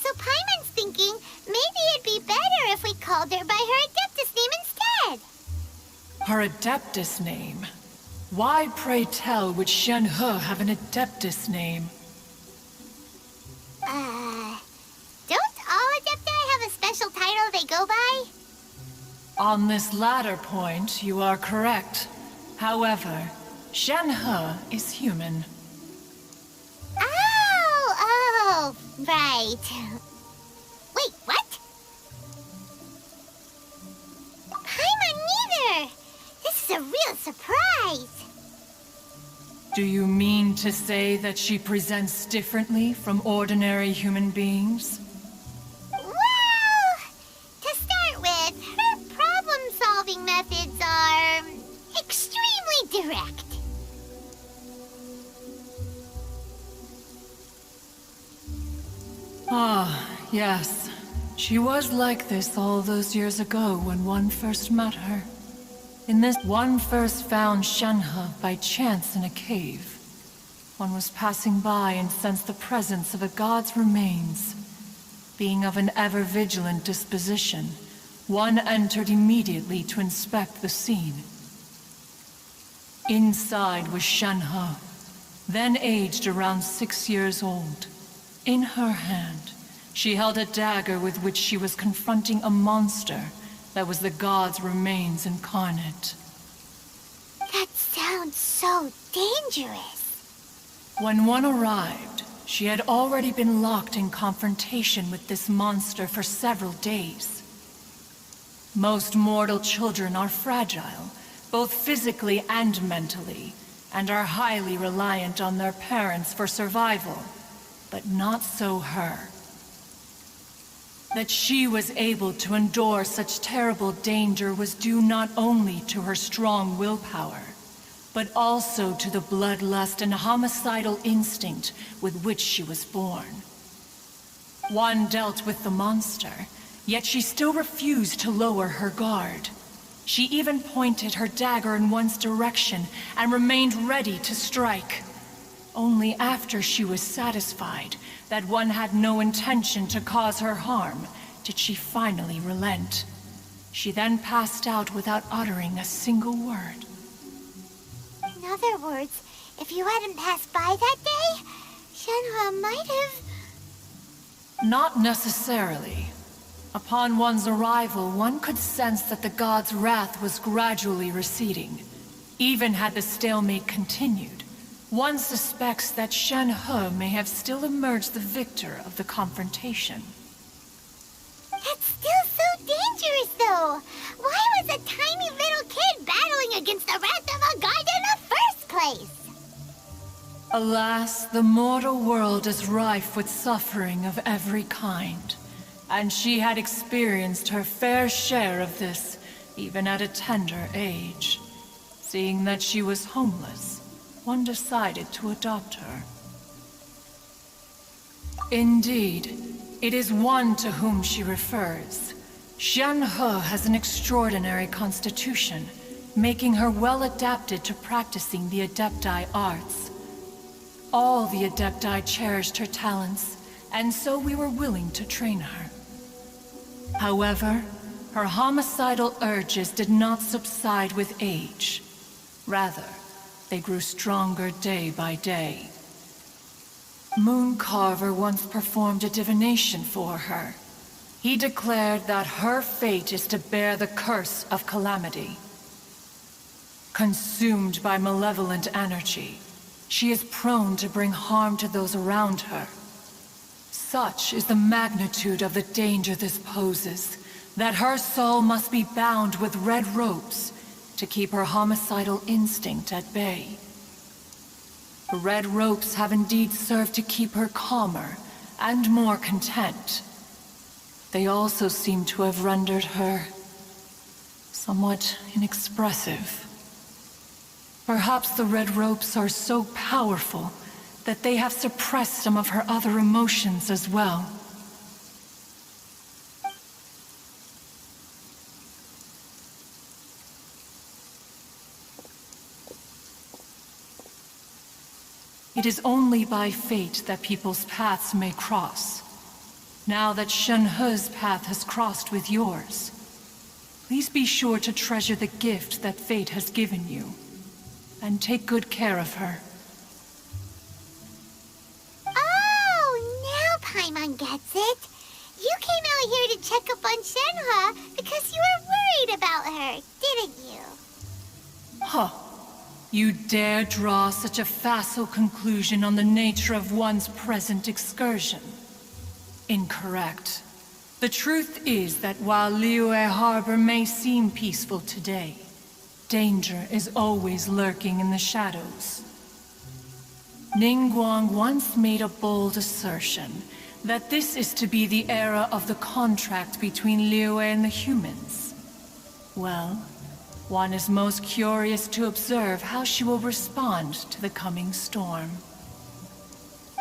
So Paimon's thinking maybe it'd be better if we called her by her Adeptus name instead. Her Adeptus name? Why, pray tell, would Shenhe have an Adeptus name? Don't all Adepti have a special title they go by? On this latter point, you are correct. However, Shenhe is human. Oh, right. Wait, what? Paimon neither. This is a real surprise. Do you mean to say that she presents differently from ordinary human beings? Well, to start with, her problem-solving methods are extremely direct. Ah, yes. She was like this all those years ago when one first met her. In this, one first found Shenhe by chance in a cave. One was passing by and sensed the presence of a god's remains. Being of an ever-vigilant disposition, one entered immediately to inspect the scene. Inside was Shenhe, then aged around 6 years old. In her hand, she held a dagger with which she was confronting a monster that was the god's remains incarnate. That sounds so dangerous. When one arrived, she had already been locked in confrontation with this monster for several days. Most mortal children are fragile, both physically and mentally, and are highly reliant on their parents for survival. But not so her. That she was able to endure such terrible danger was due not only to her strong willpower, but also to the bloodlust and homicidal instinct with which she was born. One dealt with the monster, yet she still refused to lower her guard. She even pointed her dagger in one's direction and remained ready to strike. Only after she was satisfied that one had no intention to cause her harm did she finally relent. She then passed out without uttering a single word. In other words, if you hadn't passed by that day, Shenhe might have... Not necessarily. Upon one's arrival, one could sense that the god's wrath was gradually receding. Even had the stalemate continued, one suspects that Shen He may have still emerged the victor of the confrontation. That's still so dangerous, though. Why was a tiny little kid battling against the wrath of a god in the first place? Alas, the mortal world is rife with suffering of every kind. And she had experienced her fair share of this, even at a tender age. Seeing that she was homeless, one decided to adopt her. Indeed, it is one to whom she refers. Shen He has an extraordinary constitution, making her well adapted to practicing the Adepti arts. All the Adepti cherished her talents, and so we were willing to train her. However, her homicidal urges did not subside with age. Rather, they grew stronger day by day. Mooncarver once performed a divination for her. He declared that her fate is to bear the curse of calamity. Consumed by malevolent energy, she is prone to bring harm to those around her. Such is the magnitude of the danger this poses, that her soul must be bound with red ropes to keep her homicidal instinct at bay. The red ropes have indeed served to keep her calmer and more content. They also seem to have rendered her somewhat inexpressive. Perhaps the red ropes are so powerful that they have suppressed some of her other emotions as well. It is only by fate that people's paths may cross. Now that Shen He's path has crossed with yours, please be sure to treasure the gift that fate has given you, and take good care of her. Paimon gets it. You came out here to check up on Shenhe because you were worried about her, didn't you? Huh. You dare draw such a facile conclusion on the nature of one's present excursion? Incorrect. The truth is that while Liyue Harbor may seem peaceful today, danger is always lurking in the shadows. Ningguang once made a bold assertion that this is to be the era of the contract between Liyue and the humans. Well, one is most curious to observe how she will respond to the coming storm.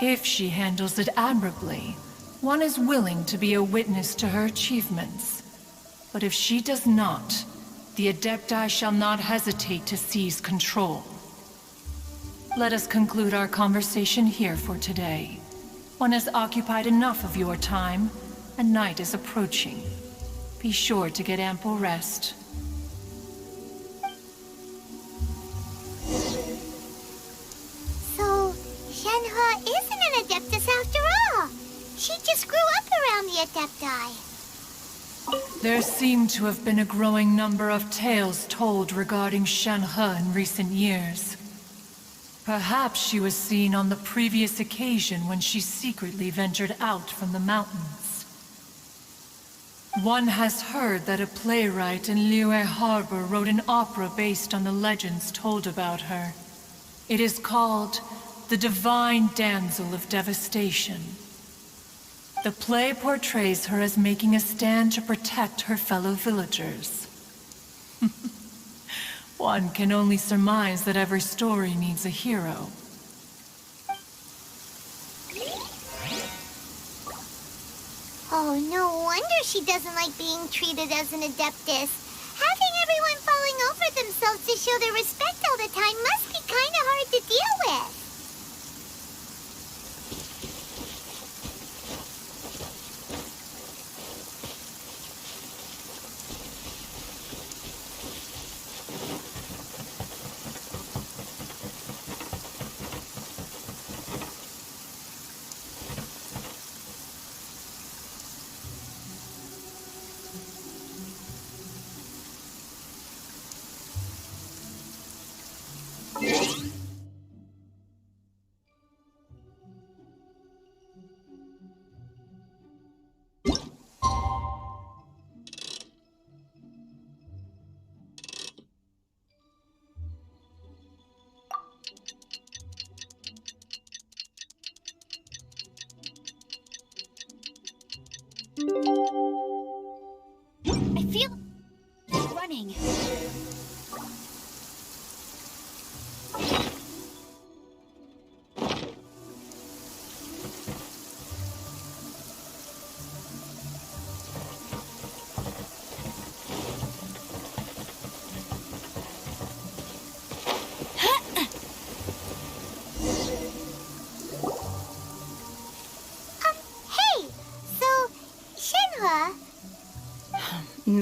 If she handles it admirably, one is willing to be a witness to her achievements. But if she does not, the Adepti shall not hesitate to seize control. Let us conclude our conversation here for today. One has occupied enough of your time, and night is approaching. Be sure to get ample rest. So, Shenhe isn't an Adeptus after all. She just grew up around the Adepti. There seem to have been a growing number of tales told regarding Shenhe in recent years. Perhaps she was seen on the previous occasion when she secretly ventured out from the mountains. One has heard that a playwright in Liyue Harbor wrote an opera based on the legends told about her. It is called The Divine Damsel of Devastation. The play portrays her as making a stand to protect her fellow villagers. One can only surmise that every story needs a hero. Oh, no wonder she doesn't like being treated as an Adeptus. Having everyone falling over themselves to show their respect all the time must be kind of hard to deal with.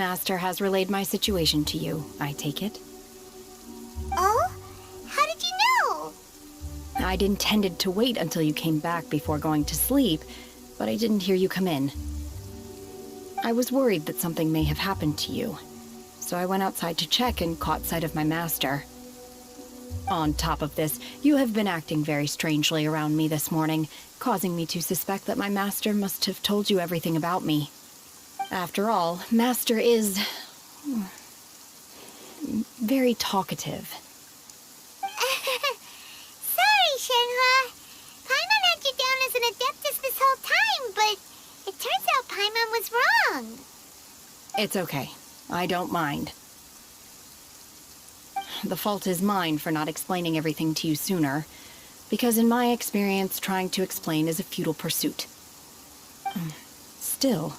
Master has relayed my situation to you, I take it. Oh? How did you know? I'd intended to wait until you came back before going to sleep, but I didn't hear you come in. I was worried that something may have happened to you, so I went outside to check and caught sight of my master. On top of this, you have been acting very strangely around me this morning, causing me to suspect that my master must have told you everything about me. After all, Master is very talkative. Sorry, Shenhua. Paimon had you down as an adeptus this whole time, but it turns out Paimon was wrong. It's okay. I don't mind. The fault is mine for not explaining everything to you sooner, because in my experience, trying to explain is a futile pursuit. Still,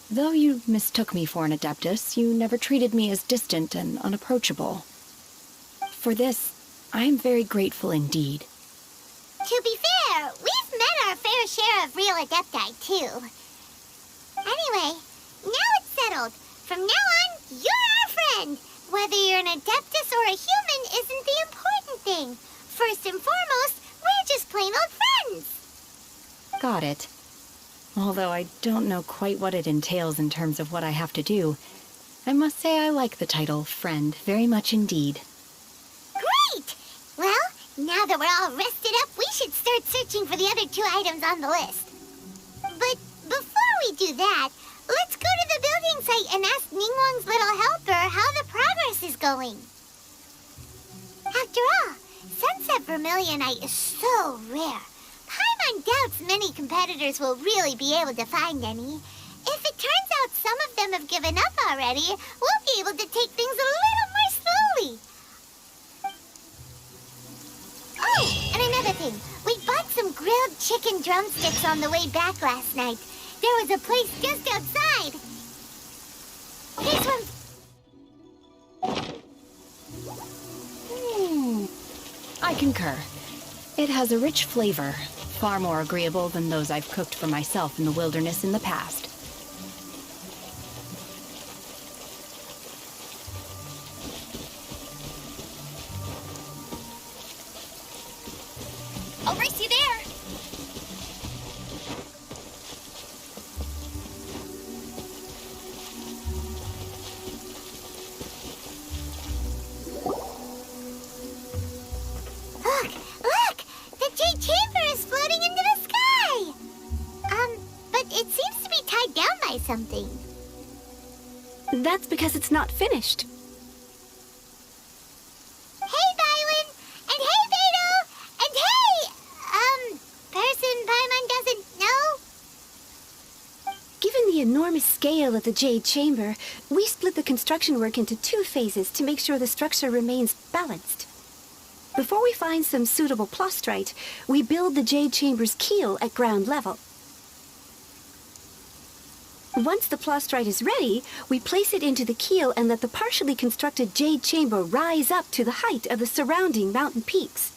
though you mistook me for an adeptus, you never treated me as distant and unapproachable. For this, I am very grateful indeed. To be fair, we've met our fair share of real adepti, too. Anyway, now it's settled. From now on, you're our friend. Whether you're an adeptus or a human isn't the important thing. First and foremost, we're just plain old friends. Got it. Although I don't know quite what it entails in terms of what I have to do, I must say I like the title friend very much indeed. Great! Well, now that we're all rested up, we should start searching for the other 2 items on the list. But before we do that, let's go to the building site and ask Ningguang's little helper how the progress is going. After all, Sunset Vermilionite is so rare. Paimon doubts many competitors will really be able to find any. If it turns out some of them have given up already, we'll be able to take things a little more slowly. Oh, and another thing. We bought some grilled chicken drumsticks on the way back last night. There was a place just outside. Here's one. I concur. It has a rich flavor, far more agreeable than those I've cooked for myself in the wilderness in the past. I'll race you there. Look! The Jade Chamber is floating into the sky! But it seems to be tied down by something. That's because it's not finished. Hey, Bywin! And hey, Beto! And hey! Person Paimon doesn't know? Given the enormous scale of the Jade Chamber, we split the construction work into 2 phases to make sure the structure remains balanced. Before we find some suitable plastrite, we build the Jade Chamber's keel at ground level. Once the plastrite is ready, we place it into the keel and let the partially constructed Jade Chamber rise up to the height of the surrounding mountain peaks.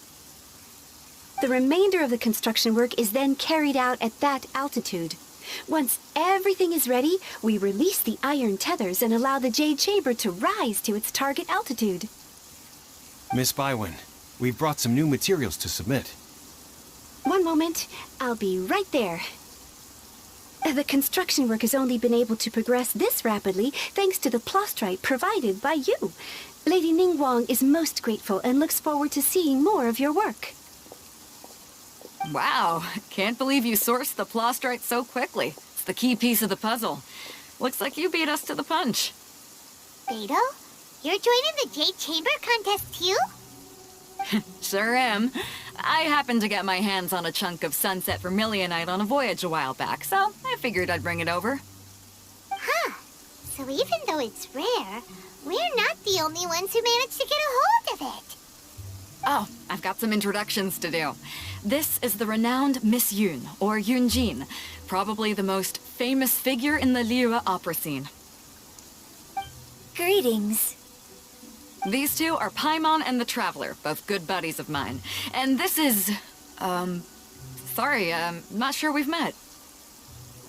The remainder of the construction work is then carried out at that altitude. Once everything is ready, we release the iron tethers and allow the Jade Chamber to rise to its target altitude. Miss Bywin, we've brought some new materials to submit. One moment, I'll be right there. The construction work has only been able to progress this rapidly thanks to the plastrite provided by you. Lady Ningguang is most grateful and looks forward to seeing more of your work. Wow, can't believe you sourced the plastrite so quickly. It's the key piece of the puzzle. Looks like you beat us to the punch. Beto, you're joining the Jade Chamber contest too? Sure am. I happened to get my hands on a chunk of Sunset Vermilionite on a voyage a while back, so I figured I'd bring it over. Huh. So even though it's rare, we're not the only ones who managed to get a hold of it. Oh, I've got some introductions to do. This is the renowned Miss Yun, or Yunjin, probably the most famous figure in the Liyue opera scene. Greetings. These 2 are Paimon and the Traveler, both good buddies of mine. And this is... sorry, not sure we've met.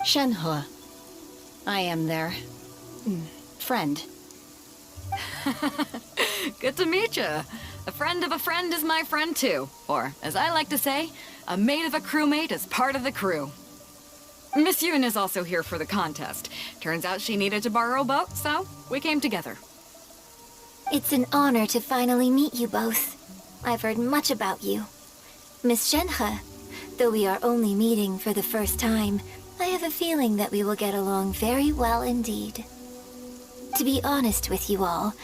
Shenhua. I am there. friend. Good to meet you. A friend of a friend is my friend too. Or, as I like to say, a mate of a crewmate is part of the crew. Miss Yoon is also here for the contest. Turns out she needed to borrow a boat, so we came together. It's an honor to finally meet you both. I've heard much about you. Miss Shenhe, though we are only meeting for the first time, I have a feeling that we will get along very well indeed. To be honest with you all,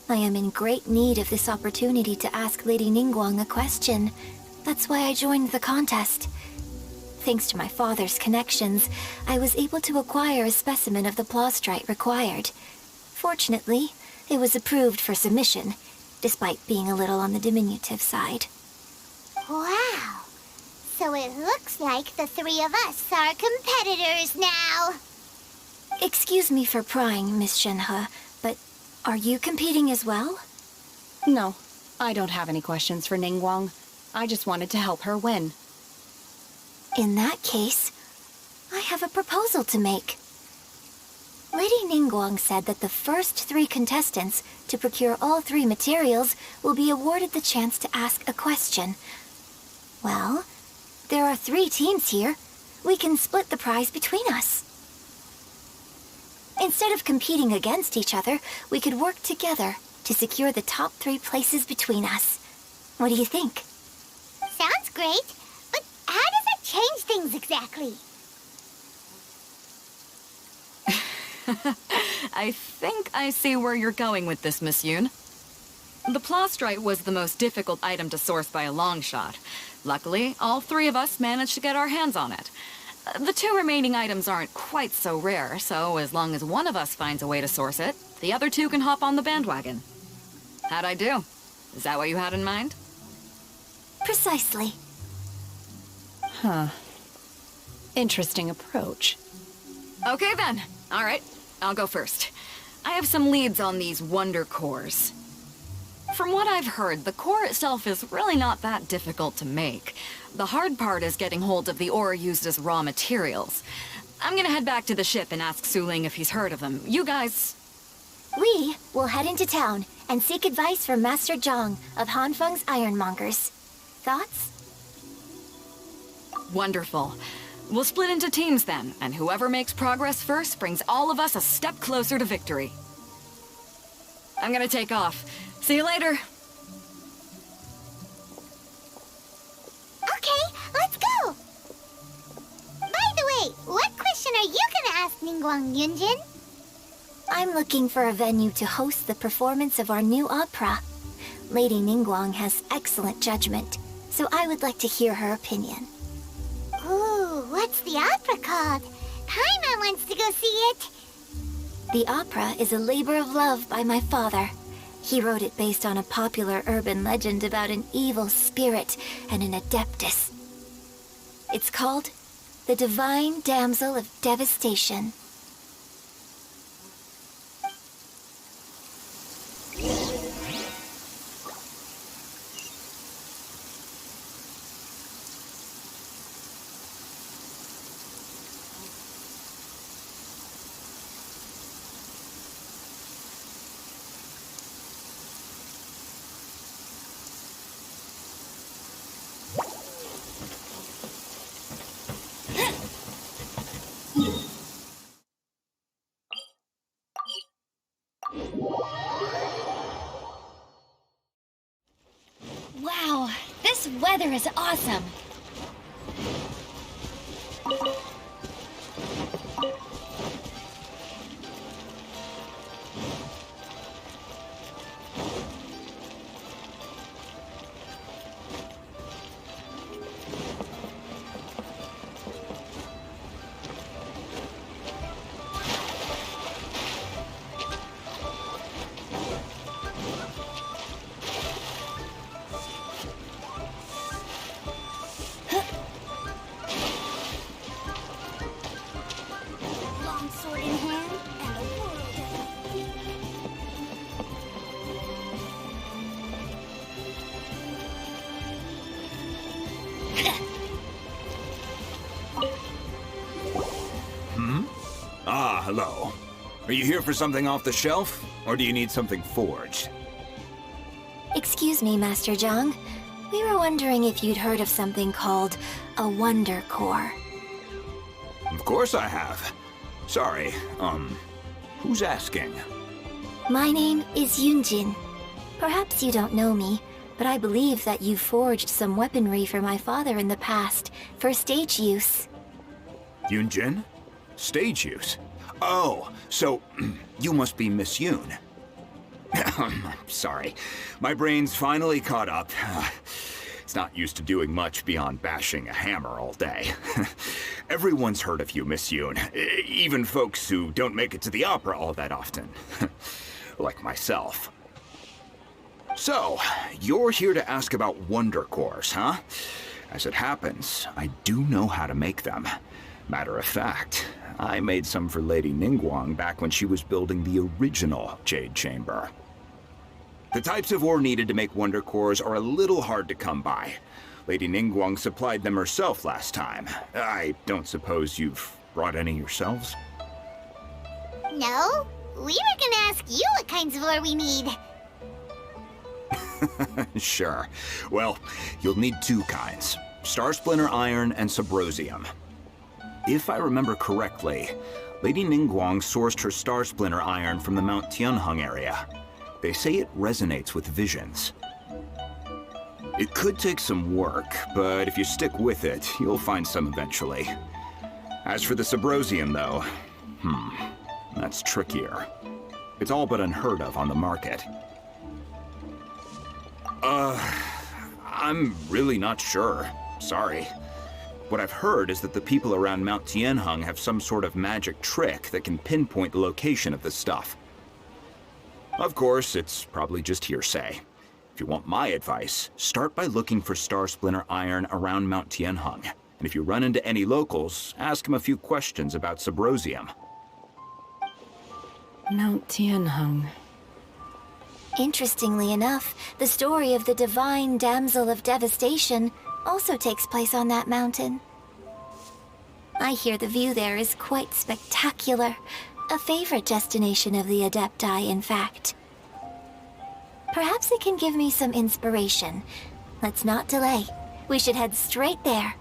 I am in great need of this opportunity to ask Lady Ningguang a question. That's why I joined the contest. Thanks to my father's connections, I was able to acquire a specimen of the plastrite required. Fortunately, it was approved for submission, despite being a little on the diminutive side. Wow. So it looks like the three of us are competitors now. Excuse me for prying, Miss Shenhe, but are you competing as well? No, I don't have any questions for Ningguang. I just wanted to help her win. In that case, I have a proposal to make. Lady Ningguang said that the first 3 contestants to procure all 3 materials will be awarded the chance to ask a question. Well, there are 3 teams here. We can split the prize between us. Instead of competing against each other, we could work together to secure the top 3 places between us. What do you think? Sounds great, but how does it change things exactly? I think I see where you're going with this, Miss Yoon. The plastrite was the most difficult item to source by a long shot. Luckily, all 3 of us managed to get our hands on it. The 2 remaining items aren't quite so rare, so as long as one of us finds a way to source it, the other 2 can hop on the bandwagon. How'd I do? Is that what you had in mind? Precisely. Huh. Interesting approach. Okay then. All right, I'll go first. I have some leads on these wonder cores. From what I've heard, the core itself is really not that difficult to make. The hard part is getting hold of the ore used as raw materials. I'm gonna head back to the ship and ask Suling if he's heard of them. You guys... We will head into town and seek advice from Master Zhang of Hanfeng's Ironmongers. Thoughts? Wonderful. We'll split into teams then, and whoever makes progress first brings all of us a step closer to victory. I'm gonna take off. See you later. Okay, let's go! By the way, what question are you gonna ask Ningguang, Yunjin? I'm looking for a venue to host the performance of our new opera. Lady Ningguang has excellent judgment, so I would like to hear her opinion. Ooh, what's the opera called? Paimon wants to go see it. The opera is a labor of love by my father. He wrote it based on a popular urban legend about an evil spirit and an adeptus. It's called The Divine Damsel of Devastation. Wow, this weather is awesome. Longsword in hand and a whirlwind. Hmm? Ah, hello. Are you here for something off the shelf, or do you need something forged? Excuse me, Master Zhang. We were wondering if you'd heard of something called a Wonder Core. Of course I have. Sorry, who's asking? My name is Yunjin. Perhaps you don't know me, but I believe that you forged some weaponry for my father in the past, for stage use. Yunjin? Stage use? Oh, so you must be Miss Yoon. Sorry, my brain's finally caught up. It's not used to doing much beyond bashing a hammer all day. Everyone's heard of you, Miss Yoon. Even folks who don't make it to the opera all that often. Like myself. So, you're here to ask about Wonder Cores, huh? As it happens, I do know how to make them. Matter of fact, I made some for Lady Ningguang back when she was building the original Jade Chamber. The types of ore needed to make Wonder Cores are a little hard to come by. Lady Ningguang supplied them herself last time. I don't suppose you've brought any yourselves? No, we were gonna ask you what kinds of ore we need. Sure. Well, you'll need two kinds. Star Splinter Iron and Subrosium. If I remember correctly, Lady Ningguang sourced her Star Splinter Iron from the Mount Tianheng area. They say it resonates with visions. It could take some work, but if you stick with it, you'll find some eventually. As for the Subrosium, though, that's trickier. It's all but unheard of on the market. I'm really not sure. Sorry. What I've heard is that the people around Mount Tianheng have some sort of magic trick that can pinpoint the location of the stuff. Of course, it's probably just hearsay. If you want my advice, start by looking for Star Splinter Iron around Mount Tianheng. And if you run into any locals, ask them a few questions about Subrosium. Mount Tianheng. Interestingly enough, the story of the divine damsel of devastation also takes place on that mountain. I hear the view there is quite spectacular. A favorite destination of the Adepti, in fact. Perhaps it can give me some inspiration. Let's not delay. We should head straight there.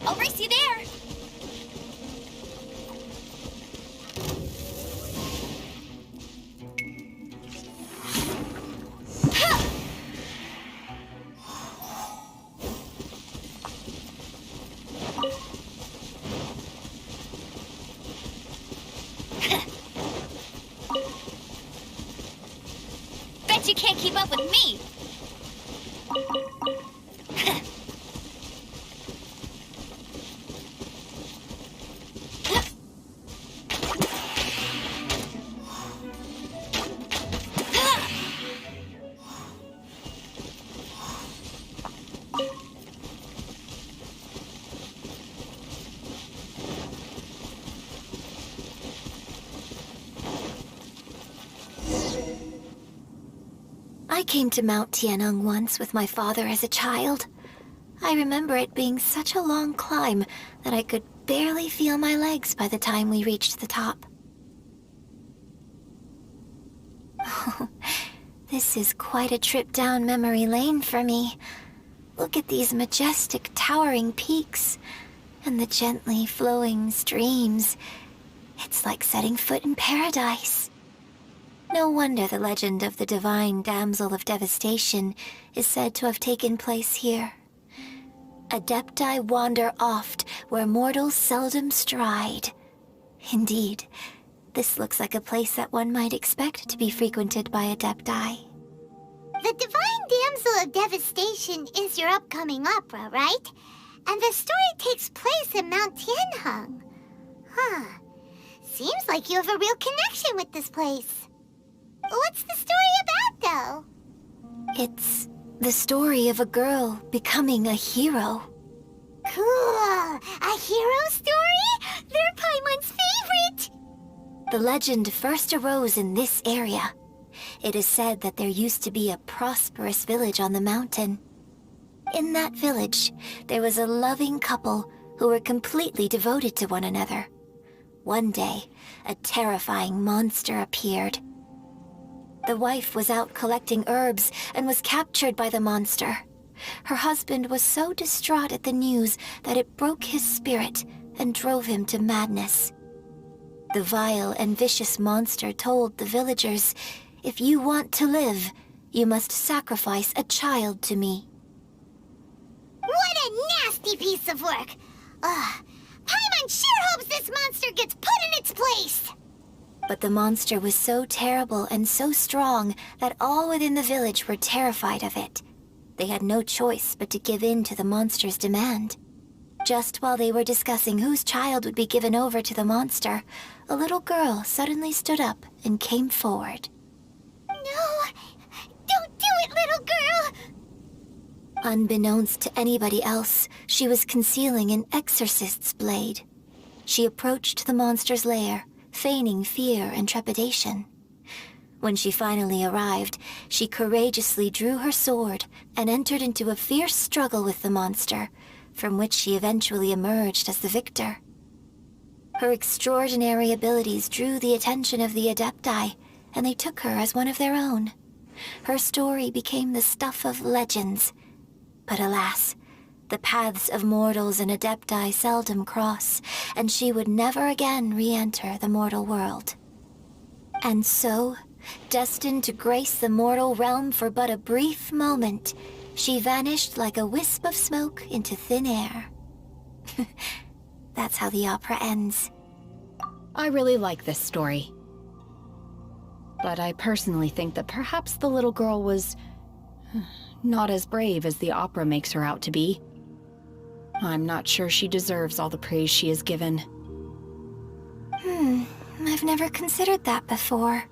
I'll race you there! Bet you can't keep up with me! I came to Mount Tianheng once with my father as a child. I remember it being such a long climb that I could barely feel my legs by the time we reached the top. Oh, this is quite a trip down memory lane for me. Look at these majestic, towering peaks and the gently flowing streams. It's like setting foot in paradise. No wonder the legend of the divine damsel of devastation is said to have taken place here. Adepti wander oft where mortals seldom stride. Indeed, this looks like a place that one might expect to be frequented by Adepti. The Divine Damsel of Devastation is your upcoming opera, right? And the story takes place in Mount Tianheng. Huh. Seems like you have a real connection with this place. What's the story about, though? It's the story of a girl becoming a hero. Cool! A hero story? They're Paimon's favorite! The legend first arose in this area. It is said that there used to be a prosperous village on the mountain. In that village, there was a loving couple who were completely devoted to one another. One day, a terrifying monster appeared. The wife was out collecting herbs and was captured by the monster. Her husband was so distraught at the news that it broke his spirit and drove him to madness. The vile and vicious monster told the villagers, "If you want to live, you must sacrifice a child to me." What a nasty piece of work! Ugh. Paimon sure hopes this monster gets put in its place! But the monster was so terrible and so strong that all within the village were terrified of it. They had no choice but to give in to the monster's demand. Just while they were discussing whose child would be given over to the monster, a little girl suddenly stood up and came forward. No! Don't do it, little girl! Unbeknownst to anybody else, she was concealing an exorcist's blade. She approached the monster's lair, feigning fear and trepidation. When she finally arrived, she courageously drew her sword and entered into a fierce struggle with the monster, from which she eventually emerged as the victor. Her extraordinary abilities drew the attention of the Adepti, and they took her as one of their own. Her story became the stuff of legends. But alas, the paths of mortals and Adepti seldom cross, and she would never again re-enter the mortal world. And so, destined to grace the mortal realm for but a brief moment, she vanished like a wisp of smoke into thin air. That's how the opera ends. I really like this story. But I personally think that perhaps the little girl was not as brave as the opera makes her out to be. I'm not sure she deserves all the praise she is given. I've never considered that before.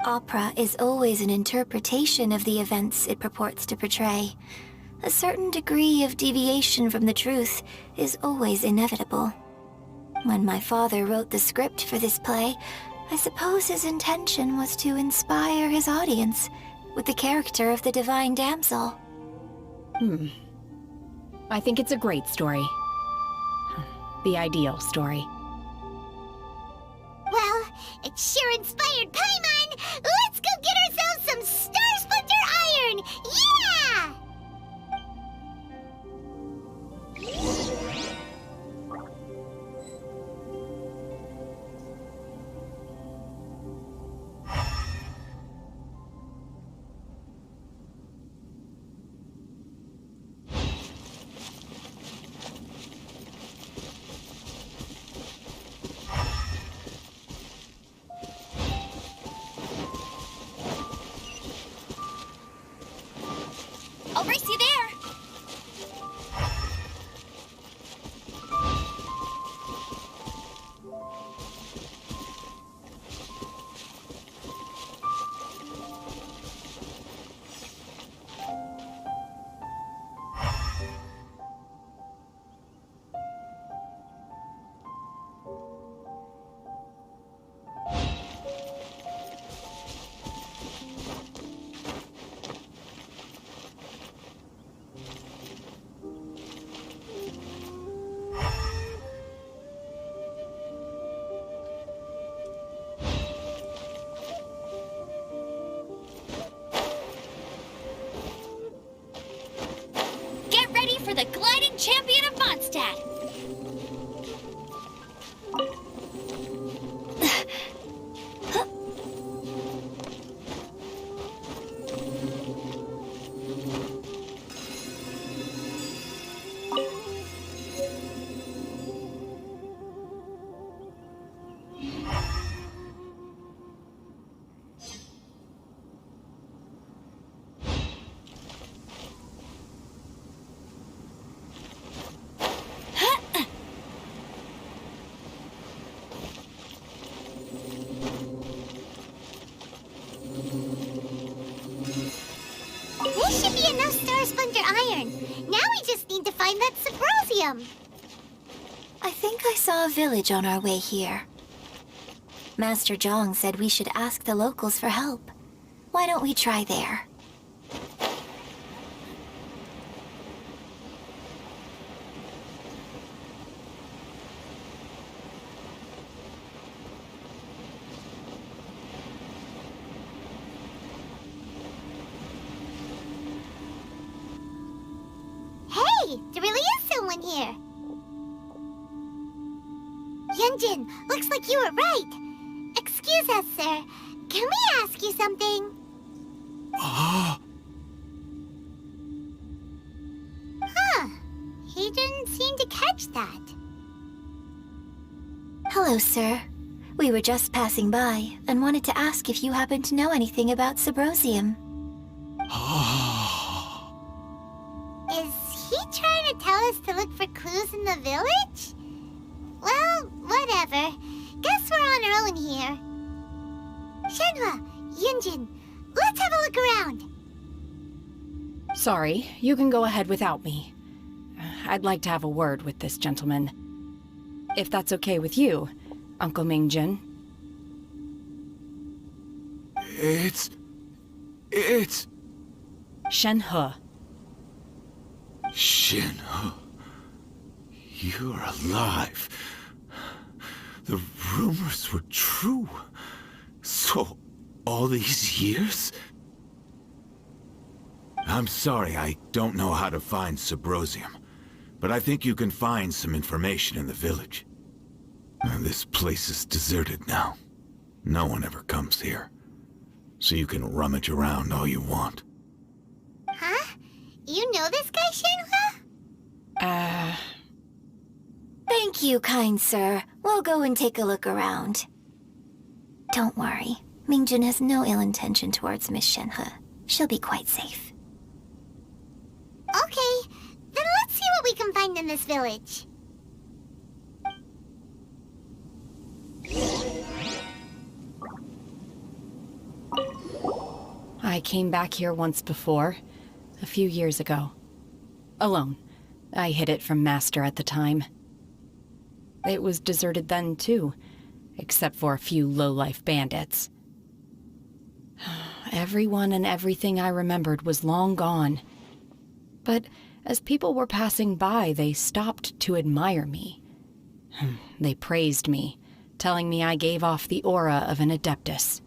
Opera is always an interpretation of the events it purports to portray. A certain degree of deviation from the truth is always inevitable. When my father wrote the script for this play, I suppose his intention was to inspire his audience with the character of the Divine Damsel. I think it's a great story. The ideal story. Well, it sure inspired Paimon! Let's go get ourselves some Star Splinter Iron! Yeah! sponge or iron. Now we just need to find that Subrosium. I think I saw a village on our way here. Master Zhong said we should ask the locals for help. Why don't we try there? Hey, there really is someone here. Yunjin, looks like you were right. Excuse us, sir. Can we ask you something? Huh. He didn't seem to catch that. Hello, sir. We were just passing by and wanted to ask if you happen to know anything about Subrosium. Is he trying to tell us to look for clues in the village? Well, whatever. Guess we're on our own here. Shenhua, Yunjin, let's have a look around. Sorry, you can go ahead without me. I'd like to have a word with this gentleman. If that's okay with you, Uncle Mingjin. It's... Shenhe. Shenhe. You're alive. The rumors were true. So, all these years? I'm sorry, I don't know how to find Subrosium, but I think you can find some information in the village. This place is deserted now. No one ever comes here. So you can rummage around all you want. Huh? You know this guy, Shenhua? Thank you, kind sir. We'll go and take a look around. Don't worry. Mingjin has no ill intention towards Miss Shenhe. She'll be quite safe. Okay, then let's see what we can find in this village. I came back here once before, a few years ago. Alone. I hid it from Master at the time. It was deserted then, too, except for a few low-life bandits. Everyone and everything I remembered was long gone. But as people were passing by, they stopped to admire me. They praised me, telling me I gave off the aura of an Adeptus.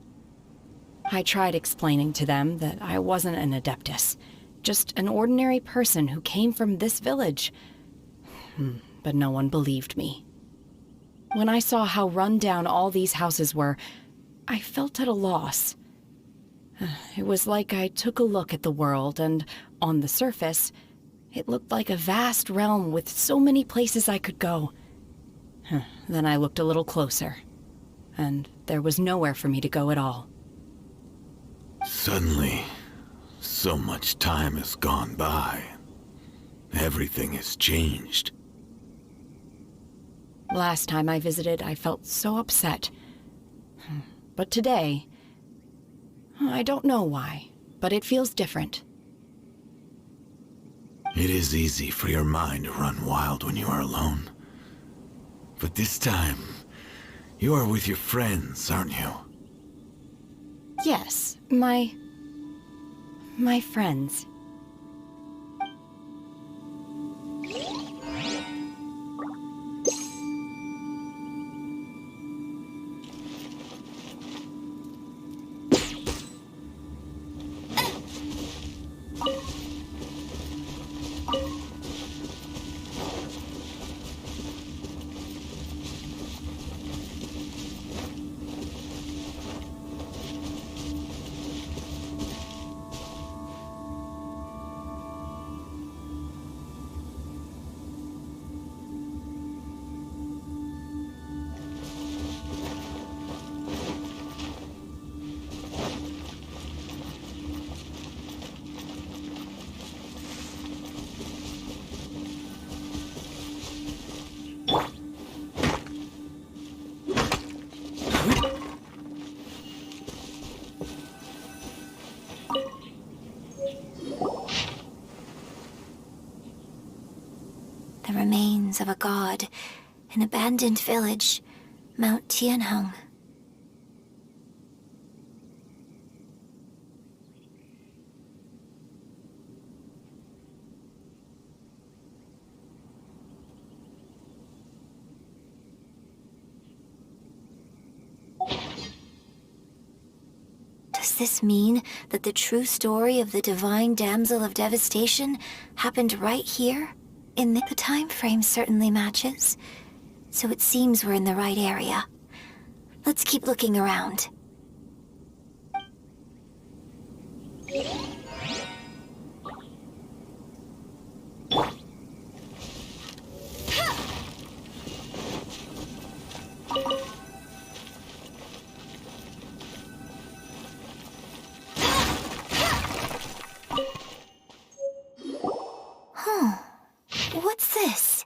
I tried explaining to them that I wasn't an Adeptus, just an ordinary person who came from this village. But no one believed me. When I saw how run down all these houses were, I felt at a loss. It was like I took a look at the world, and on the surface, it looked like a vast realm with so many places I could go. Then I looked a little closer, and there was nowhere for me to go at all. Suddenly, so much time has gone by. Everything has changed. Last time I visited, I felt so upset. But today, I don't know why, but it feels different. It is easy for your mind to run wild when you are alone. But this time, you are with your friends, aren't you? Yes, my friends. remains of a god, an abandoned village, Mount Tianheng. Does this mean that the true story of the divine damsel of devastation happened right here? The time frame certainly matches, so it seems we're in the right area. Let's keep looking around. What's this?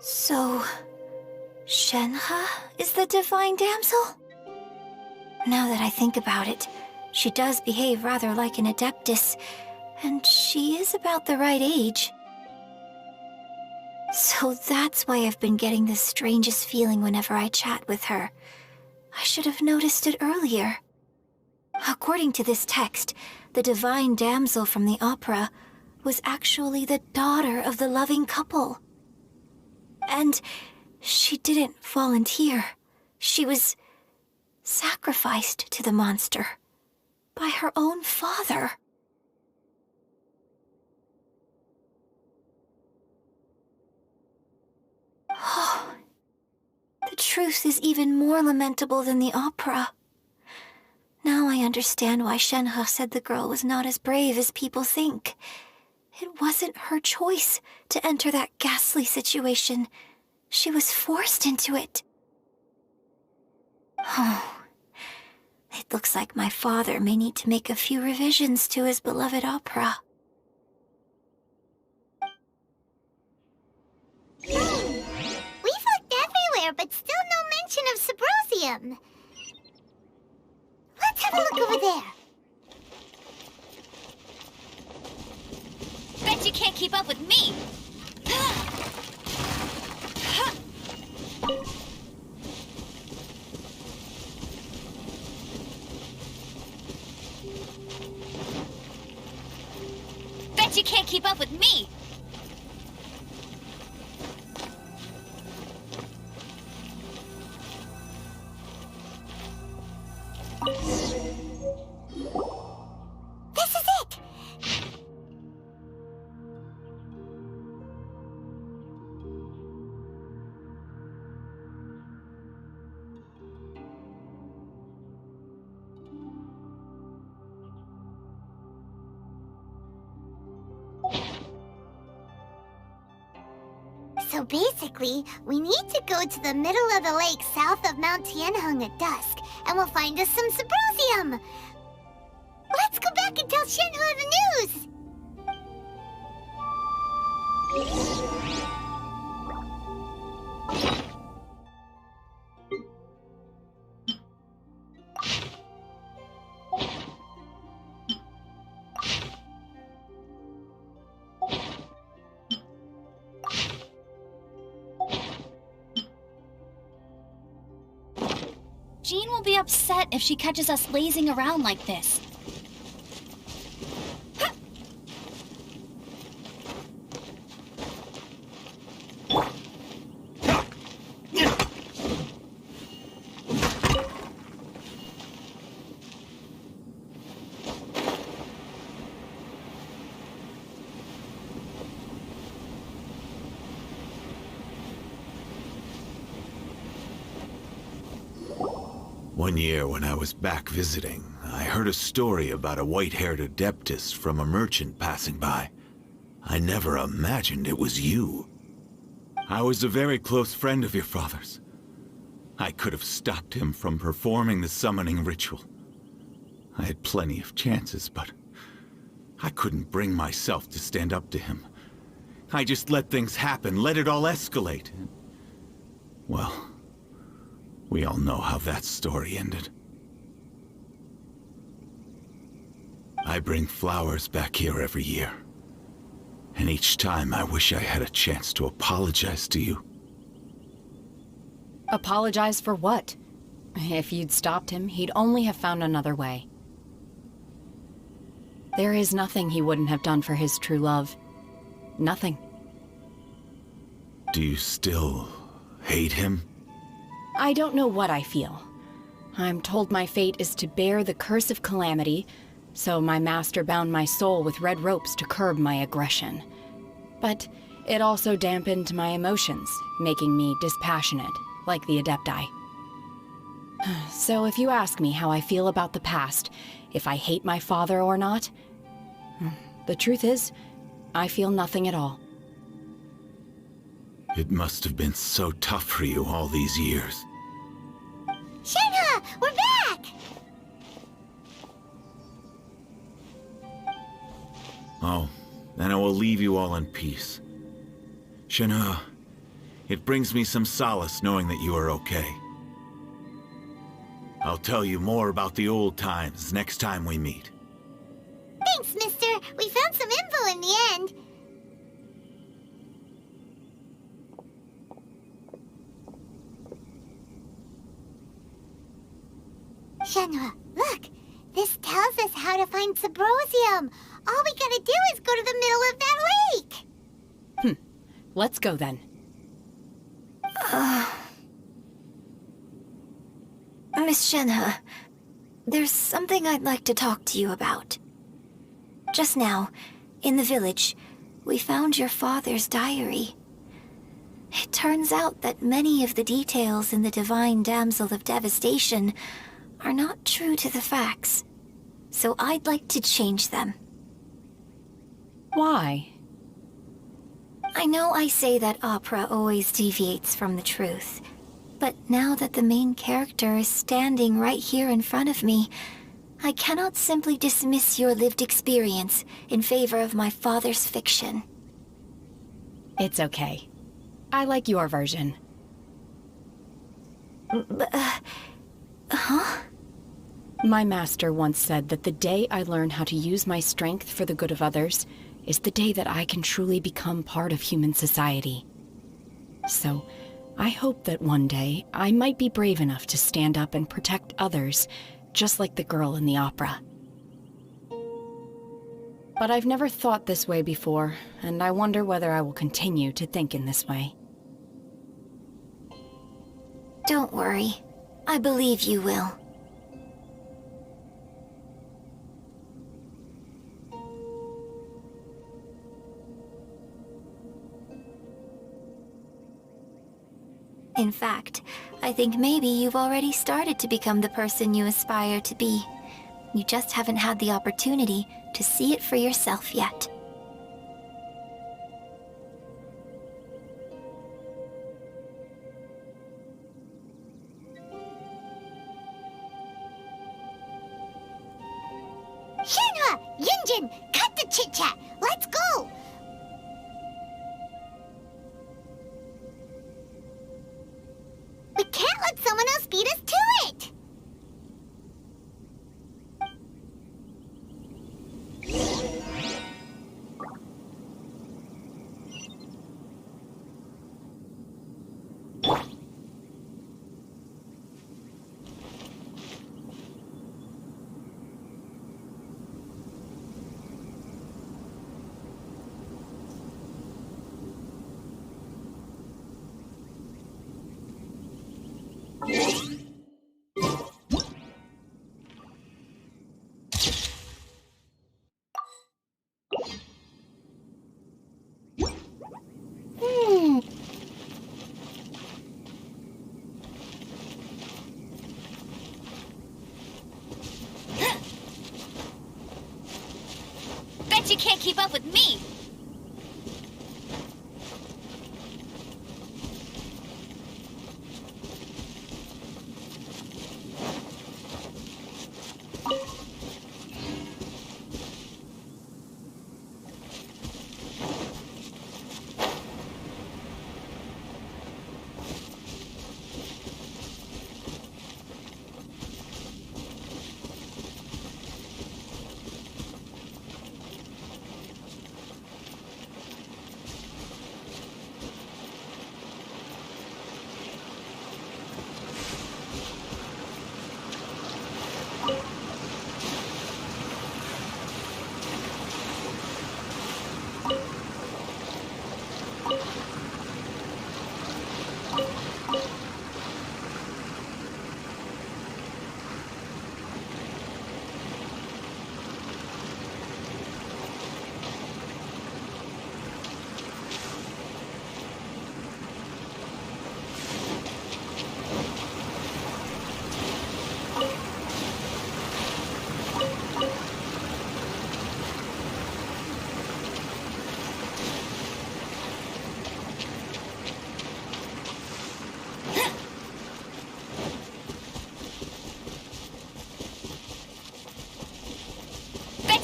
So, Shenhe is the divine damsel? Now that I think about it, she does behave rather like an adeptus, and she is about the right age. So that's why I've been getting the strangest feeling whenever I chat with her. I should have noticed it earlier. According to this text, the divine damsel from the opera was actually the daughter of the loving couple. And she didn't volunteer. She was sacrificed to the monster by her own father. Oh, the truth is even more lamentable than the opera. Now I understand why Shenhe said the girl was not as brave as people think. It wasn't her choice to enter that ghastly situation. She was forced into it. Oh, it looks like my father may need to make a few revisions to his beloved opera. We've looked everywhere, but still no mention of Symposium. Let's have a look over there. Bet you can't keep up with me! Bet you can't keep up with me! This is it! So basically, we need to go to the middle of the lake south of Mount Tianheng at dusk, and we'll find us some Symposium! Let's go back and tell Shenhe the news! Jean will be upset if she catches us lazing around like this. One year when I was back visiting, I heard a story about a white-haired adeptus from a merchant passing by. I never imagined it was you. I was a very close friend of your father's. I could have stopped him from performing the summoning ritual. I had plenty of chances, but I couldn't bring myself to stand up to him. I just let things happen, let it all escalate. Well, we all know how that story ended. I bring flowers back here every year. And each time I wish I had a chance to apologize to you. Apologize for what? If you'd stopped him, he'd only have found another way. There is nothing he wouldn't have done for his true love. Nothing. Do you still hate him? I don't know what I feel. I'm told my fate is to bear the curse of calamity, so my master bound my soul with red ropes to curb my aggression. But it also dampened my emotions, making me dispassionate, like the Adepti. So if you ask me how I feel about the past, if I hate my father or not, the truth is, I feel nothing at all. It must have been so tough for you all these years. Shenhe, we're back! Oh, then I will leave you all in peace. Shenhe, it brings me some solace knowing that you are okay. I'll tell you more about the old times next time we meet. Thanks, mister. We found some info in the end. Shenhe, look! This tells us how to find Sybrosium. All we gotta do is go to the middle of that lake. Let's go then. Miss Shenhe, there's something I'd like to talk to you about. Just now, in the village, we found your father's diary. It turns out that many of the details in the Divine Damsel of Devastation are not true to the facts, so I'd like to change them. Why? I know I say that opera always deviates from the truth, but now that the main character is standing right here in front of me, I cannot simply dismiss your lived experience in favor of my father's fiction. It's okay. I like your version. Huh? My master once said that the day I learn how to use my strength for the good of others is the day that I can truly become part of human society. So, I hope that one day I might be brave enough to stand up and protect others, just like the girl in the opera. But I've never thought this way before, and I wonder whether I will continue to think in this way. Don't worry. I believe you will. In fact, I think maybe you've already started to become the person you aspire to be. You just haven't had the opportunity to see it for yourself yet. Shenhe! Yunjin! Cut the chit-chat! Let's go! We can't let someone else beat us to it! Bet you can't keep up with me!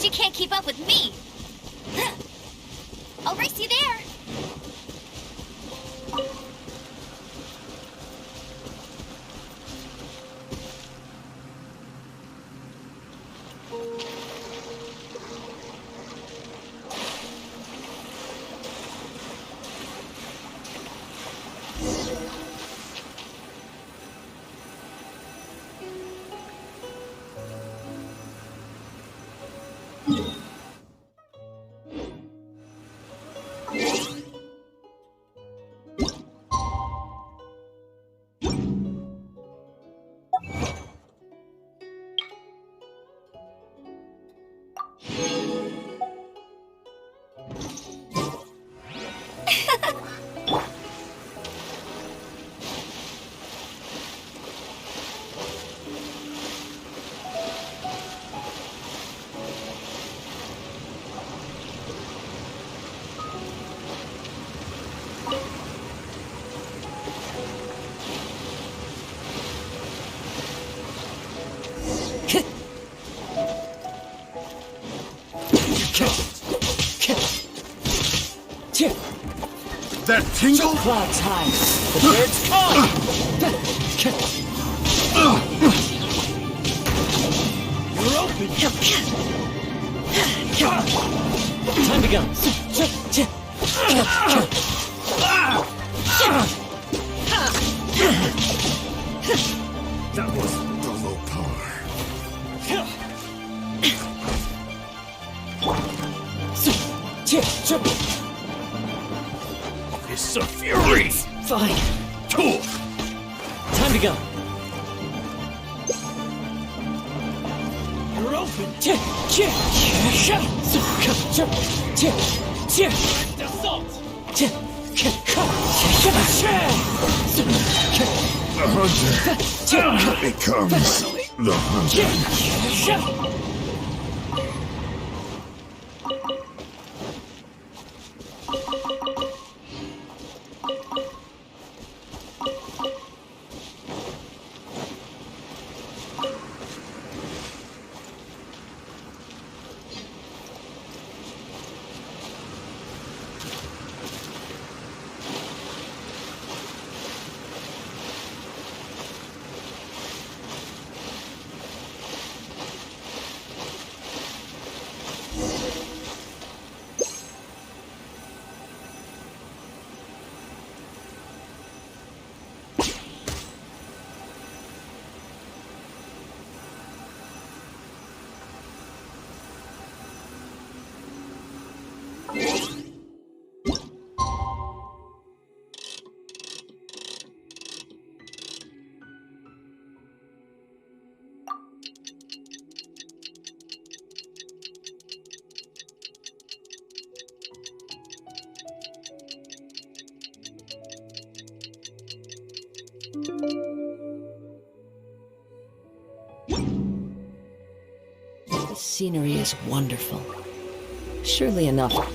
You can't keep up with me! I'll race you there! That tingle? Cloud's high. The bird's calling. You're open. Time to go. That was below par. It's a fury! Fine. Cool. Time to go. You're open. Assault. The hunter becomes the hunter. The scenery is wonderful. Surely enough.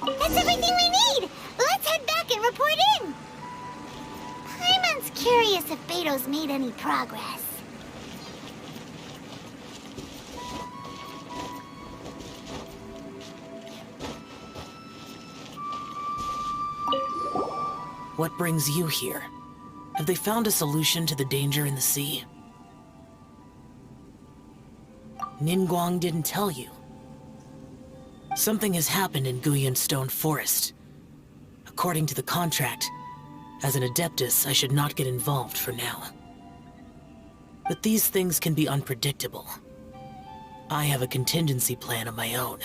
That's everything we need! Let's head back and report in! Paimon's curious if Beto's made any progress. What brings you here? Have they found a solution to the danger in the sea? Ningguang didn't tell you. Something has happened in Guyan Stone Forest. According to the contract, as an Adeptus, I should not get involved for now. But these things can be unpredictable. I have a contingency plan of my own.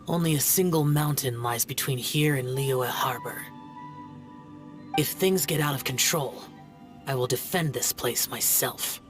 Only a single mountain lies between here and Liyue Harbor. If things get out of control, I will defend this place myself.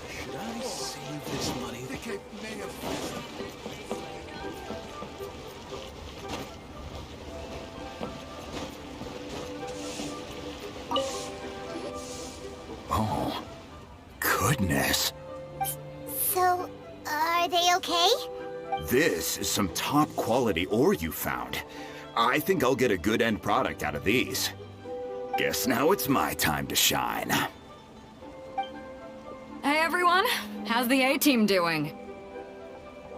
Should I save this money? I think I may have... Oh, goodness. So, are they okay? This is some top quality ore you found. I think I'll get a good end product out of these. Guess now it's my time to shine. Hey everyone, how's the A-team doing?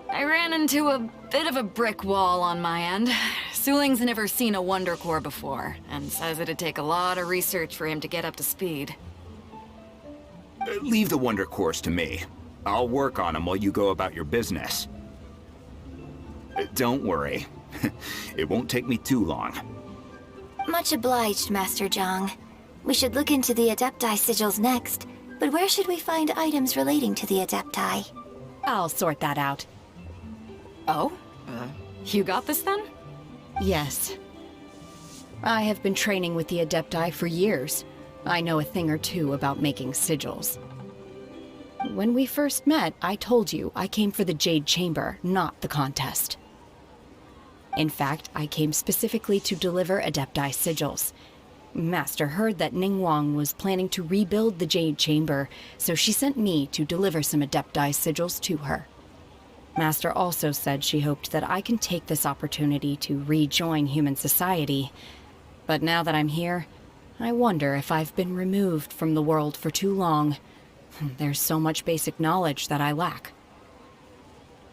I ran into a bit of a brick wall on my end. Suling's never seen a Wonder Core before, and says it'd take a lot of research for him to get up to speed. Leave the Wonder Cores to me. I'll work on them while you go about your business. Don't worry. It won't take me too long. Much obliged, Master Zhang. We should look into the Adepti sigils next, but where should we find items relating to the Adepti? I'll sort that out. Oh? You got this then? Yes. I have been training with the Adepti for years. I know a thing or two about making sigils. When we first met, I told you I came for the Jade Chamber, not the contest. In fact, I came specifically to deliver Adepti sigils. Master heard that Ningguang was planning to rebuild the Jade Chamber, so she sent me to deliver some Adepti sigils to her. Master also said she hoped that I can take this opportunity to rejoin human society. But now that I'm here, I wonder if I've been removed from the world for too long. There's so much basic knowledge that I lack.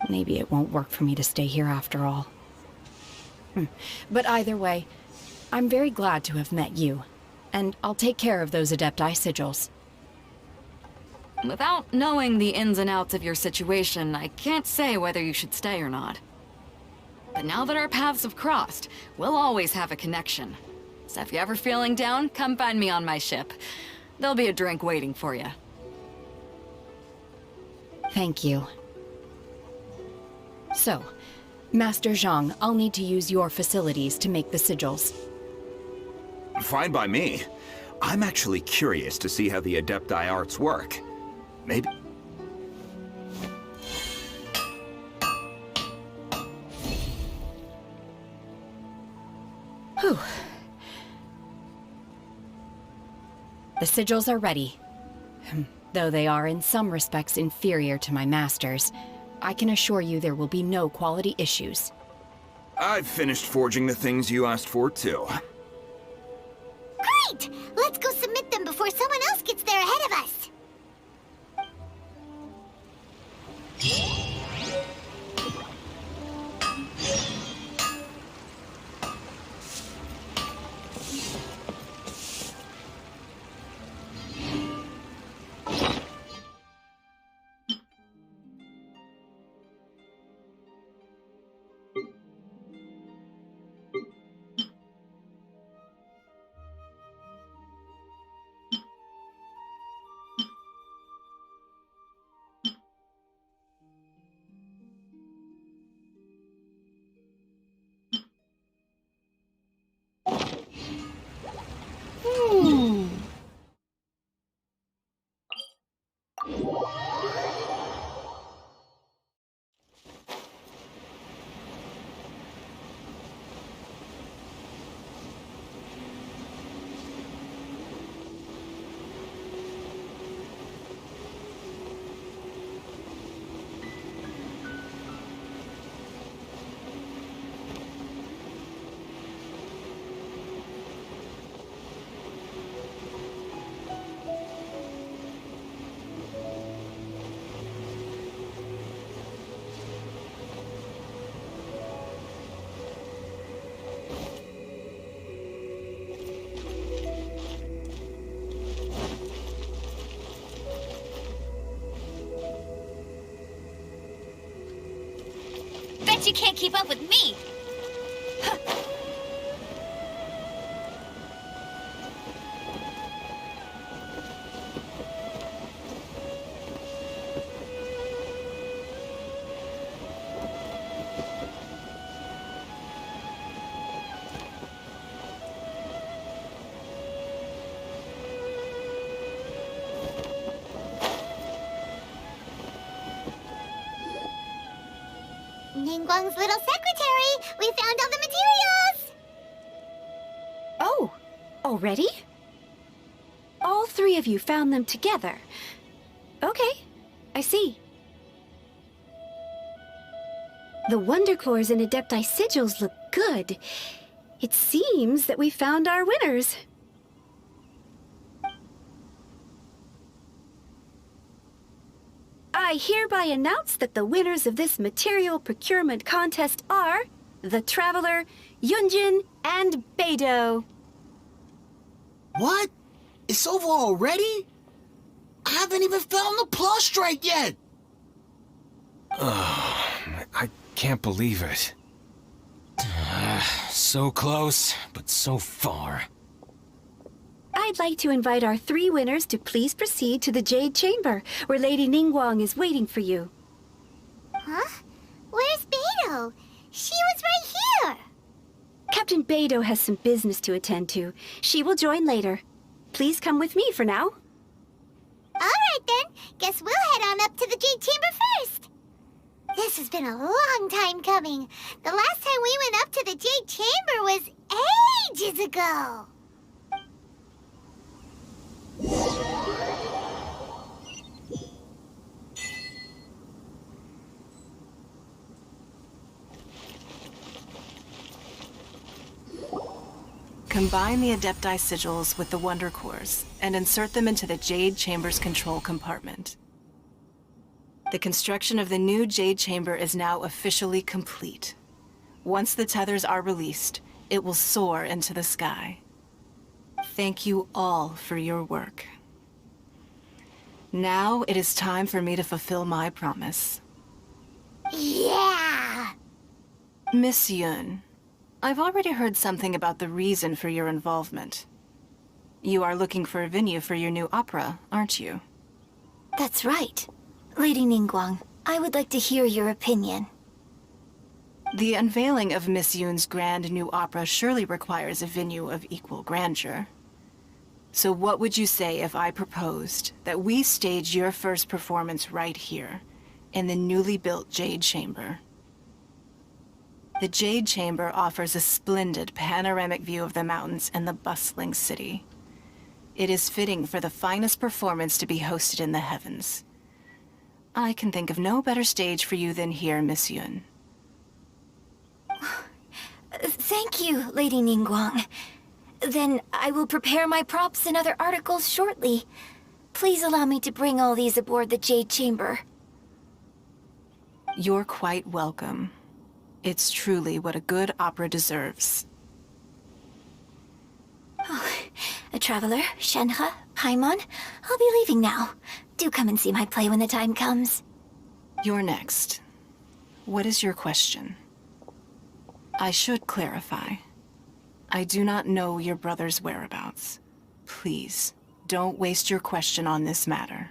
Maybe it won't work for me to stay here after all. But either way, I'm very glad to have met you, and I'll take care of those Adepti sigils. Without knowing the ins and outs of your situation, I can't say whether you should stay or not. But now that our paths have crossed, we'll always have a connection. So if you're ever feeling down, come find me on my ship. There'll be a drink waiting for you. Thank you. So, Master Zhang, I'll need to use your facilities to make the sigils. Fine by me. I'm actually curious to see how the Adepti arts work. Maybe... Whew. The sigils are ready. Though they are in some respects inferior to my master's, I can assure you there will be no quality issues. I've finished forging the things you asked for, too. Great! Let's go submit them before someone else gets there ahead of us. Bet you can't keep up with me! Ningguang's little secretary! We found all the materials! Oh, already? All three of you found them together. Okay, I see. The Wondercores and Adepti sigils look good. It seems that we found our winners. I hereby announce that the winners of this material procurement contest are the Traveler, Yunjin, and Beidou. What? It's over already? I haven't even found the plustrite yet! I can't believe it. So close, but so far. I'd like to invite our three winners to please proceed to the Jade Chamber, where Lady Ningguang is waiting for you. Huh? Where's Beidou? She was right here! Captain Beidou has some business to attend to. She will join later. Please come with me for now. Alright then, guess we'll head on up to the Jade Chamber first. This has been a long time coming. The last time we went up to the Jade Chamber was ages ago. Combine the Adepti sigils with the Wonder Cores and insert them into the Jade Chamber's control compartment. The construction of the new Jade Chamber is now officially complete. Once the tethers are released, it will soar into the sky. Thank you all for your work. Now it is time for me to fulfill my promise. Yeah! Miss Yun, I've already heard something about the reason for your involvement. You are looking for a venue for your new opera, aren't you? That's right. Lady Ningguang, I would like to hear your opinion. The unveiling of Miss Yun's grand new opera surely requires a venue of equal grandeur. So what would you say if I proposed that we stage your first performance right here, in the newly built Jade Chamber? The Jade Chamber offers a splendid panoramic view of the mountains and the bustling city. It is fitting for the finest performance to be hosted in the heavens. I can think of no better stage for you than here, Miss Yun. Thank you, Lady Ningguang. Then I will prepare my props and other articles shortly. Please allow me to bring all these aboard the Jade Chamber. You're quite welcome. It's truly what a good opera deserves. Oh, a traveler, Shenhe, Paimon, I'll be leaving now. Do come and see my play when the time comes. You're next. What is your question? I should clarify. I do not know your brother's whereabouts. Please, don't waste your question on this matter.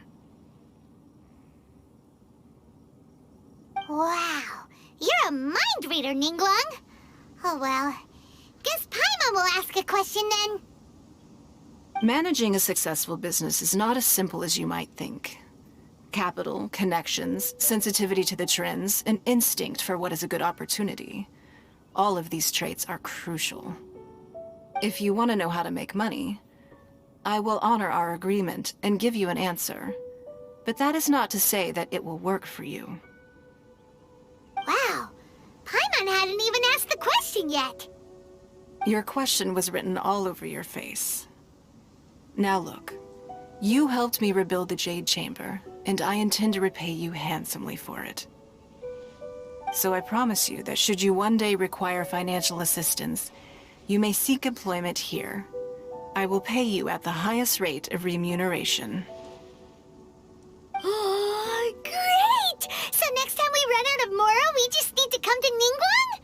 Wow, you're a mind reader, Ningguang. Oh well, guess Paimon will ask a question then. Managing a successful business is not as simple as you might think. Capital, connections, sensitivity to the trends, and instinct for what is a good opportunity. All of these traits are crucial. If you want to know how to make money, I will honor our agreement and give you an answer. But that is not to say that it will work for you. Wow, Paimon hadn't even asked the question yet. Your question was written all over your face. Now look, you helped me rebuild the Jade Chamber, and I intend to repay you handsomely for it. So I promise you that should you one day require financial assistance, you may seek employment here. I will pay you at the highest rate of remuneration. Oh, great! So next time we run out of Moro, we just need to come to Ningguang?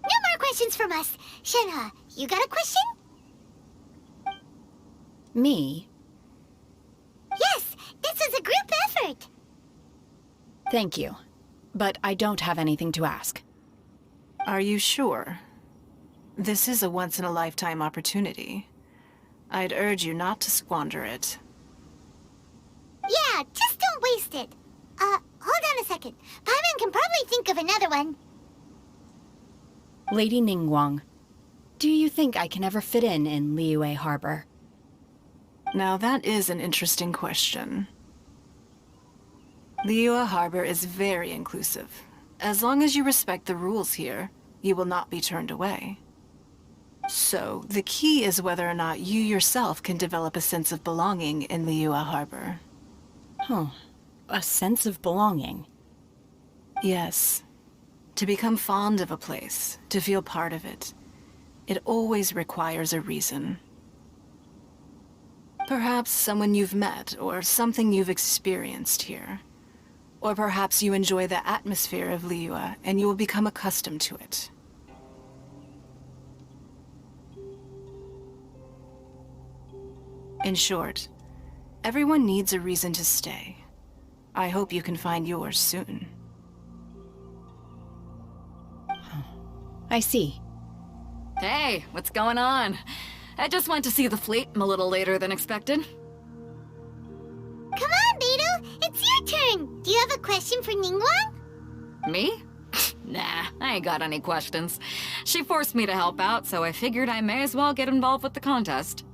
No more questions from us. Shenhe, you got a question? Me? Yes, this is a group effort. Thank you. But I don't have anything to ask. Are you sure? This is a once-in-a-lifetime opportunity. I'd urge you not to squander it. Yeah, just don't waste it. Hold on a second. Paimon can probably think of another one. Lady Ningguang, do you think I can ever fit in Liyue Harbor? Now that is an interesting question. Liyue Harbor is very inclusive. As long as you respect the rules here, you will not be turned away. So, the key is whether or not you yourself can develop a sense of belonging in Liyue Harbor. Huh. A sense of belonging? Yes. To become fond of a place, to feel part of it, it always requires a reason. Perhaps someone you've met, or something you've experienced here. Or perhaps you enjoy the atmosphere of Liyue, and you will become accustomed to it. In short, everyone needs a reason to stay. I hope you can find yours soon. I see. Hey, what's going on? I just went to see the fleet. I'm a little later than expected. Come on, Beidou! It's your turn! Do you have a question for Ningguang? Me? Nah, I ain't got any questions. She forced me to help out, so I figured I may as well get involved with the contest.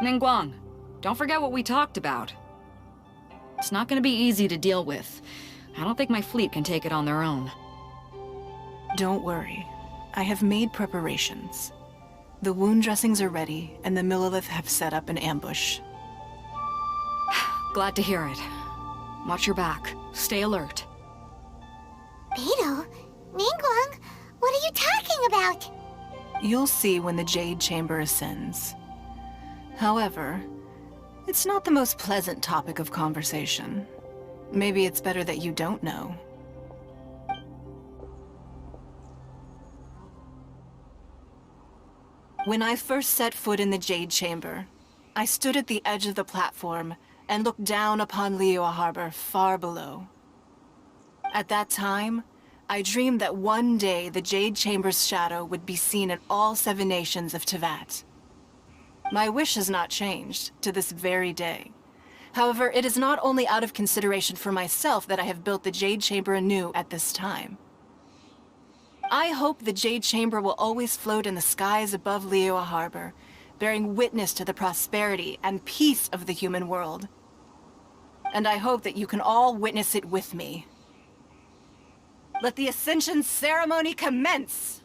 Ningguang, don't forget what we talked about. It's not gonna be easy to deal with. I don't think my fleet can take it on their own. Don't worry. I have made preparations. The wound dressings are ready, and the Millilith have set up an ambush. Glad to hear it. Watch your back. Stay alert. Beidou? Ningguang? What are you talking about? You'll see when the Jade Chamber ascends. However, it's not the most pleasant topic of conversation. Maybe it's better that you don't know. When I first set foot in the Jade Chamber, I stood at the edge of the platform and looked down upon Liyue Harbor far below. At that time, I dreamed that one day the Jade Chamber's shadow would be seen in all 7 nations of Teyvat. My wish has not changed to this very day. However, it is not only out of consideration for myself that I have built the Jade Chamber anew at this time. I hope the Jade Chamber will always float in the skies above Liyue Harbor, bearing witness to the prosperity and peace of the human world. And I hope that you can all witness it with me. Let the Ascension ceremony commence!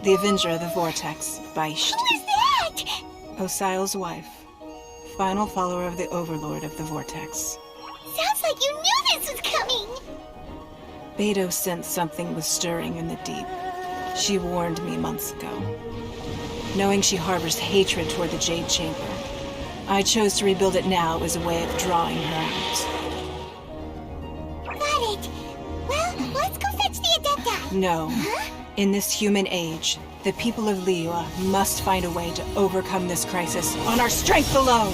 The Avenger of the Vortex, Beisht. Who is that? Osial's wife. Final follower of the Overlord of the Vortex. Sounds like you knew this was coming! Beidou sensed something was stirring in the deep. She warned me months ago. Knowing she harbors hatred toward the Jade Chamber, I chose to rebuild it now as a way of drawing her out. Got it. Well, let's go fetch the Adepta. No. Huh? In this human age, the people of Liyue must find a way to overcome this crisis on our strength alone!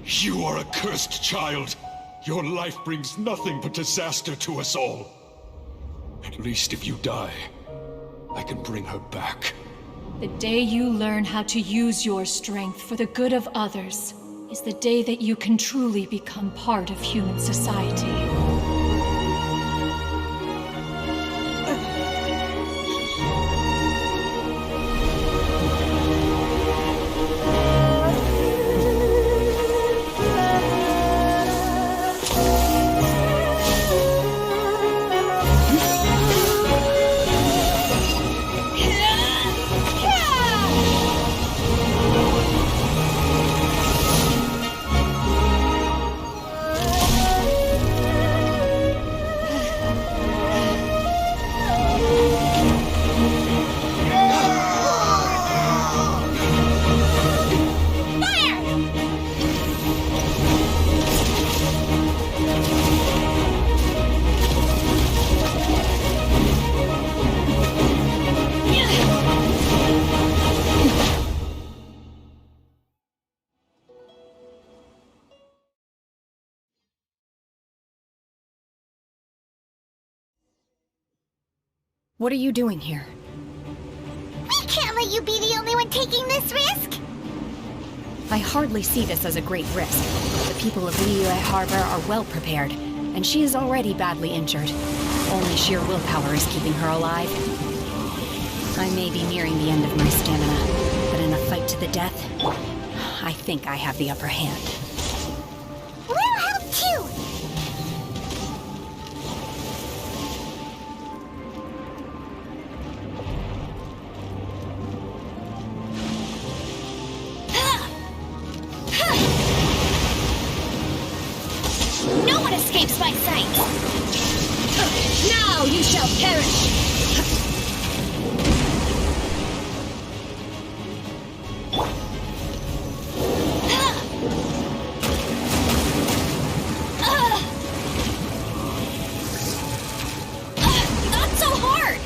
You are a cursed child. Your life brings nothing but disaster to us all. At least if you die, I can bring her back. The day you learn how to use your strength for the good of others is the day that you can truly become part of human society. What are you doing here? We can't let you be the only one taking this risk! I hardly see this as a great risk. The people of Liyue Harbor are well prepared, and she is already badly injured. Only sheer willpower is keeping her alive. I may be nearing the end of my stamina, but in a fight to the death, I think I have the upper hand. We'll help too! No one escapes my sight! Now you shall perish! Not so hard!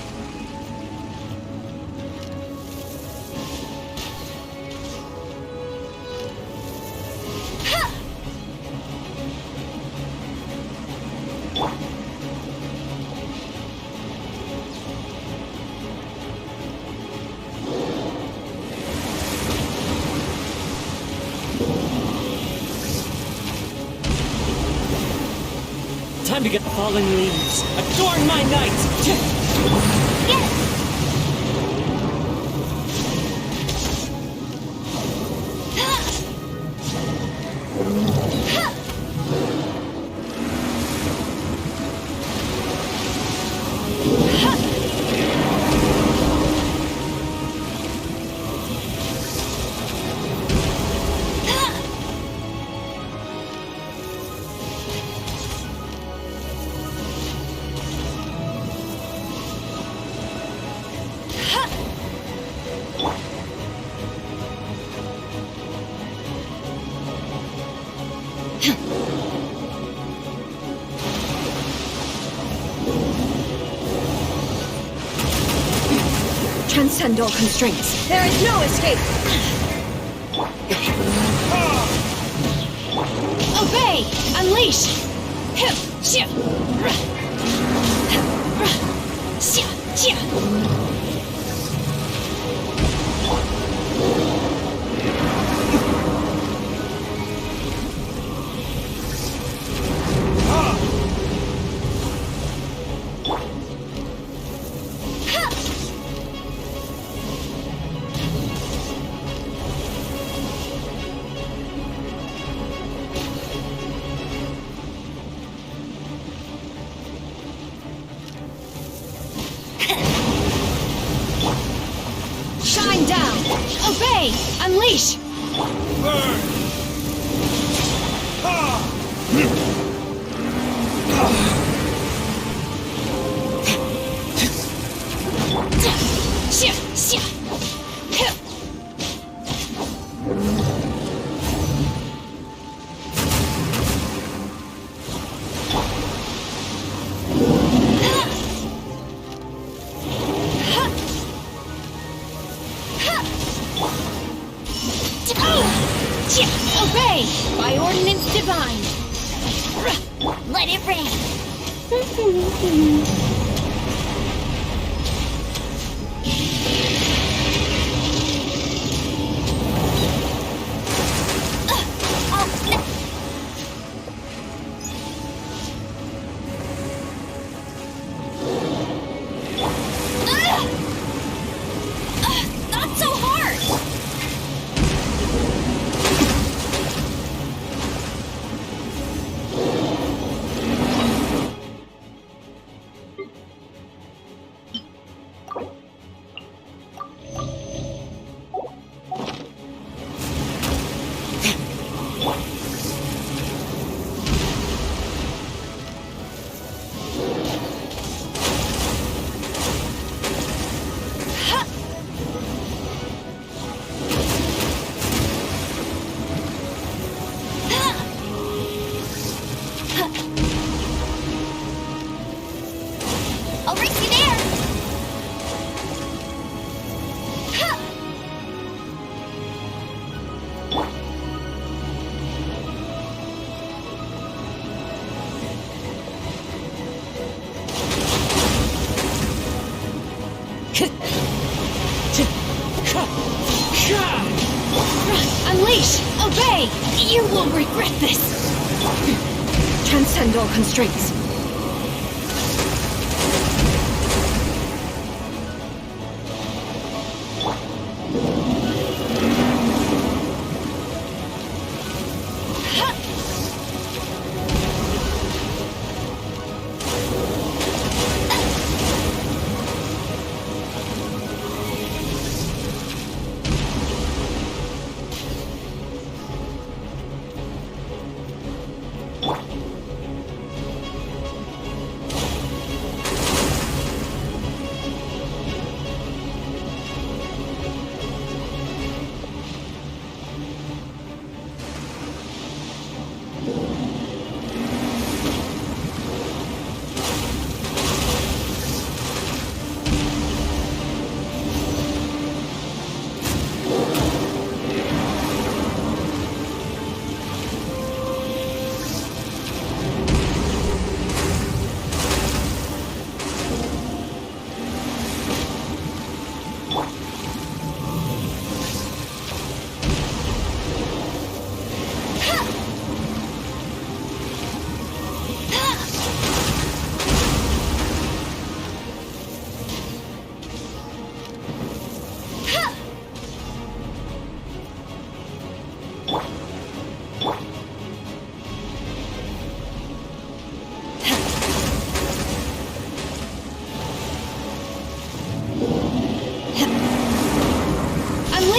Time to get the fallen leaves. Adorn my night! Transcend all constraints. There is no escape! Obey! Unleash! Shine down! Obey! Unleash! Obey! By ordinance divine! Let it rain! Not so hard! I'll race you there! Unleash! Obey! You will regret this! Transcend all constraints.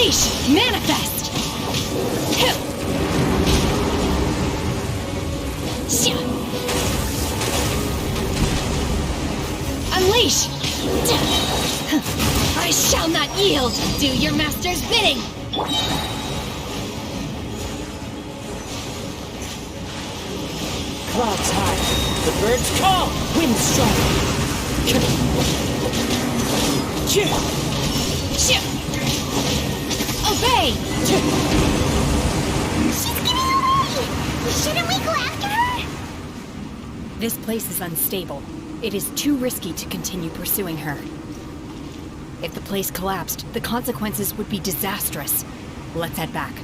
Unleash! Manifest! Unleash! I shall not yield! Do your master's bidding! Clouds high, the birds call, wind strong. Obey! She's getting away! Shouldn't we go after her? This place is unstable. It is too risky to continue pursuing her. If the place collapsed, the consequences would be disastrous. Let's head back.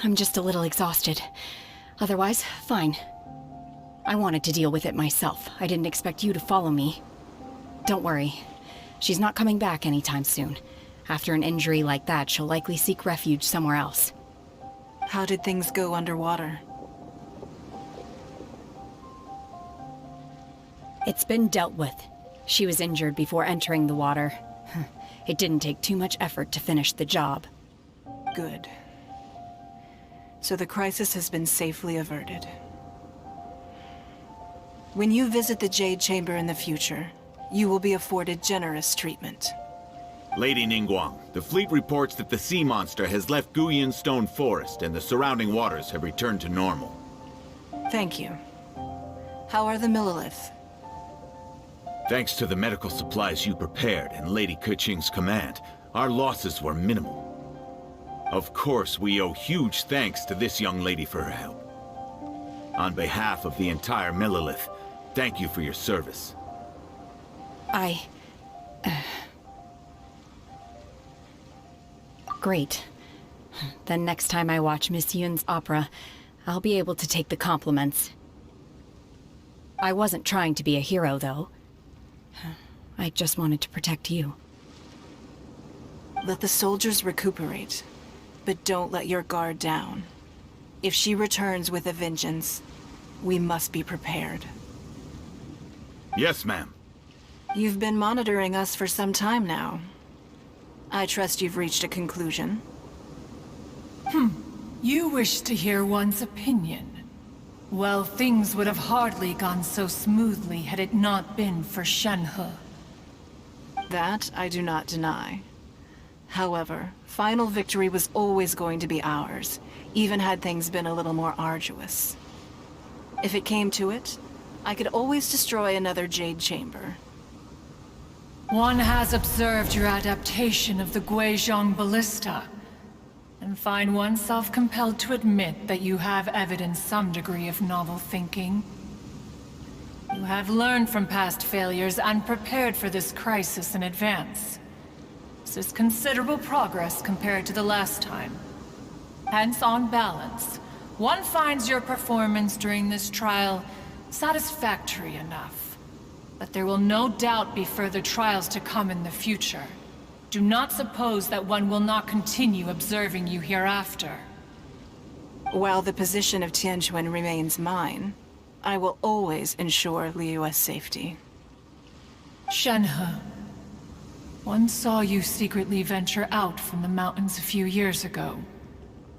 I'm just a little exhausted. Otherwise, fine. I wanted to deal with it myself. I didn't expect you to follow me. Don't worry. She's not coming back anytime soon. After an injury like that, she'll likely seek refuge somewhere else. How did things go underwater? It's been dealt with. She was injured before entering the water. It didn't take too much effort to finish the job. Good. So the crisis has been safely averted. When you visit the Jade Chamber in the future, you will be afforded generous treatment. Lady Ningguang, the fleet reports that the sea monster has left Guyan Stone Forest and the surrounding waters have returned to normal. Thank you. How are the Millilith? Thanks to the medical supplies you prepared and Lady Keqing's command, our losses were minimal. Of course, we owe huge thanks to this young lady for her help. On behalf of the entire Millilith, thank you for your service. Great. Then next time I watch Miss Yun's opera, I'll be able to take the compliments. I wasn't trying to be a hero, though. I just wanted to protect you. Let the soldiers recuperate, but don't let your guard down. If she returns with a vengeance, we must be prepared. Yes, ma'am. You've been monitoring us for some time now. I trust you've reached a conclusion. You wish to hear one's opinion. Well, things would have hardly gone so smoothly had it not been for Shenhe. That I do not deny. However, final victory was always going to be ours, even had things been a little more arduous. If it came to it, I could always destroy another Jade Chamber. One has observed your adaptation of the Guizhong Ballista, and find oneself compelled to admit that you have evidenced some degree of novel thinking. You have learned from past failures and prepared for this crisis in advance. This is considerable progress compared to the last time. Hence, on balance, one finds your performance during this trial satisfactory enough. But there will no doubt be further trials to come in the future. Do not suppose that one will not continue observing you hereafter. While the position of Tianquan remains mine, I will always ensure Liyue's safety. Shenhe, one saw you secretly venture out from the mountains a few years ago,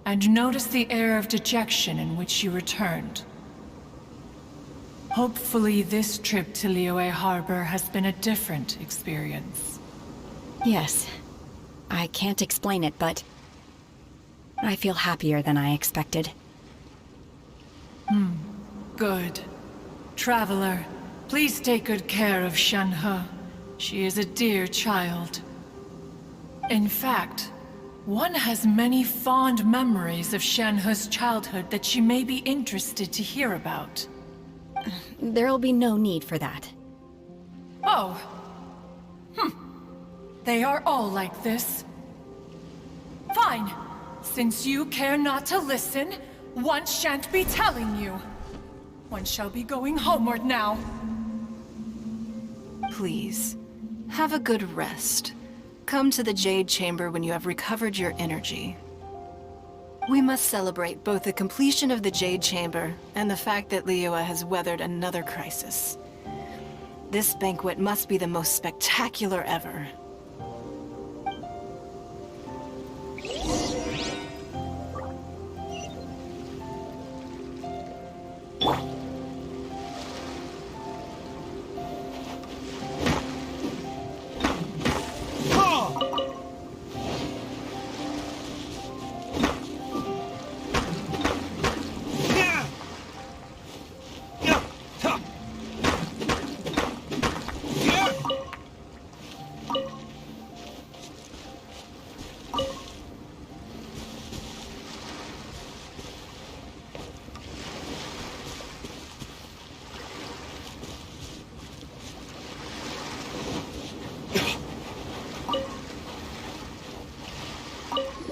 and noticed the air of dejection in which you returned. Hopefully this trip to Liyue Harbor has been a different experience. Yes. I can't explain it, but I feel happier than I expected. Good. Traveler, please take good care of Shenhe. She is a dear child. In fact, one has many fond memories of Shenhe's childhood that she may be interested to hear about. There'll be no need for that. Oh. They are all like this. Fine. Since you care not to listen, one shan't be telling you. One shall be going homeward now. please, have a good rest. Come to the Jade Chamber when you have recovered your energy. We must celebrate both the completion of the Jade Chamber and the fact that Liyue has weathered another crisis. This banquet must be the most spectacular ever.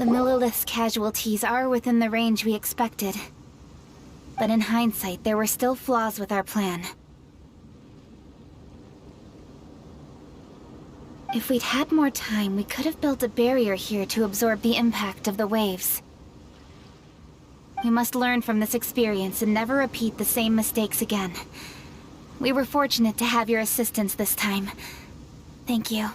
The Millilith's casualties are within the range we expected. But in hindsight, there were still flaws with our plan. If we'd had more time, we could have built a barrier here to absorb the impact of the waves. We must learn from this experience and never repeat the same mistakes again. We were fortunate to have your assistance this time. Thank you.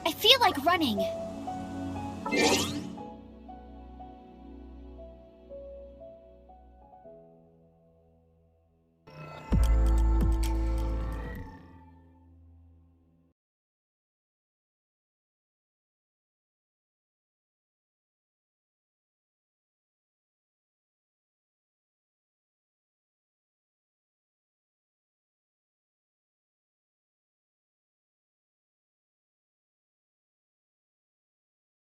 I feel like running.